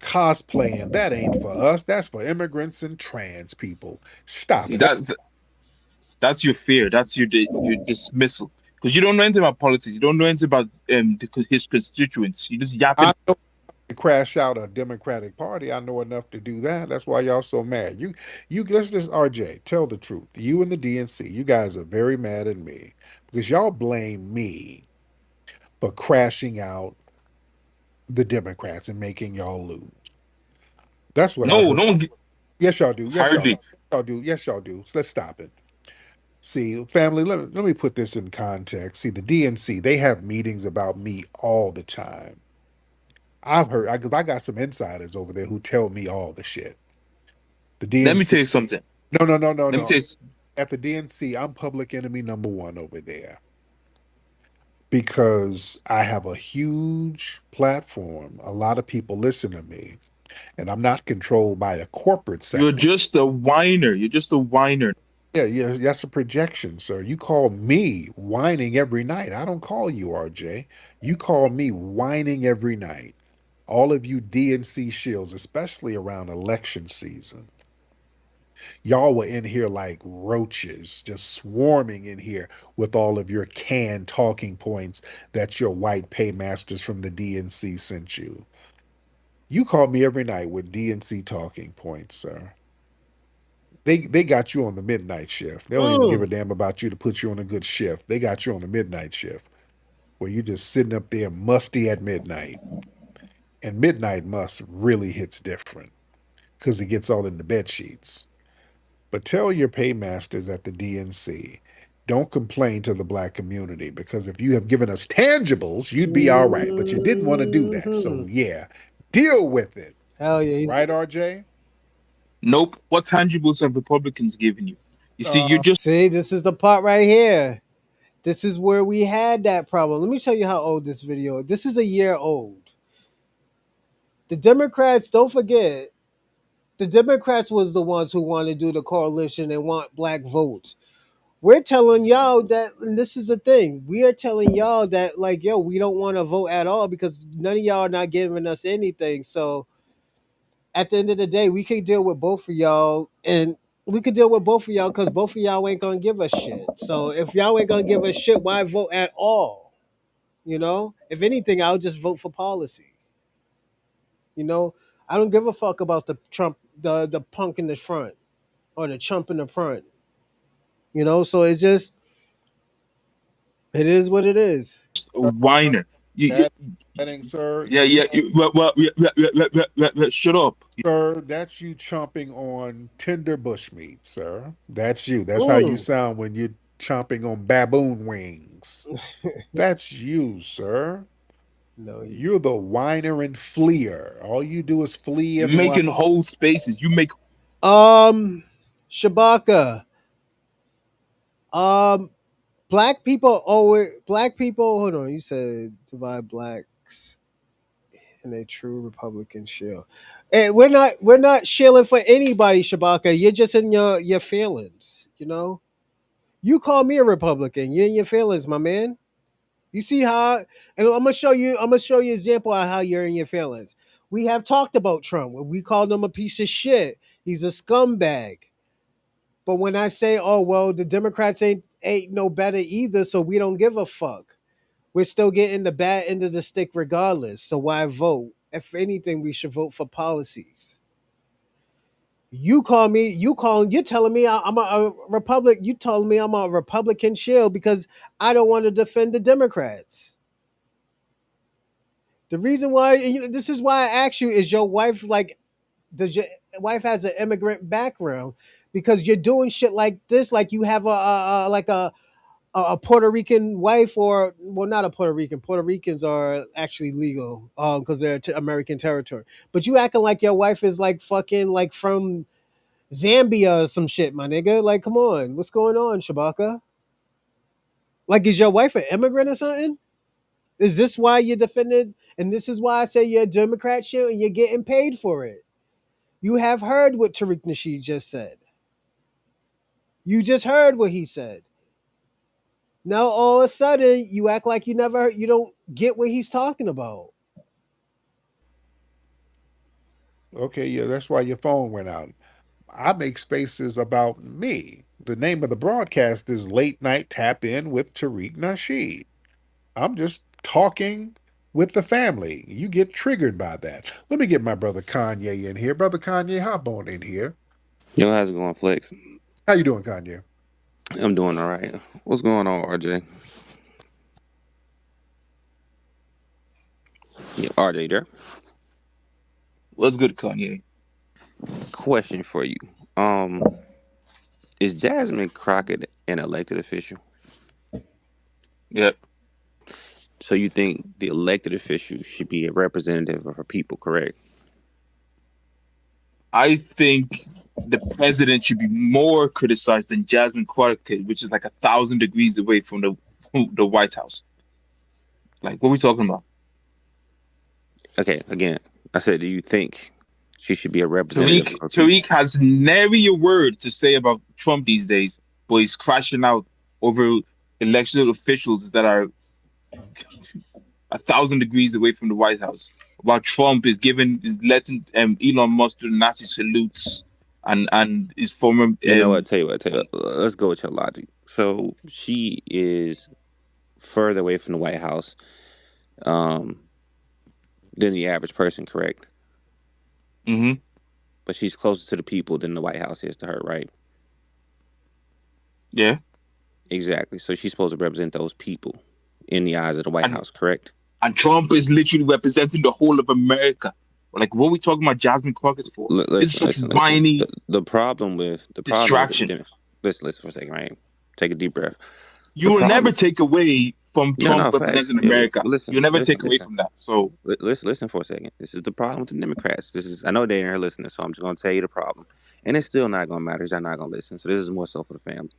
cosplaying. That ain't for us. That's for immigrants and trans people. Stop See, it. that's your fear. That's your dismissal because you don't know anything about politics. You don't know anything about his constituents. You just yapping. I know to crash out a Democratic Party. I know enough to do that. That's why y'all so mad. Let's just RJ, tell the truth. You and the DNC, you guys are very mad at me because y'all blame me for crashing out the Democrats and making y'all lose. That's what I No, heard. no, Yes, y'all do. Yes, y'all do. hardly. Y'all do. Yes, y'all do. So let's stop it. See, family, let me put this in context. See, the DNC, they have meetings about me all the time. I've heard, because I got some insiders over there who tell me all the shit. The Let me DNC, tell you something. no, no, no, no, Let me no. say At the DNC, I'm public enemy number one over there. because I have a huge platform. A lot of people listen to me, and I'm not controlled by a corporate You're sector. just a whiner. You're just a whiner. Yeah, yeah, that's a projection, sir. You call me whining every night. I don't call you RJ. You call me whining every night. All of you DNC shills, especially around election season, y'all were in here like roaches, just swarming in here with all of your canned talking points that your white paymasters from the DNC sent you. You call me every night with DNC talking points, sir. They got you on the midnight shift. They don't even give a Mm. damn about you to put you on a good shift. They got you on the midnight shift where you're just sitting up there musty at midnight. And midnight must really hits different because it gets all in the bed sheets. But tell your paymasters at the DNC, don't complain to the black community because if you have given us tangibles, you'd be all right. But you didn't want to do that. Hmm. So yeah, deal with it. Hell yeah. Right, RJ? Nope. What tangibles have Republicans given you? You see, you're just See, this is the part right here. This is where we had that problem. Let me tell you how old this video is. This is a year old. The Democrats, don't forget, the Democrats was the ones who want to do the coalition and want black votes. We're telling y'all that, and this is the thing. We are telling y'all that, like, yo, we don't want to vote at all because none of y'all are not giving us anything. So at the end of the day, we could deal with both of y'all, and we could deal with both of y'all because both of y'all ain't gonna give us shit. So if y'all ain't gonna give us shit, why vote at all? You know, if anything, I'll just vote for policy. You know, I don't give a fuck about the Trump, the punk in the front or the chump in the front. You know, so it's just it is what it is. a whiner. That setting, sir, Yeah, yeah. Shut up. sir, that's you chomping on tender bushmeat, sir. That's you. That's how you Mm. sound when you're chomping on baboon wings. That's you, sir. No, You're the whiner and fleer. All you do is flee You're and whine. making whole spaces. You make Shabaka. Um, black people. Hold on, you said divide blacks in a true Republican shield. And we're not shilling for anybody, Shabaka. You're just in your feelings. You know, you call me a Republican. You're in your feelings, my man. You see how, and I'm gonna show you. I'm gonna show you an example of how you're in your feelings. We have talked about Trump. We called him a piece of shit. He's a scumbag. But when I say, oh well, the Democrats ain't no better either, so we don't give a fuck. We're still getting the bad end of the stick regardless. So why vote? If anything, we should vote for policies. You're telling me I'm a Republic. You told me I'm a Republican shield because I don't want to defend the Democrats. The reason why, this is why I asked you, is your wife like, does your wife has an immigrant background? Because you're doing shit like this, like you have a Puerto Rican wife, or well, not a Puerto Rican. Puerto Ricans are actually legal because they're American territory. But you acting like your wife is like fucking like from Zambia or some shit, my nigga. Like, come on, what's going on, Shabaka? Like, is your wife an immigrant or something? Is this why you're defending? And this is why I say you're a Democrat shit and you're getting paid for it. You have heard what Tariq Nasheed just said. You just heard what he said. Now all of a sudden you act like you don't get what he's talking about. Okay, yeah, that's why your phone went out. I make spaces about me. The name of the broadcast is Late Night Tap In with Tariq Nasheed. I'm just talking with the family. You get triggered by that. Let me get my brother Kanye in here. Brother Kanye, hop on in here. Yo, how's it going, Flex? How you doing, Kanye? I'm doing all right. What's going on, RJ? Yeah, RJ there. what's good, Kanye. Question for you. Um, is Jasmine Crockett an elected official? Yeah, So you think the elected official should be a representative of her people, correct? I think the president should be more criticized than Jasmine Crockett, which is like 1,000 degrees away from the White House. Like, what are we talking about? Okay, again, I said, do you think she should be a representative of her Tariq people? has nary a word to say about Trump these days, but he's crashing out over elected officials that are 1,000 degrees away from the White House. While Trump is letting Elon Musk do Nazi salutes and his former You know what? Tell you what. Let's go with your logic. So she is further away from the White House um, than the average person, correct? hmm But she's closer to the people than the White House is to her, right? yeah, Exactly. So she's supposed to represent those people in the eyes of the White and House, correct? and Trump is literally representing the whole of America. Like, what are we talking about Jasmine Crockett for? This is Listen, such listen, listen. whiny The problem with the distraction. listen, listen for a second, right? Take a deep breath. The You will never problem, take away from no, Trump no, facts. representing Yeah, America. listen, You'll never listen, take away listen. from that. So Listen for a second. This is the problem with the Democrats. This is I know they ain't here listening, so I'm just gonna tell you the problem, and it's still not gonna matter because they're not gonna listen. So this is more so for the family.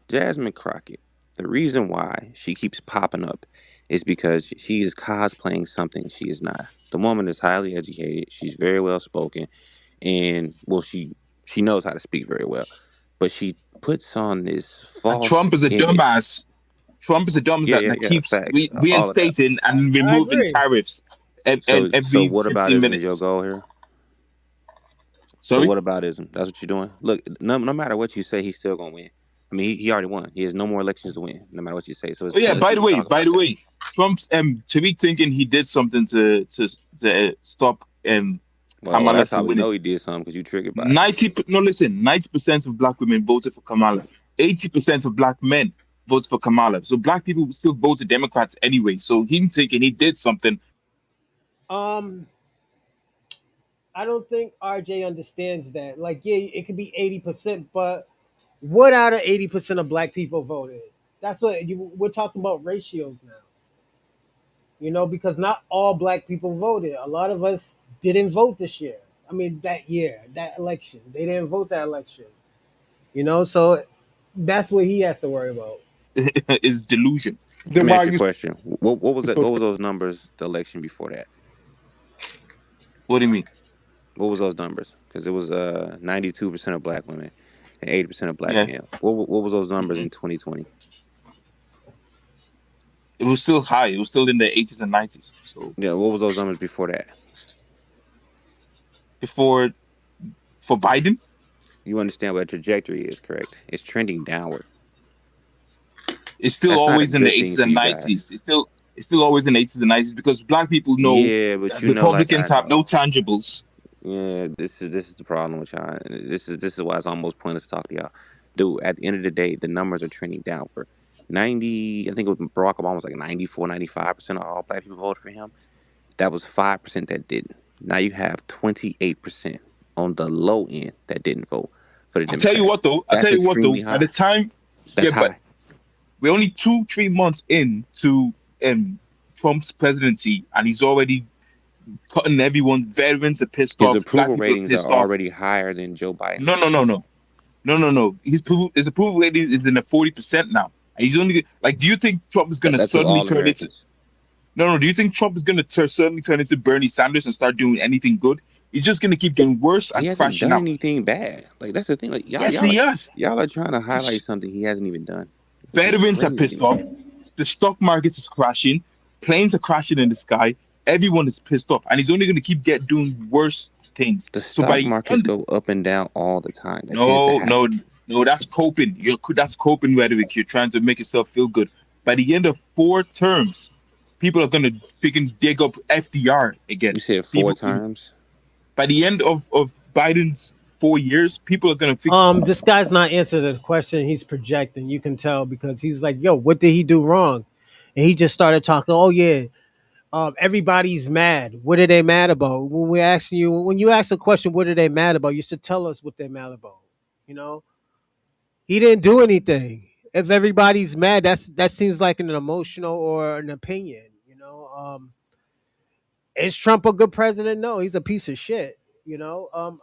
Jasmine Crockett. The reason why she keeps popping up is because she is cosplaying something she is not. The woman is highly educated. She's very well spoken, and well, she knows how to speak very well, but she puts on this and false Trump is a image. dumbass. Trump is a dumbass Yeah, that yeah, yeah. keeps Facts. All of that. reinstating and I removing agree. tariffs So every what 15 aboutism is your minutes. goal here? So Sorry? what aboutism? That's what you're doing. Look, no matter what you say, he's still gonna win. I mean, he already won. He has no more elections to win, no matter what you say. So it's Oh yeah, pointless to even talk by about the that. way, Trump's Tariq thinking he did something to stop Well, Kamala that's from how we winning. know he did something because you triggered by it. 90% of black women voted for Kamala. 80% of black men voted for Kamala. So black people still voted Democrats anyway. So him thinking he did something. Um, I don't think RJ understands that. Like, yeah, it could be 80%, but what out of 80% of black people voted? That's what we're talking about ratios now. Because not all black people voted. A lot of us didn't vote this year. I mean, that year, that election, they didn't vote that election. So that's what he has to worry about. Is delusion. Let Then me why ask are you a you question. What was that? so? What was those numbers? The election before that. What do you mean? What was those numbers? Because it was 92% of black women and 80% of black Yeah. men. What was those numbers hmm in 2020? It was still high. It was still in the 80s and 90s. So Yeah, what was those numbers before that? before for Biden, You understand what a trajectory is, correct? It's trending downward. it's still That's not a always in the good 80s thing for and you guys. 90s. It's still always in the 80s and 90s because black people know Yeah, but that you know, like Republicans I have no know. tangibles. Yeah, this is the problem with y'all. And this is why it's almost pointless to talk to y'all. Dude, at the end of the day, the numbers are trending downward. 90, I think it was Barack Obama was like 94, 95% of all black people voted for him. That was 5% that didn't. Now you have 28% on the low end that didn't vote for the I'll tell you what Democrats. though. I'll tell That's you what extremely though. By the high. time, That's yeah, but high. we're only 2-3 months into Trump's presidency, and he's already putting everyone, veterans are pissed His off, black approval people are ratings are pissed off. already higher than Joe Biden's No, no, is. no, no, no, no, no. His approval rating is in the 40% now. And he's only like, do you think Trump is going to That's with suddenly all turn into? Americans. No, no. Do you think Trump is going to suddenly turn into Bernie Sanders and start doing anything good? He's just going to keep getting worse He and hasn't crashing done out. anything bad. Like that's the thing. Like Yes, he has. y'all are trying to highlight something he hasn't even done, which is Veterans are crazy to pissed me. off. The stock market is crashing. Planes are crashing in the sky. Everyone is pissed off, and he's only going to keep doing worse things. The So by stock the markets end, go up and down all the time. That tends to no, no, happen. no, that's coping. That's coping rhetoric. You're trying to make yourself feel good. By the end of 4 terms, people are going to freaking dig up FDR again. You said four People, terms. by the end of Biden's 4 years, people are going to think This guy's not answering the question. He's projecting. You can tell because he was like, "Yo, what did he do wrong?" And he just started talking. Oh yeah, everybody's mad. What are they mad about? When you ask a question, what are they mad about? You should tell us what they're mad about. You know, he didn't do anything. If everybody's mad, that seems like an emotional or an opinion. Is Trump a good president? No, he's a piece of shit.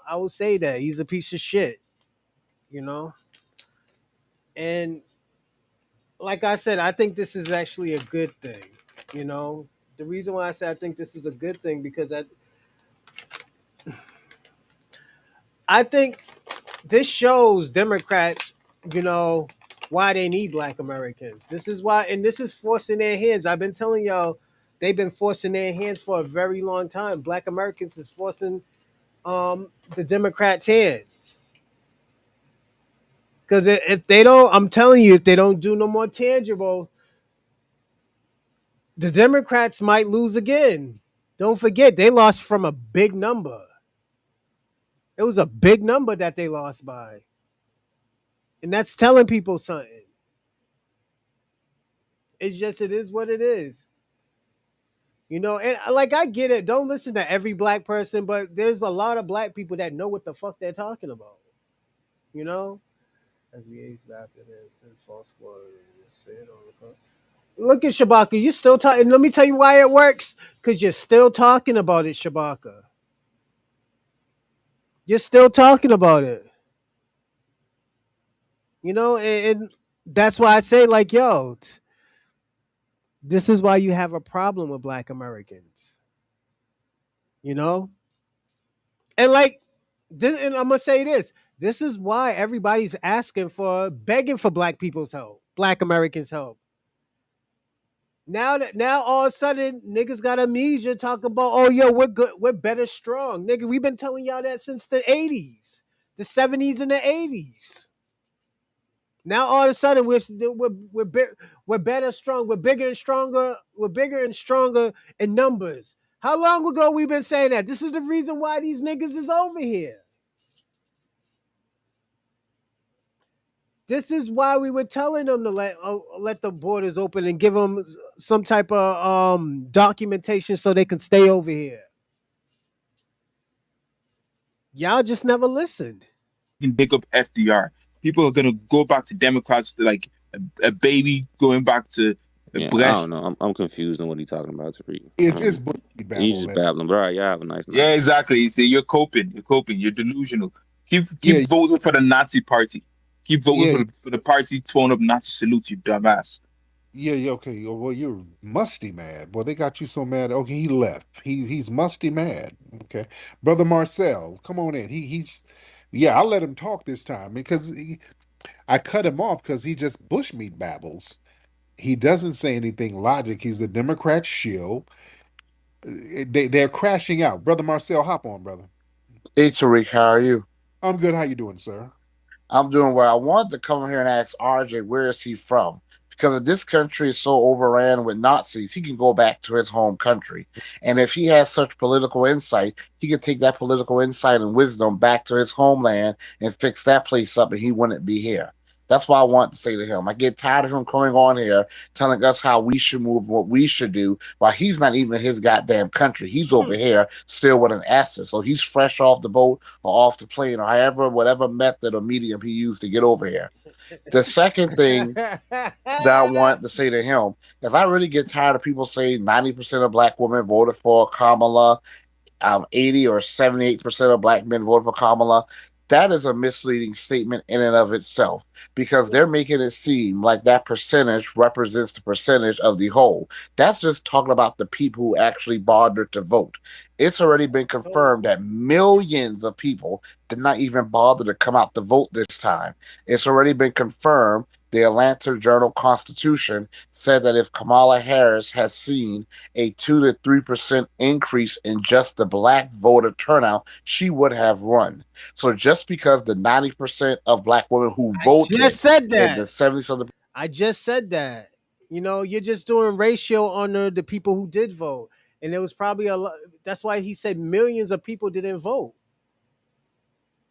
I will say that he's a piece of shit. You know, and like I said, I think this is actually a good thing. You know, the reason why I say I think this is a good thing because I think this shows Democrats, you know, why they need Black Americans. This is why, and this is forcing their hands. I've been telling y'all, they've been forcing their hands for a very long time. Black Americans is forcing the Democrats' hands. Because if they don't, I'm telling you, if they don't do no more tangible, the Democrats might lose again. Don't forget, they lost from a big number. It was a big number that they lost by. And that's telling people something. It's just, it is what it is. You know, and like I get it. Don't listen to every black person, but there's a lot of black people that know what the fuck they're talking about. You know? As we age back and false squad, say it on the phone. Look at Shabaka. You still talking. Let me tell you why it works. Because you're still talking about it, Shabaka. You're still talking about it. You know, and that's why I say, like, yo, this is why you have a problem with black Americans. You know? And like this, and I'm gonna say this. This is why everybody's asking for begging for black people's help, black Americans' help. Now all of a sudden niggas got amnesia talking about, oh yo, we're good, we're better strong. Nigga, we've been telling y'all that since the 80s, the 70s and the 80s. Now all of a sudden we're better strong, we're bigger and stronger, we're bigger and stronger in numbers. How long ago we been saying that? This is the reason why these niggas is over here. This is why we were telling them to let the borders open and give them some type of documentation so they can stay over here. Y'all just never listened. Can pick up FDR. People are gonna go back to Democrats like a baby going back to a Yeah, I don't breast. know. I'm confused on what he's talking about, Tariq. It's bullshit You babble, just man. babbling, bro. Y'all have a nice night. Yeah, exactly. You see, you're coping. You're coping. You're delusional. Keep Yeah, voting for the Nazi party. Keep voting yeah, for the party throwing up Nazi salutes, you dumbass. yeah. Okay. Well, you're musty mad. Well, they got you so mad. Okay, he left. He's musty mad. Okay, brother Marcel, come on in. Yeah. I let him talk this time because I cut him off because he just bushmeat babbles. He doesn't say anything logic. He's a Democrat shill. They're crashing out. Brother Marcel, hop on, brother. Hey Tariq, how are you? I'm good. How you doing, sir? I'm doing well. I wanted to come here and ask RJ where is he from? Because if this country is so overran with Nazis, he can go back to his home country. And if he has such political insight, he could take that political insight and wisdom back to his homeland and fix that place up, and he wouldn't be here. That's what I want to say to him. I get tired of him coming on here telling us how we should move, what we should do, while he's not even in his goddamn country. He's over here still with an asset. So he's fresh off the boat or off the plane or however, whatever method or medium he used to get over here. The second thing that I want to say to him is I really get tired of people saying 90% of black women voted for Kamala, 80 or 78% of black men voted for Kamala. That is a misleading statement in and of itself because they're making it seem like that percentage represents the percentage of the whole. That's just talking about the people who actually bothered to vote. It's already been confirmed that millions of people did not even bother to come out to vote this time. It's already been confirmed. The Atlanta Journal Constitution said that if Kamala Harris has seen a 2 to 3% increase in just the black voter turnout, she would have won. So just because the 90% of black women who I just voted said and the that. 70 something I just said that. You know, you're just doing ratio on the people who did vote. And there was probably a lot. That's why he said millions of people didn't vote.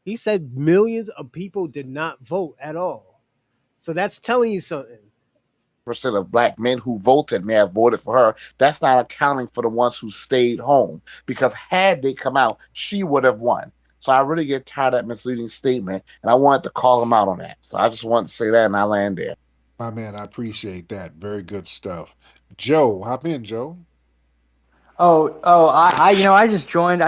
He said millions of people did not vote at all. So that's telling you something. percent of black men who voted may have voted for her. That's not accounting for the ones who stayed home. Because had they come out, she would have won. So I really get tired of that misleading statement, and I wanted to call him out on that. So I just wanted to say that, and I land there. My man, I appreciate that. Very good stuff. Joe, hop in, Joe. I just joined.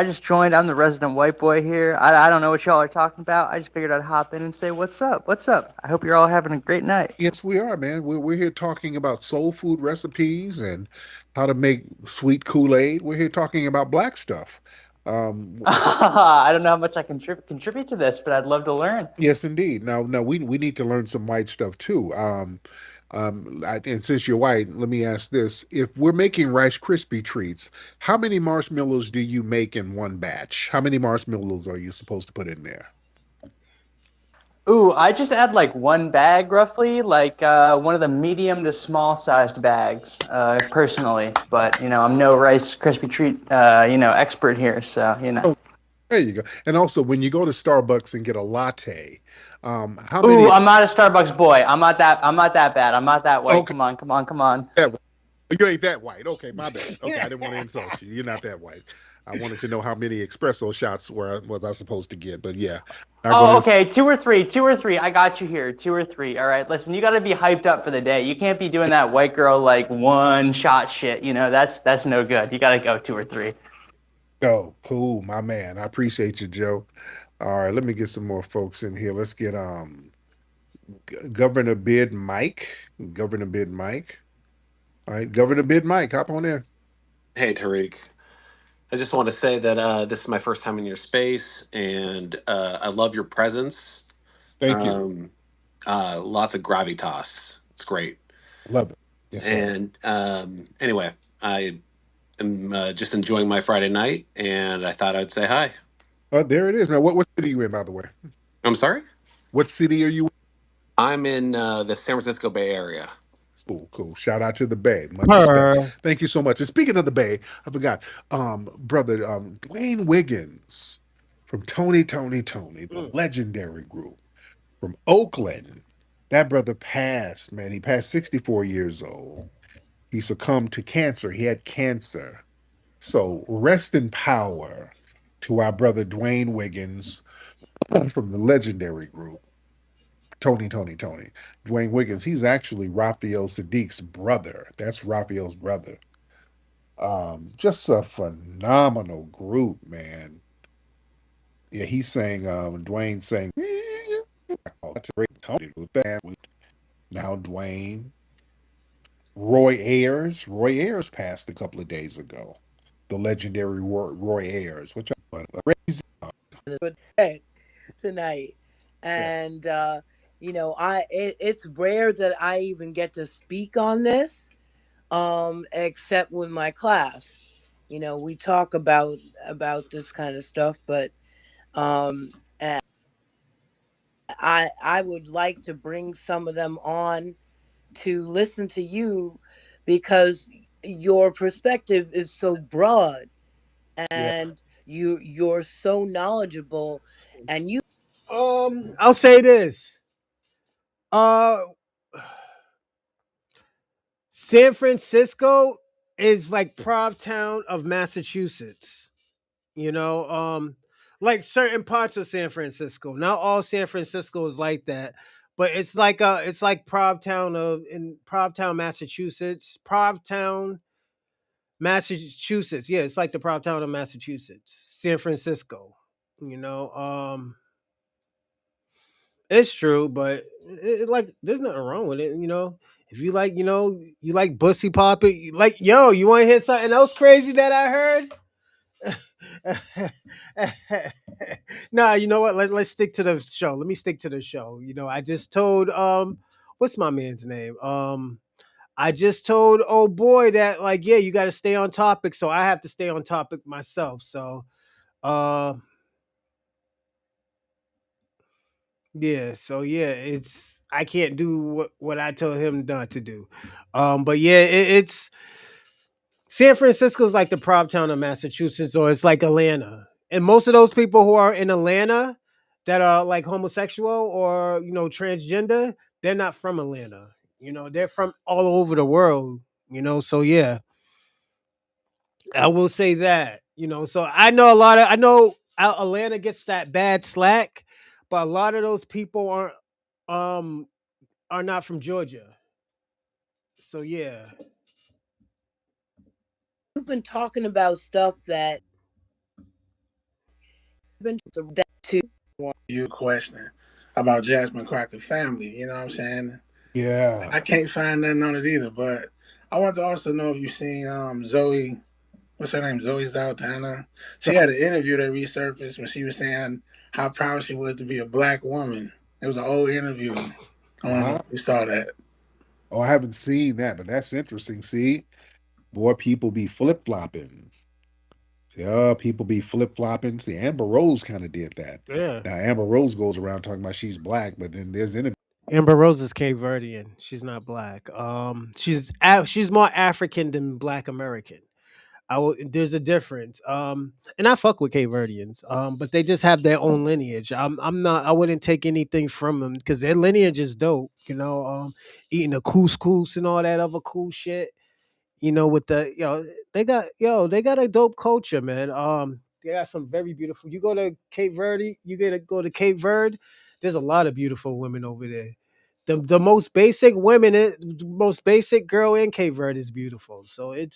I'm the resident white boy here. I don't know what y'all are talking about. I just figured I'd hop in and say, what's up? What's up? I hope you're all having a great night. Yes, we are, man. We're here talking about soul food recipes and how to make sweet Kool-Aid. We're here talking about black stuff. Um, I don't know how much I can contribute to this, but I'd love to learn. yes, indeed. Now, we need to learn some white stuff too. And since you're white, let me ask this: if we're making Rice Krispie treats, how many marshmallows do you make in one batch? How many marshmallows are you supposed to put in there? Ooh, I just add like one bag roughly, like one of the medium to small sized bags, personally. But I'm no Rice Krispie treat expert here, so. Oh, there you go. And also, when you go to Starbucks and get a latte, how Ooh, many? I'm not a Starbucks boy. I'm not that bad. I'm not that white. Okay, Come on, come on, come on. you ain't that white. Okay, my bad. Okay, I didn't want to insult you. You're not that white. I wanted to know how many espresso shots was I supposed to get, but yeah, not Oh, going to. okay. Two or three. I got you here. Two or three. All right. Listen, you got to be hyped up for the day. You can't be doing that white girl like one shot shit. That's no good. You got to go two or three. Oh, cool, my man. I appreciate you, Joe. All right, let me get some more folks in here. Let's get Governor Bid Mike. Governor Bid Mike. All right, Governor Bid Mike, hop on in. Hey, Tariq. I just want to say that this is my first time in your space, and I love your presence. Thank you. Um, Lots of gravitas. It's great. Love it. Yes, sir. And anyway, I am just enjoying my Friday night, and I thought I'd say hi. There it is. Now, what city are you in, by the way? I'm sorry? What city are you in? I'm in the San Francisco Bay Area. Cool, cool. Shout out to the Bay. Much respect. Her. Thank you so much. And speaking of the Bay, I forgot, brother, Dwayne Wiggins from Tony, the Mm. legendary group from Oakland. That brother passed, man. He passed 64 years old. He succumbed to cancer. He had cancer. So rest in power to our brother Dwayne Wiggins from the legendary group. Tony. Dwayne Wiggins, he's actually Raphael Sadiq's brother. That's Raphael's brother. Just a phenomenal group, man. Yeah, he's saying, Dwayne saying, that's a great Tony. Now Dwayne, Roy Ayers passed a couple of days ago. The legendary Roy Ayers, which I Good day tonight. yes, And it's rare that I even get to speak on this, except with my class. We talk about this kind of stuff, but and I would like to bring some of them on to listen to you because your perspective is so broad yeah, and you're so knowledgeable and you I'll say this. Uh, San Francisco is like Provincetown of Massachusetts. You know, like certain parts of San Francisco. Not all San Francisco is like that, but it's like Provincetown in Provincetown, Massachusetts. Provincetown, Massachusetts. Yeah, it's like the Provincetown of Massachusetts. San Francisco. You know, it's true, but like there's nothing wrong with it. If you like, you like bussy popping, like yo, you want to hear something else crazy that I heard? Nah, you know what? Let's stick to the show. Let me stick to the show. I just told what's my man's name? I just told oh boy that like yeah, you got to stay on topic, so I have to stay on topic myself. So uh yeah, so yeah, it's I can't do what I told him not to do. But yeah, it's San Francisco's like the prop town of Massachusetts, or it's like Atlanta. And most of those people who are in Atlanta that are like homosexual or transgender, they're not from Atlanta. They're from all over the world. So yeah, I will say that. So I know Atlanta gets that bad slack, but a lot of those people um are not from Georgia. So yeah. You've been talking about stuff that been that too. You question about Jasmine Crockett family. You know what I'm saying? Yeah. I can't find nothing on it either. But I want to also know if you've seen Zoe. What's her name? Zoe Zaldana. She had an interview that resurfaced when she was saying how proud she was to be a black woman. It was an old interview. I don't know Uh-huh. if you saw that. Oh, I haven't seen that, but that's interesting. See, more people be flip flopping. Yeah, people be flip flopping. See, Amber Rose kind of did that. Yeah. Now, Amber Rose goes around talking about she's black, but then there's interviews. Amber Rose is Cape Verdean. She's not black. She's more African than Black American. There's a difference. And I fuck with Cape Verdeans. But they just have their own lineage. I wouldn't take anything from them because their lineage is dope. Eating the couscous and all that other cool shit. With they got a dope culture, man. They got some very beautiful. You go to Cape Verde, you gotta go to Cape Verde. There's a lot of beautiful women over there. The most basic most basic girl in Cape Verde is beautiful. So it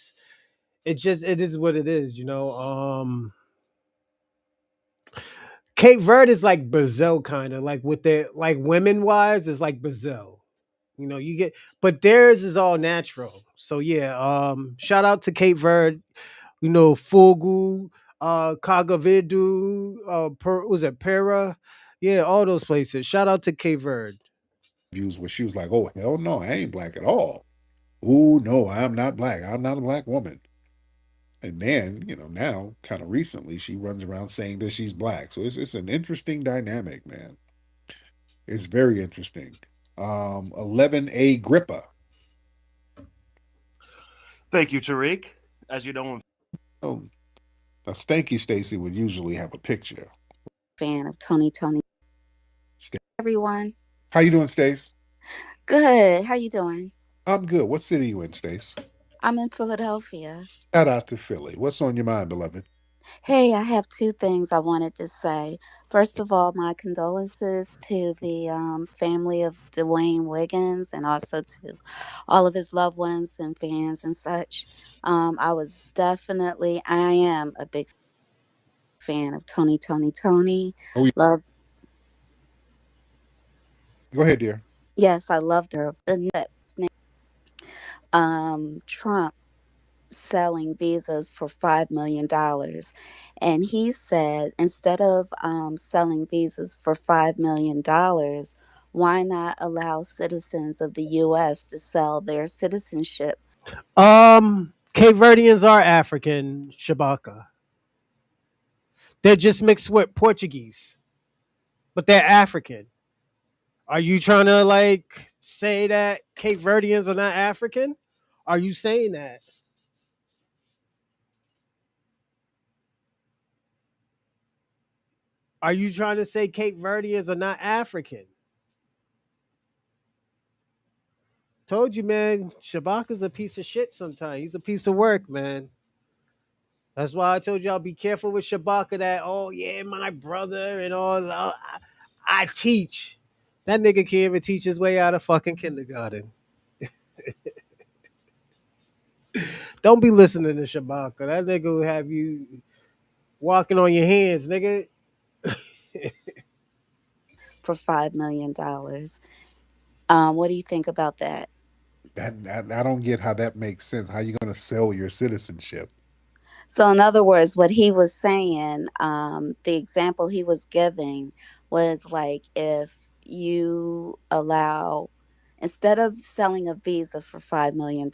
is what it is. Cape Verde is like Brazil, kind of like with their like women wise, is like Brazil. You get, but theirs is all natural. So yeah, shout out to Cape Verde. Fogo, Cagavedu, was it Pera? Yeah, all those places. Shout out to Cape Verde. Where she was like, "Oh hell no, I ain't black at all. Oh no, I'm not black. I'm not a black woman." And then, now kind of recently, she runs around saying that she's black. So it's an interesting dynamic, man. It's very interesting. 11A Grippa. Thank you, Tariq. As you know, Oh, now Stanky Stacy would usually have a picture. Fan of Tony. Sta- Everyone. How you doing, Stace? Good. How you doing? I'm good. What city you in, Stace? I'm in Philadelphia. Shout out to Philly. What's on your mind, beloved? Hey, I have two things I wanted to say. First of all, my condolences to the family of Dwayne Wiggins and also to all of his loved ones and fans and such. I am a big fan of Tony. Oh, yeah. Love, Go ahead, dear. yes, I loved her. Trump selling visas for $5 million. And he said instead of selling visas for $5 million, why not allow citizens of the U.S. to sell their citizenship? Cape Verdeans are African, Shabaka. They're just mixed with Portuguese, but they're African. Are you trying to like say that Cape Verdeans are not African? Are you saying that? Are you trying to say Cape Verdeans are not African? Told you, man. Shabaka's a piece of shit sometimes. He's a piece of work, man. That's why I told y'all be careful with Shabaka that, oh, yeah, my brother and all. I teach. That nigga can't even teach his way out of fucking kindergarten. Don't be listening to Shabaka. That nigga will have you walking on your hands, nigga. For $5 million. What do you think about that? I don't get how that makes sense. How you going to sell your citizenship? So, in other words, what he was saying, the example he was giving was like if you allow, instead of selling a visa for $5 million,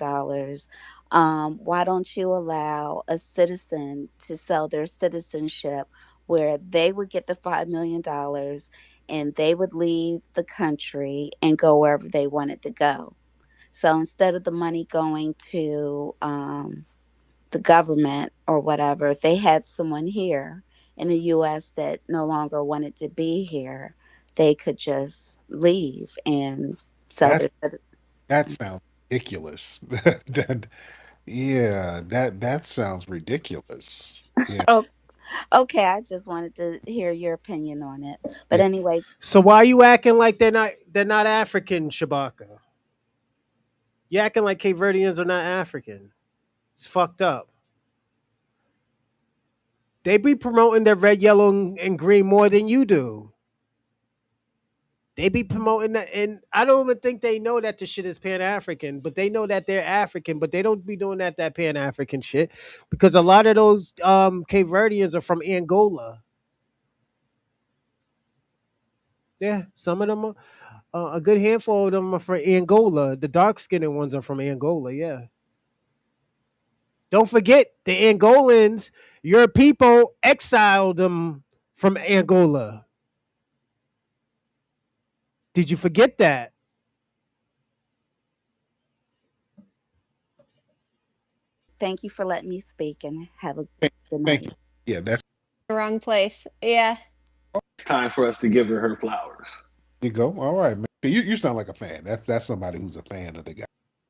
why don't you allow a citizen to sell their citizenship where they would get the $5 million and they would leave the country and go wherever they wanted to go? So instead of the money going to, the government or whatever, if they had someone here in the US that no longer wanted to be here, they could just leave and sell That's their. that sounds ridiculous. that yeah, that sounds ridiculous. Yeah, Oh, okay. I just wanted to hear your opinion on it. But yeah. anyway, So why are you acting like they're not African, Shabaka? You acting like Cape Verdeans are not African. It's fucked up. They be promoting the red, yellow, and green more than you do. They be promoting that, and I don't even think they know that the shit is Pan African, but they know that they're African, but they don't be doing that Pan African shit because a lot of those Cape Verdeans are from Angola. Yeah, some of them, a good handful of them are from Angola. The dark skinned ones are from Angola. Yeah, don't forget the Angolans. Your people exiled them from Angola. Did you forget that? Thank you for letting me speak and have a good Thank you. night. Yeah, that's The wrong place. Yeah. It's time for us to give her her flowers. you go. All right, man. You sound like a fan. That's somebody who's a fan of the guy.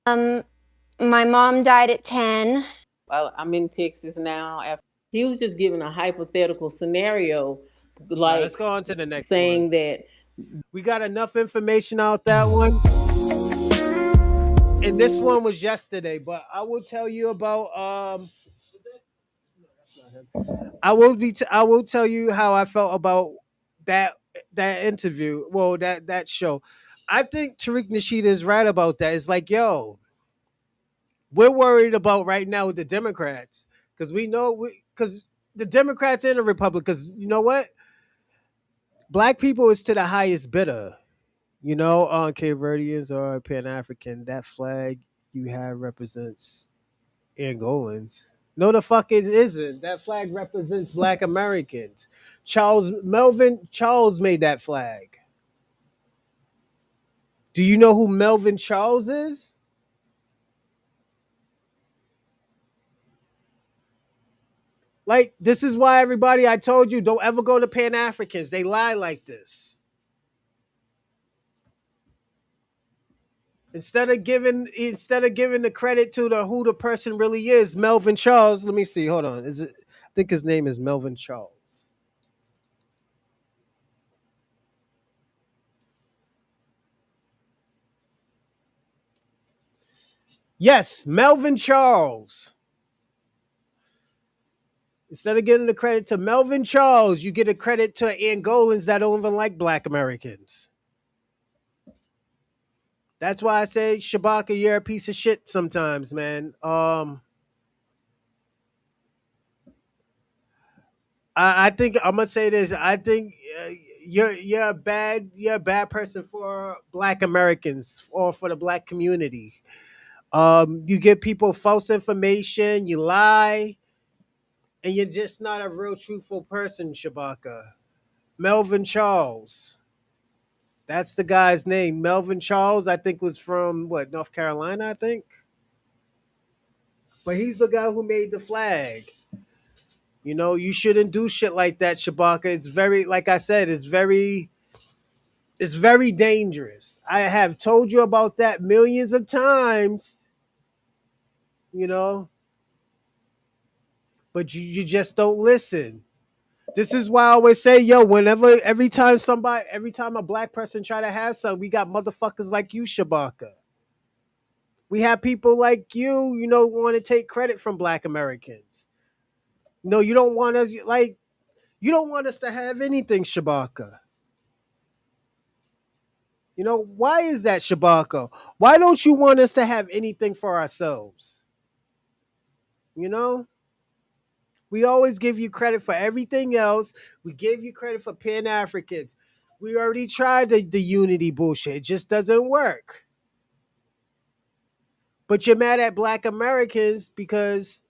Um, my mom died at 10. I'm in Texas now. He was just giving a hypothetical scenario, like Let's go on to the next saying one. that We got enough information out that one. And this one was yesterday, but I will tell you about I will tell you how I felt about that that interview. Well, that show. I think Tariq Nasheed is right about that. It's like, yo, we're worried about right now with the Democrats because we know because the Democrats and the Republicans. You know what? Black people is to the highest bidder. You know, Cape Verdeans or Pan African. That flag you have represents Angolans. No, the fuck it isn't. That flag represents Black Americans. Melvin Charles made that flag. Do you know who Melvin Charles is? Like, this is why everybody I told you don't ever go to Pan Africans. They lie like this. Instead of giving the credit to the who the person really is, Melvin Charles. Let me see. Hold on. Is it? I think his name is Melvin Charles. Yes, Melvin Charles. Instead of giving the credit to Melvin Charles, you get a credit to Angolans that don't even like Black Americans. That's why I say, Shabaka, you're a piece of shit sometimes, man. I think I'm gonna say this. I think you're a bad person for Black Americans or for the Black community. You give people false information, you lie, and you're just not a real truthful person, Shabaka. Melvin Charles. That's the guy's name. Melvin Charles, I think, was from what, North Carolina, I think. But he's the guy who made the flag. You know, you shouldn't do shit like that, Shabaka. It's very, like I said, it's very dangerous. I have told you about that millions of times, you know, but you just don't listen. This is why I always say, yo, every time a Black person try to have something, we got motherfuckers like you, Shabaka. We have people like you know, want to take credit from Black Americans. No, you don't want us like you don't want us to have anything, Shabaka. You know, why is that, Shabaka? Why don't you want us to have anything for ourselves? You know? We always give you credit for everything else. We give you credit for Pan Africans. We already tried the unity bullshit. It just doesn't work. But you're mad at Black Americans because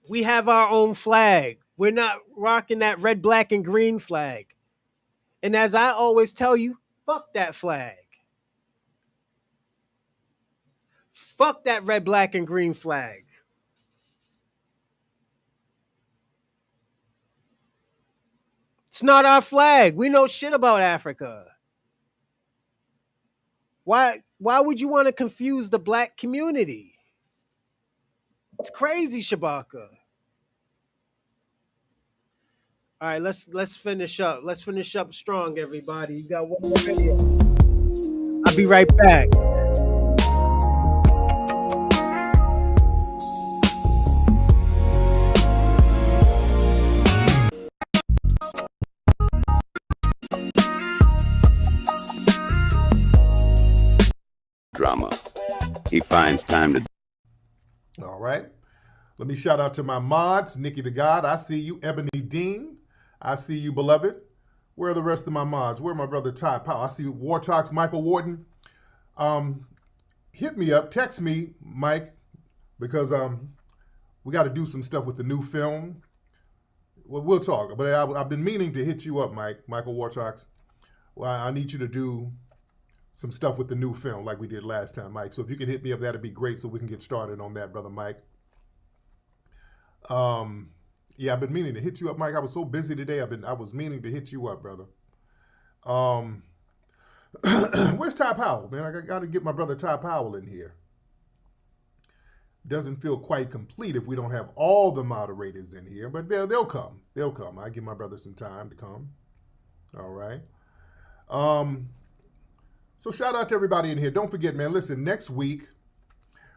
we have our own flag. We're not rocking that red, black, and green flag. And as I always tell you, fuck that flag. Fuck that red, black, and green flag. It's not our flag. We know shit about Africa. Why would you want to confuse the Black community? It's crazy, Shabaka. All right, let's finish up. Let's finish up strong, everybody. You got one more video. I'll be right back. drama. He finds time to... All right. Let me shout out to my mods, Nikki the God. I see you. Ebony Dean. I see you, beloved. Where are the rest of my mods? Where my brother Ty Powell? I see War Talks, Michael Warden. Hit me up, text me, Mike, because we got to do some stuff with the new film. Well, we'll talk. But I've been meaning to hit you up, Michael War Talks. Well, I need you to do some stuff with the new film like we did last time, Mike. So if you could hit me up, that'd be great so we can get started on that, brother Mike. Yeah, I've been meaning to hit you up, Mike. I was so busy today. I was meaning to hit you up, brother. Where's Ty Powell, man? I got to get my brother Ty Powell in here. Doesn't feel quite complete if we don't have all the moderators in here, but they'll come. They'll come. I give my brother some time to come. All right. So shout out to everybody in here. Don't forget, man, listen, next week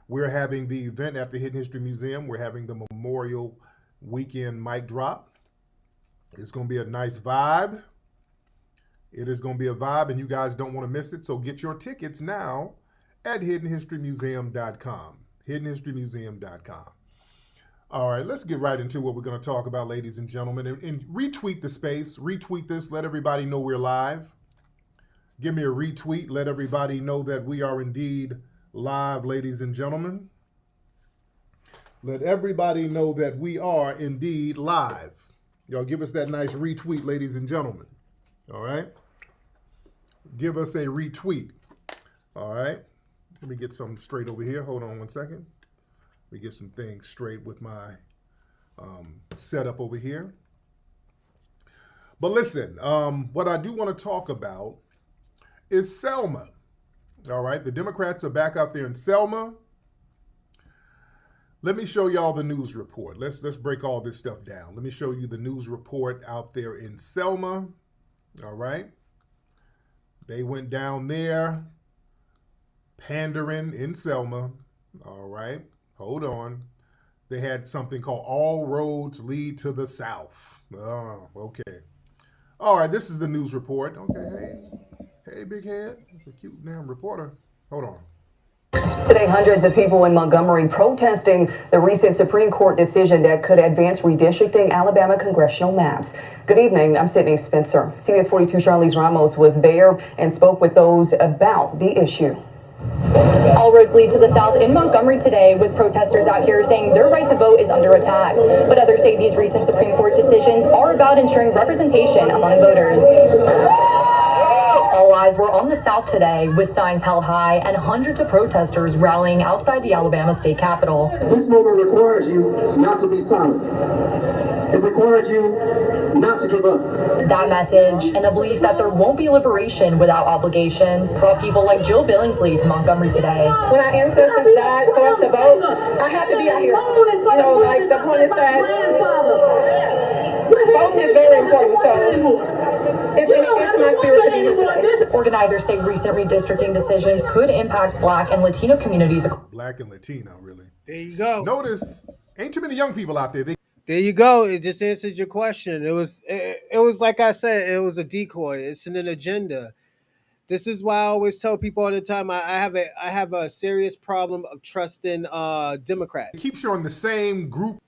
we're having the event at the Hidden History Museum. We're having the Memorial Weekend mic drop. It's going to be a nice vibe. It is going to be a vibe, and you guys don't want to miss it. So get your tickets now at hiddenhistorymuseum.com. hiddenhistorymuseum.com. All right, let's get right into what we're going to talk about, ladies and gentlemen. And retweet the space. Retweet this. Let everybody know we're live. Give me a retweet. Let everybody know that we are indeed live, ladies and gentlemen. Let everybody know that we are indeed live. Y'all give us that nice retweet, ladies and gentlemen. All right? Give us a retweet. All right? Let me get something straight over here. Hold on one second. Let me get some things straight with my setup over here. But listen, what I do want to talk about is Selma. All right? The Democrats are back out there in Selma. Let me show y'all the news report. Let's break all this stuff down. Let me show you the news report out there in Selma. All right? They went down there pandering in Selma. All right? Hold on. They had something called All Roads Lead to the South. Oh, okay. All right, this is the news report. Okay, hey, big head. That's a cute damn reporter. Hold on. Today, hundreds of people in Montgomery protesting the recent Supreme Court decision that could advance redistricting Alabama congressional maps. Good evening, I'm Sydney Spencer. CBS 42 Charlize Ramos was there and spoke with those about the issue. All roads lead to the south in Montgomery today, with protesters out here saying their right to vote is under attack. But others say these recent Supreme Court decisions are about ensuring representation among voters. All eyes were on the South today, with signs held high and hundreds of protesters rallying outside the Alabama state capitol. This moment requires you not to be silent. It requires you not to give up. That message and the belief that there won't be liberation without obligation brought people like Jill Billingsley to Montgomery today. When our ancestors died for us to vote, I had to be out here. You know, like the point is that voting is very important, so it's my spirit to be here today. Organizers say recent redistricting decisions could impact Black and Latino communities. Black and Latino, really. There you go. Notice, ain't too many young people out there. There you go. It just answered your question. It was like I said, it was a decoy. It's an agenda. This is why I always tell people all the time I have a serious problem of trusting Democrats. They keep showing the same group.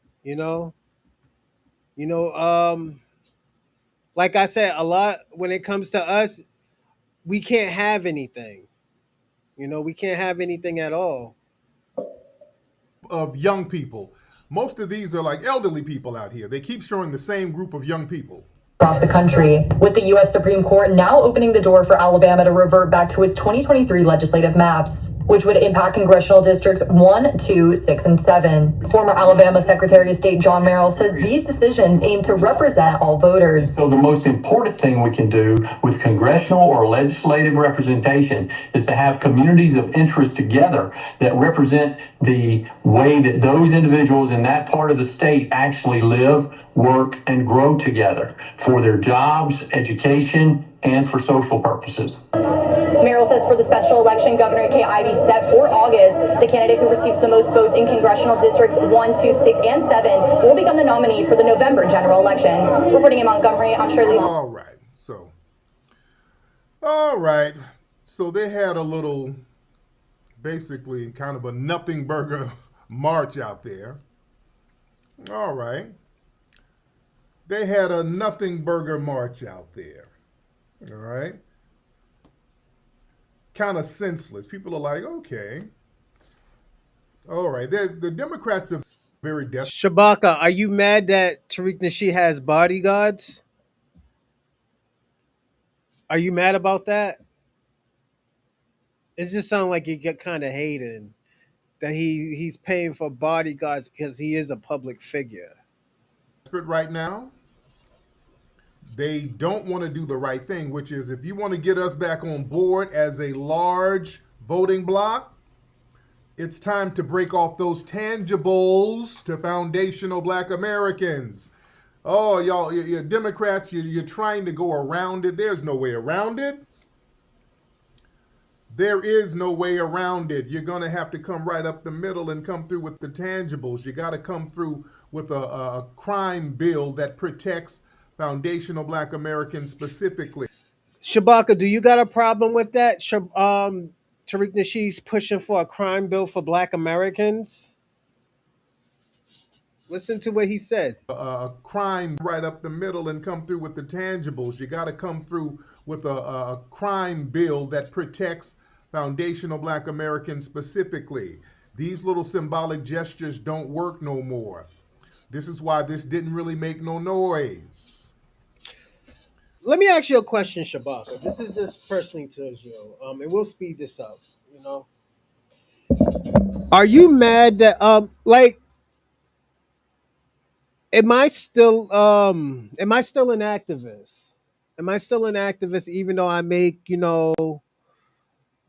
Like I said, a lot when it comes to us, we can't have anything. We can't have anything at all. Of young people. Most of these are like elderly people out here. They keep showing the same group of young people. Across the country, with the U.S. Supreme Court now opening the door for Alabama to revert back to its 2023 legislative maps, which would impact congressional districts 1, 2, 6, and 7. Former Alabama Secretary of State John Merrill says these decisions aim to represent all voters. So the most important thing we can do with congressional or legislative representation is to have communities of interest together that represent the way that those individuals in that part of the state actually live, work, and grow together for their jobs, education, and for social purposes. Merrill says for the special election, Governor Kay Ivey set for August, the candidate who receives the most votes in congressional districts 1, 2, 6, and 7 will become the nominee for the November general election. Reporting in Montgomery, I'm Shirley. All right. So they had a little basically kind of a nothing burger march out there. All right. They had a nothing burger march out there. All right. Kind of senseless. People are like, okay. All right. The Democrats are very desperate. Shabaka, are you mad that Tariq Nasheed has bodyguards? Are you mad about that? It just sounds like you get kind of hating that he's paying for bodyguards because he is a public figure. Right now. They don't want to do the right thing, which is if you want to get us back on board as a large voting bloc, it's time to break off those tangibles to foundational black Americans. Oh, y'all, you Democrats, you're trying to go around it. There's no way around it. There is no way around it. You're going to have to come right up the middle and come through with the tangibles. You got to come through with a crime bill that protects foundational black Americans specifically. Shabaka, do you got a problem with that? Tariq Nasheed's pushing for a crime bill for black Americans. Listen to what he said. A crime right up the middle and come through with the tangibles. You got to come through with a crime bill that protects foundational black Americans specifically. These little symbolic gestures don't work no more. This is why this didn't really make no noise. Let me ask you a question, Shabaka. This is just personally to you, and we'll speed this up. You know, are you mad that like am I still an activist? Am I still an activist even though I make,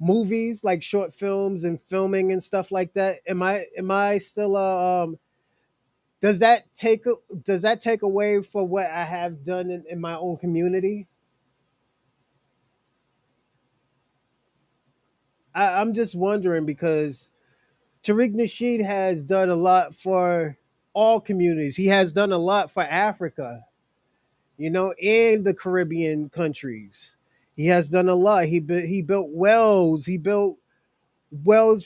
movies like short films and filming and stuff like that? Am I still does that take away for what I have done in my own community? I'm just wondering because Tariq Nasheed has done a lot for all communities. He has done a lot for Africa, and the Caribbean countries. He has done a lot. He built wells. He built wells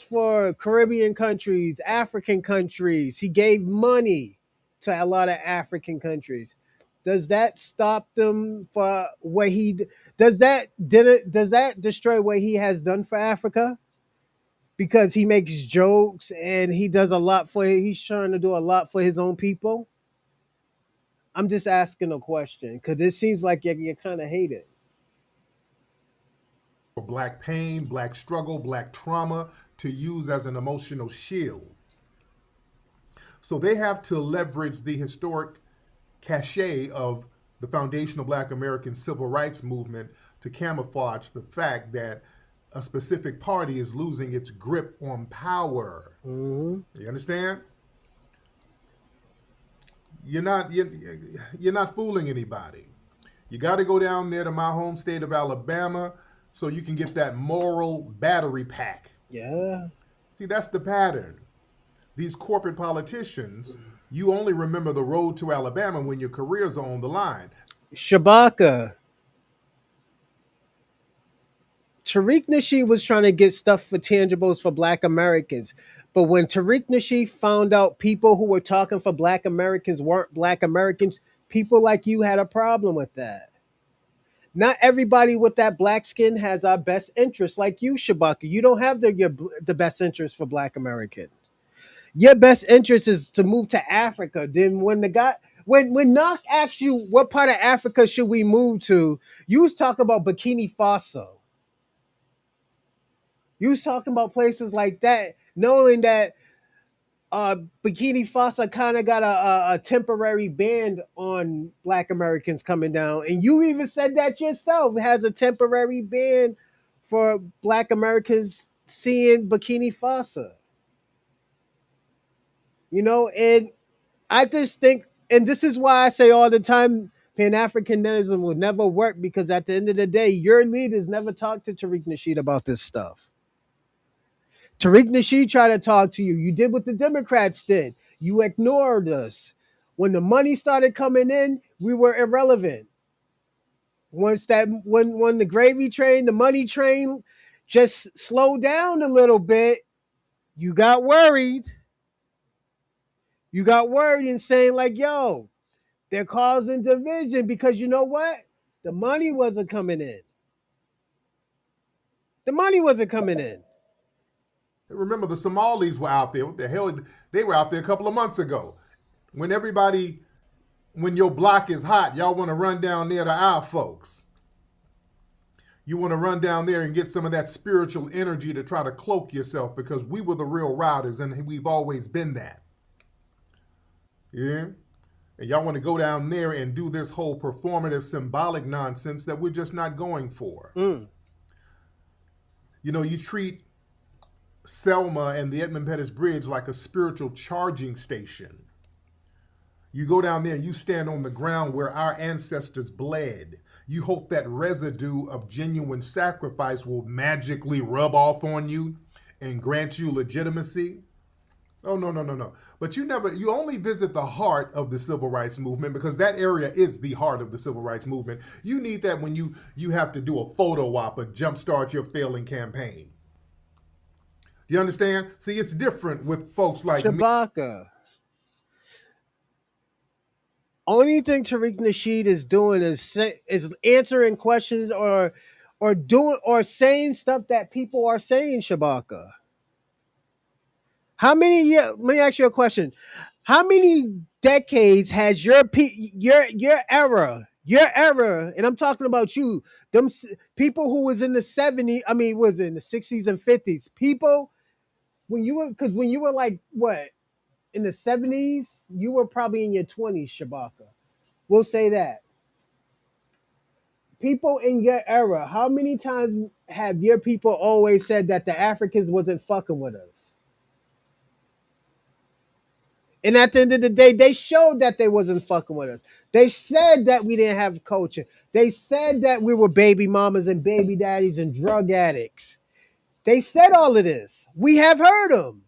for Caribbean countries, African countries. He gave money to a lot of African countries. Does that stop them for what he does that destroy what he has done for Africa? Because he makes jokes and he's trying to do a lot for his own people. I'm just asking a question because it seems like you kind of hate it. Black pain, black struggle, black trauma to use as an emotional shield. So they have to leverage the historic cachet of the foundational black American civil rights movement to camouflage the fact that a specific party is losing its grip on power. Mm-hmm. You understand? You're not fooling anybody. You got to go down there to my home state of Alabama so you can get that moral battery pack. Yeah. See, that's the pattern. These corporate politicians, you only remember the road to Alabama when your careers are on the line. Shabaka. Tariq Nasheed was trying to get stuff for tangibles for black Americans. But when Tariq Nasheed found out people who were talking for black Americans weren't black Americans, people like you had a problem with that. Not everybody with that black skin has our best interest, like you, Shabaka. You don't have the best interest for black Americans. Your best interest is to move to Africa. Then when Knock asked you what part of Africa should we move to, you was talking about Burkina Faso. You was talking about places like that, knowing that Burkina Faso kind of got a temporary ban on black Americans coming down. And you even said that yourself. It has a temporary ban for black Americans seeing Burkina Faso. And I just think, and this is why I say all the time, Pan-Africanism will never work because at the end of the day, your leaders never talk to Tariq Nasheed about this stuff. Tariq Nasheed tried to talk to you. You did what the Democrats did. You ignored us. When the money started coming in, we were irrelevant. When the gravy train, the money train just slow down a little bit. You got worried. You got worried and saying like, yo, they're causing division because you know what? The money wasn't coming in. The money wasn't coming in. Remember, the Somalis were out there. What the hell? They were out there a couple of months ago. When everybody, when your block is hot, y'all want to run down there to our folks. You want to run down there and get some of that spiritual energy to try to cloak yourself because we were the real riders and we've always been that. Yeah? And y'all want to go down there and do this whole performative symbolic nonsense that we're just not going for. You know, you treat Selma and the Edmund Pettus Bridge like a spiritual charging station. You go down there and you stand on the ground where our ancestors bled. You hope that residue of genuine sacrifice will magically rub off on you and grant you legitimacy. Oh, no, no, no, no. But you only visit the heart of the civil rights movement because that area is the heart of the civil rights movement. You need that when you have to do a photo op or jumpstart your failing campaign. You understand? See, it's different with folks like me. Shabaka. Only thing Tariq Nasheed is doing is answering questions or doing or saying stuff that people are saying. Shabaka. How many years? Let me ask you a question. How many decades has your era, and I'm talking about you, people who was in the 70s, I mean, was in the 60s and 50s, people when you were like what in the 70s, you were probably in your 20s, Shabaka. We'll say that. People in your era, how many times have your people always said that the Africans wasn't fucking with us? And at the end of the day, they showed that they wasn't fucking with us. They said that we didn't have culture. They said that we were baby mamas and baby daddies and drug addicts. They said all of this. We have heard them.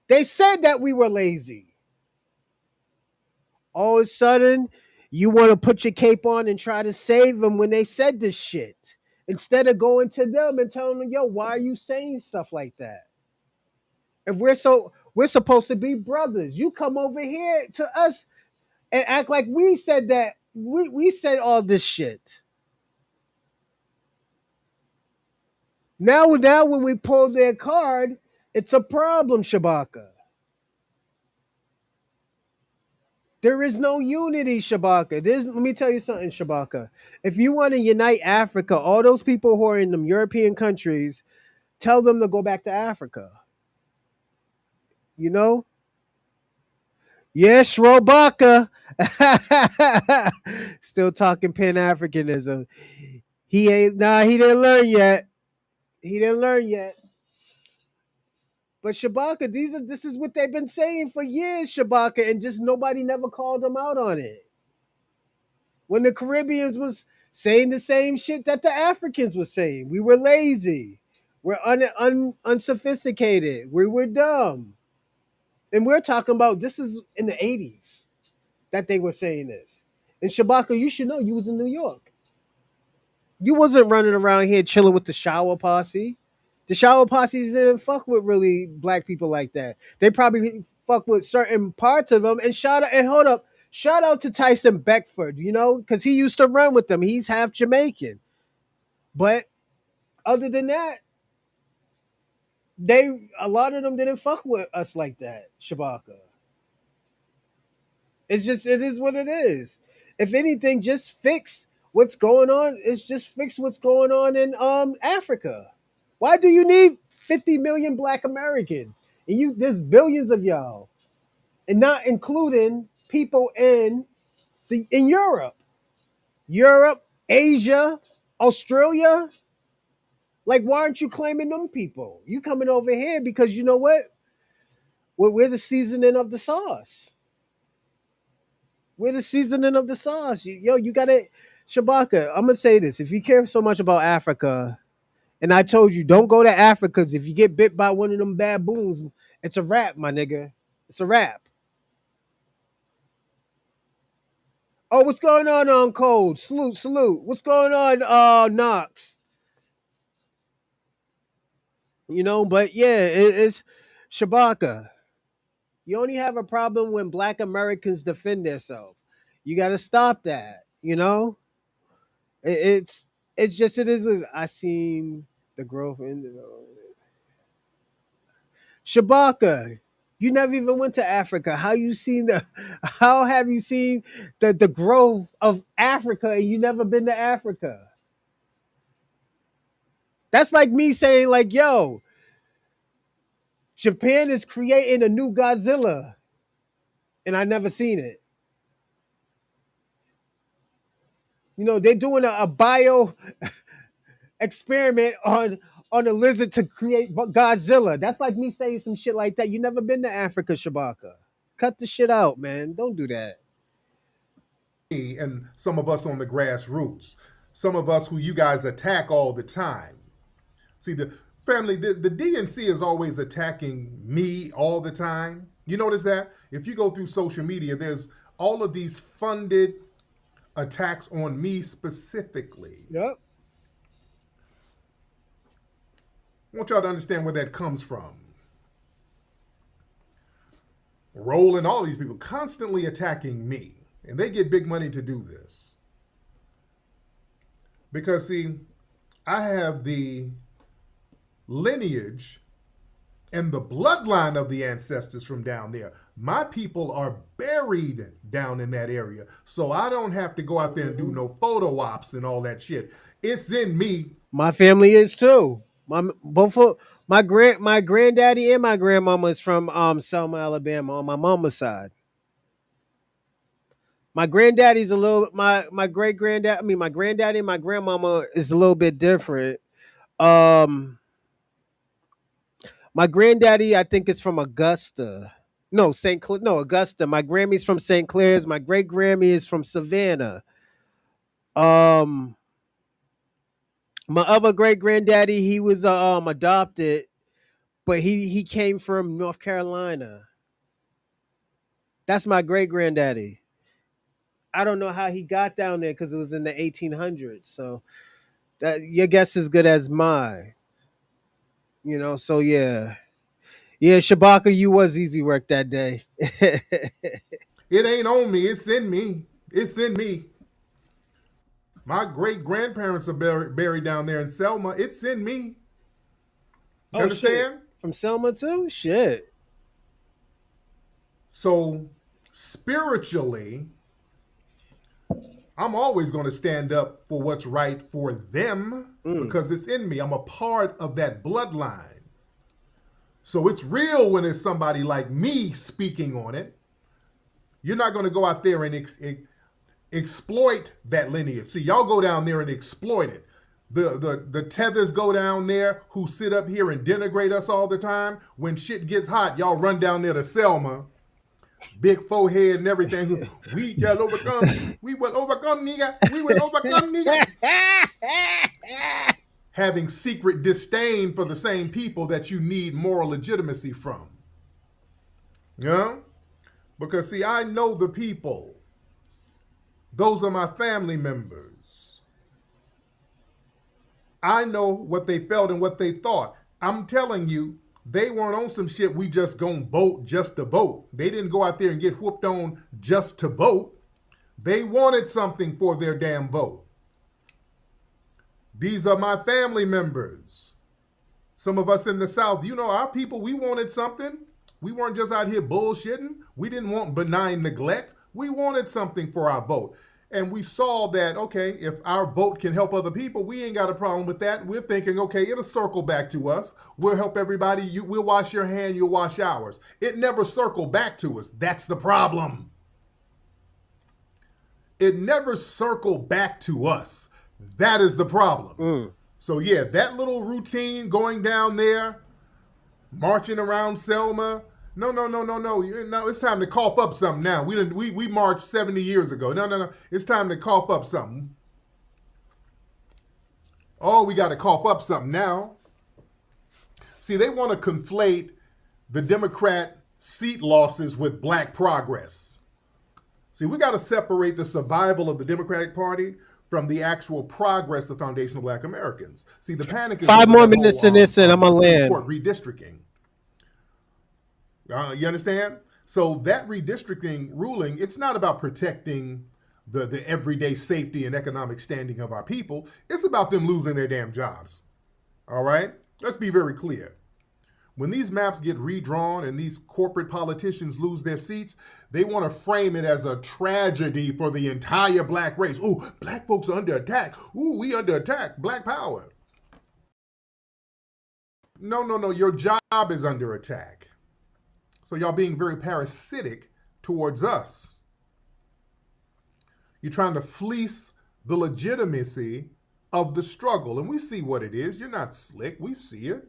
They said that we were lazy. All of a sudden, you want to put your cape on and try to save them when they said this shit. Instead of going to them and telling them, yo, why are you saying stuff like that? If we're supposed to be brothers. You come over here to us and act like we said that we said all this shit. Now when we pull their card, it's a problem, Shabaka. There is no unity, Shabaka. Let me tell you something, Shabaka. If you want to unite Africa, all those people who are in them European countries, tell them to go back to Africa. You know? Yes, Robaka. Still talking Pan-Africanism. He didn't learn yet. He didn't learn yet. But Shabaka, this is what they've been saying for years, Shabaka, and just nobody never called them out on it. When the Caribbeans was saying the same shit that the Africans were saying. We were lazy. We're unsophisticated. We were dumb. And we're talking about this is in the 80s that they were saying this. And Shabaka, you should know you was in New York. You wasn't running around here chilling with the shower posse. The shower posses didn't fuck with really black people like that. They probably fuck with certain parts of them. And hold up, shout out to Tyson Beckford, you know, because he used to run with them. He's half Jamaican. But other than that, a lot of them didn't fuck with us like that, Shabaka. It is what it is. If anything, just fix what's going on. It's just fix what's going on in Africa. Why do you need 50 million black Americans? And there's billions of y'all. And not including people in Europe. Europe, Asia, Australia. Like, why aren't you claiming them people? You coming over here because you know what? We're the seasoning of the sauce. We're the seasoning of the sauce. You gotta Shabaka, I'm gonna say this. If you care so much about Africa, and I told you don't go to Africa, because if you get bit by one of them baboons, it's a wrap, my nigga. It's a wrap. Oh, what's going on Code? Salute. What's going on, Knox? But yeah, it's Shabaka. You only have a problem when Black Americans defend themselves. You got to stop that. It, it's it's just it is. I seen the growth in Shabaka. You never even went to Africa. How you seen the? How have you seen the growth of Africa and you never been to Africa? That's like me saying like, yo, Japan is creating a new Godzilla, and I never seen it. They're doing a bio experiment on a lizard to create Godzilla. That's like me saying some shit like that. You never been to Africa, Shabaka. Cut the shit out, man. Don't do that. And some of us on the grassroots, some of us who you guys attack all the time. See, the family, the DNC is always attacking me all the time. You notice that? If you go through social media, there's all of these funded attacks on me specifically. Yep. I want y'all to understand where that comes from. Roll and all these people constantly attacking me. And they get big money to do this. Because, see, I have the lineage and the bloodline of the ancestors from down there. My people are buried down in that area. So I don't have to go out there and do no photo ops and all that shit. It's in me. My family is too. My granddaddy and my grandmama is from Selma, Alabama on my mama's side. My granddaddy's a little my great granddad. I mean, my granddaddy and my grandmama is a little bit different. Um, my granddaddy, I think, is from Augusta. No, St. Clair. No, Augusta. My Grammy's from St. Clair's. My great Grammy is from Savannah. Um, my other great granddaddy, he was adopted, but he came from North Carolina. That's my great granddaddy. I don't know how he got down there because it was in the 1800s. So that your guess is good as mine. So yeah. Yeah, Shabaka, you was easy work that day. It ain't on me. It's in me. It's in me. My great grandparents are buried down there in Selma. It's in me. You understand? Shit. From Selma too? Shit. So spiritually, I'm always going to stand up for what's right for them because it's in me. I'm a part of that bloodline. So it's real when it's somebody like me speaking on it. You're not going to go out there and exploit that lineage. See, y'all go down there and exploit it. The tethers go down there who sit up here and denigrate us all the time. When shit gets hot, y'all run down there to Selma, big forehead and everything. We shall overcome. We will overcome, nigga. We will overcome, nigga. Having secret disdain for the same people that you need moral legitimacy from. Yeah? Because, see, I know the people. Those are my family members. I know what they felt and what they thought. I'm telling you, they weren't on some shit we just gonna vote just to vote. They didn't go out there and get whooped on just to vote. They wanted something for their damn vote. These are my family members. Some of us in the South, our people, we wanted something. We weren't just out here bullshitting. We didn't want benign neglect. We wanted something for our vote. And we saw that, okay, if our vote can help other people, we ain't got a problem with that. We're thinking, okay, it'll circle back to us. We'll help everybody. We'll wash your hand, you'll wash ours. It never circled back to us. That's the problem. It never circled back to us. That is the problem. So yeah, that little routine going down there, marching around Selma. No. It's time to cough up something now. We marched 70 years ago. No. It's time to cough up something. Oh, we got to cough up something now. See, they want to conflate the Democrat seat losses with black progress. See, we got to separate the survival of the Democratic Party from the actual progress of foundational Black Americans. See, the panic is 5 over more that minutes whole in this, and I'm gonna Supreme land. Court redistricting. You understand? So that redistricting ruling, it's not about protecting the everyday safety and economic standing of our people. It's about them losing their damn jobs. All right? Let's be very clear. When these maps get redrawn and these corporate politicians lose their seats, they want to frame it as a tragedy for the entire black race. Ooh, black folks are under attack. Ooh, we under attack. Black power. No. Your job is under attack. So y'all being very parasitic towards us. You're trying to fleece the legitimacy of the struggle. And we see what it is. You're not slick. We see it.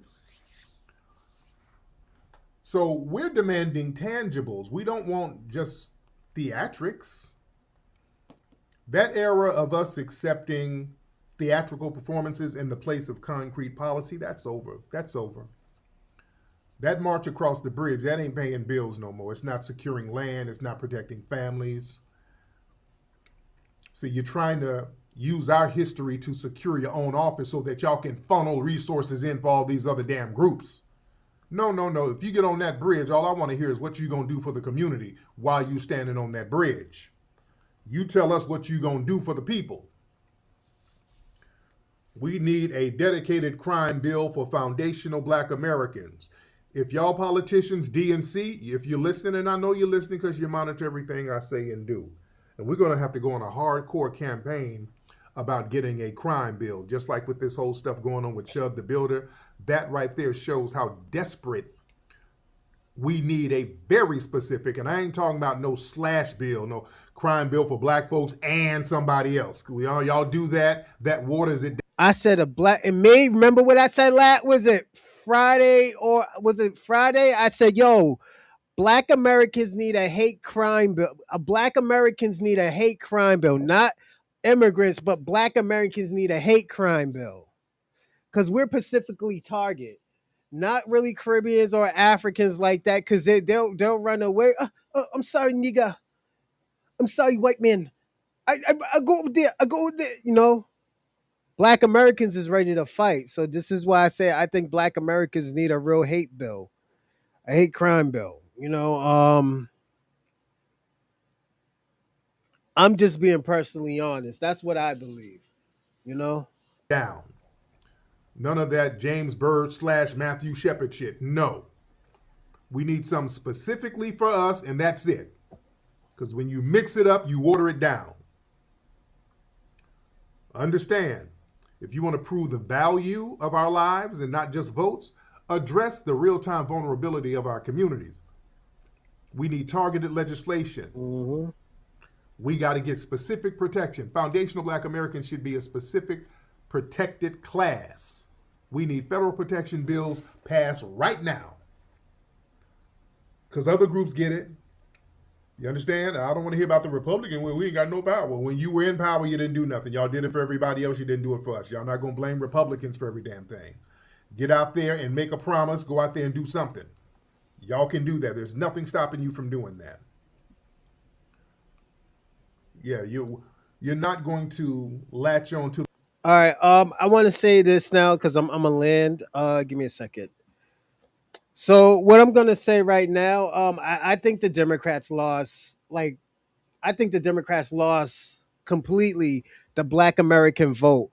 So we're demanding tangibles. We don't want just theatrics. That era of us accepting theatrical performances in the place of concrete policy, that's over. That's over. That march across the bridge, that ain't paying bills no more. It's not securing land. It's not protecting families. See, you're trying to use our history to secure your own office so that y'all can funnel resources in for all these other damn groups. No. If you get on that bridge, all I want to hear is what you going to do for the community while you standing on that bridge. You tell us what you going to do for the people. We need a dedicated crime bill for foundational Black Americans. If y'all politicians, DNC, if you're listening, and I know you're listening because you monitor everything I say and do, and we're going to have to go on a hardcore campaign about getting a crime bill, just like with this whole stuff going on with Chud the Builder. That right there shows how desperate we need a very specific, and I ain't talking about no slash bill, no crime bill for black folks and somebody else. Y'all do that, that waters it down. I said a black, and me, remember what I said was it Friday or was it Friday? I said, yo, black Americans need a hate crime bill. Black Americans need a hate crime bill, not immigrants, but black Americans need a hate crime bill. Because we're specifically target, not really Caribbeans or Africans like that, because they'll run away. I'm sorry, nigga. I'm sorry, white man. I go over there. I go over there. You know, Black Americans is ready to fight. So this is why I say I think Black Americans need a real hate bill, a hate crime bill. You know, I'm just being personally honest. That's what I believe. You know, Down. None of that James Byrd / Matthew Shepard shit. No. We need something specifically for us, and that's it. Because when you mix it up, you water it down. Understand, if you want to prove the value of our lives and not just votes, address the real-time vulnerability of our communities. We need targeted legislation. Mm-hmm. We got to get specific protection. Foundational Black Americans should be a specific protected class. We need federal protection bills passed right now. Because other groups get it. You understand? I don't want to hear about the Republican when we ain't got no power. When you were in power, you didn't do nothing. Y'all did it for everybody else. You didn't do it for us. Y'all not going to blame Republicans for every damn thing. Get out there and make a promise. Go out there and do something. Y'all can do that. There's nothing stopping you from doing that. Yeah, you're not going to latch on to. All right. I want to say this now because I'm gonna land. Give me a second. So what I'm gonna say right now, I think the Democrats lost. Like, I think the Democrats lost completely the Black American vote.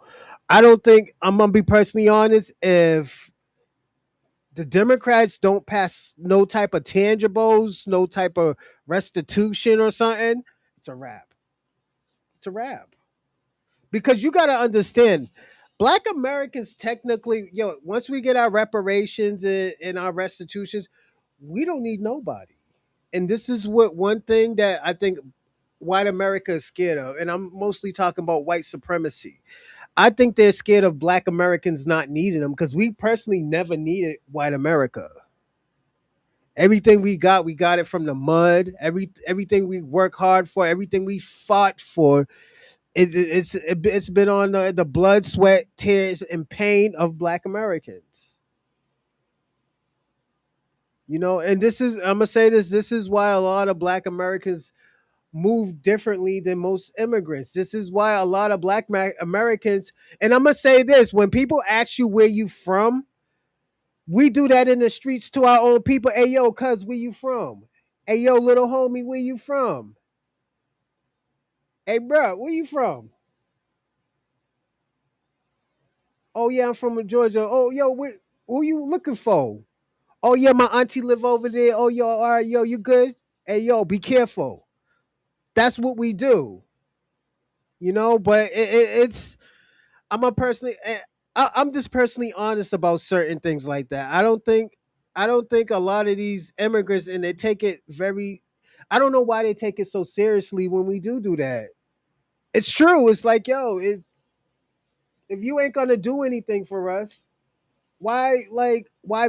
I don't think I'm gonna be personally honest. If the Democrats don't pass no type of tangibles, no type of restitution or something, it's a wrap. It's a wrap. Because you got to understand, Black Americans technically, once we get our reparations and our restitutions, we don't need nobody. And this is what one thing that I think white America is scared of. And I'm mostly talking about white supremacy. I think they're scared of Black Americans not needing them because we personally never needed white America. Everything we got it from the mud. Everything we work hard for, everything we fought for, it's been on the blood, sweat, tears, and pain of Black Americans. You know, and this is I'm gonna say this. This is why a lot of Black Americans move differently than most immigrants. This is why a lot of black Americans, and I'm gonna say this: when people ask you where you from, we do that in the streets to our own people. Hey yo, cuz where you from? Hey yo, little homie, where you from? Hey bro, where you from? Oh yeah, I'm from Georgia. Oh yo, who you looking for? Oh yeah, my auntie live over there. Oh yo, all right, yo, you good? Hey yo, be careful. That's what we do, But it's I'm a personally, I'm just personally honest about certain things like that. I don't think a lot of these immigrants and they take it very. I don't know why they take it so seriously when we do that. It's true. It's like if you ain't gonna do anything for us, why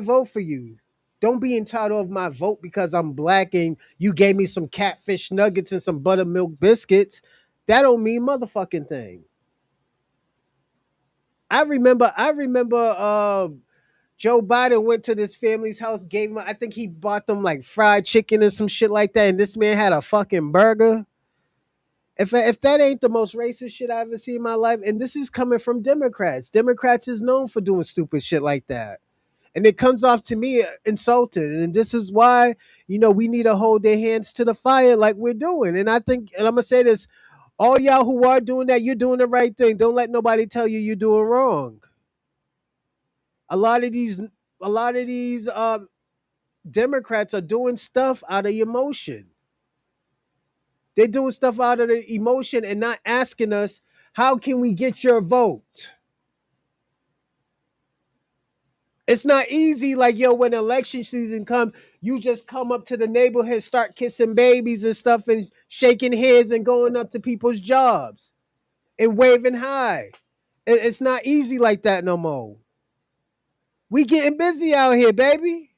vote for you? Don't be entitled of my vote because I'm black and you gave me some catfish nuggets and some buttermilk biscuits. That don't mean motherfucking thing. I remember Joe Biden went to this family's house, gave him I think he bought them like fried chicken or some shit like that, and this man had a fucking burger. If that ain't the most racist shit I've ever seen in my life, and this is coming from Democrats. Democrats is known for doing stupid shit like that. And it comes off to me insulted. And this is why, we need to hold their hands to the fire like we're doing. And I think, and I'm gonna say this, all y'all who are doing that, you're doing the right thing. Don't let nobody tell you you're doing wrong. A lot of these Democrats are doing stuff out of emotion. They're doing stuff out of the emotion and not asking us, how can we get your vote? It's not easy, like, yo, when election season comes, you just come up to the neighborhood, start kissing babies and stuff and shaking hands and going up to people's jobs and waving hi. It's not easy like that no more. We getting busy out here, baby.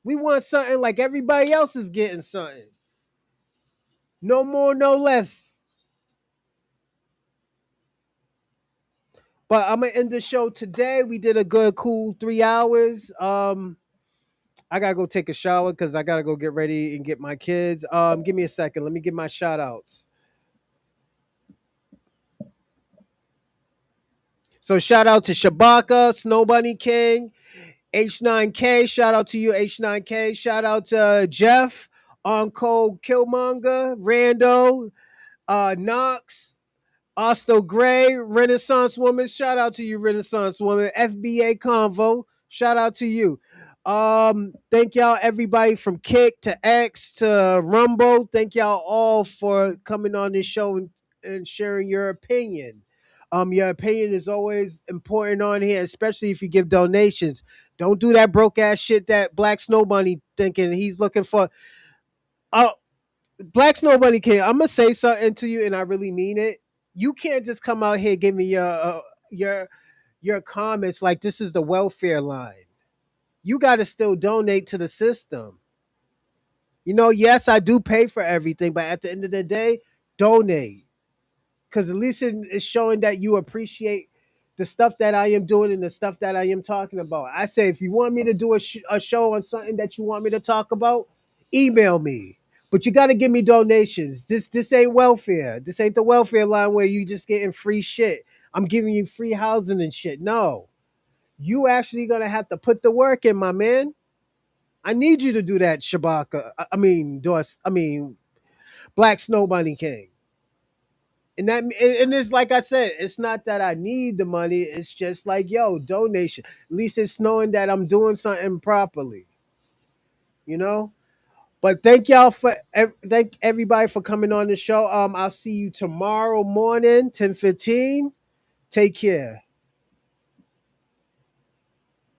We want something like everybody else is getting something. No more, no less. But I'm gonna end the show today. We did a good, cool 3 hours. I gotta go take a shower because I gotta go get ready and get my kids. Give me a second. Let me give my shout outs. So shout out to Shabaka, Snow Bunny King, H9K. Shout out to you, H9K. Shout out to Jeff, Uncle Killmonger, Rando, Knox, Osto Gray, Renaissance Woman. Shout out to you, Renaissance Woman. FBA Convo. Shout out to you. Thank y'all, everybody from Kick to X to Rumble. Thank y'all all for coming on this show and sharing your opinion. Your opinion is always important on here, especially if you give donations. Don't do that broke ass shit that Black Snow Bunny thinking he's looking for. Oh, Black Snow Bunny King, I'm gonna say something to you, and I really mean it. You can't just come out here give me your comments like this is the welfare line. You got to still donate to the system. Yes, I do pay for everything, but at the end of the day, donate because at least it's showing that you appreciate the stuff that I am doing and the stuff that I am talking about. I say if you want me to do a show on something that you want me to talk about, email me. But you got to give me donations. This ain't welfare. This ain't the welfare line where you just getting free shit. I'm giving you free housing and shit. No, you actually gonna have to put the work in, my man. I need you to do that, Shabaka. I mean, Doris. I mean, Black Snow Bunny King. And it's like I said, it's not that I need the money. It's just like, yo, donation. At least it's knowing that I'm doing something properly. You know. But thank everybody for coming on the show. I'll see you tomorrow morning, 10:15. Take care.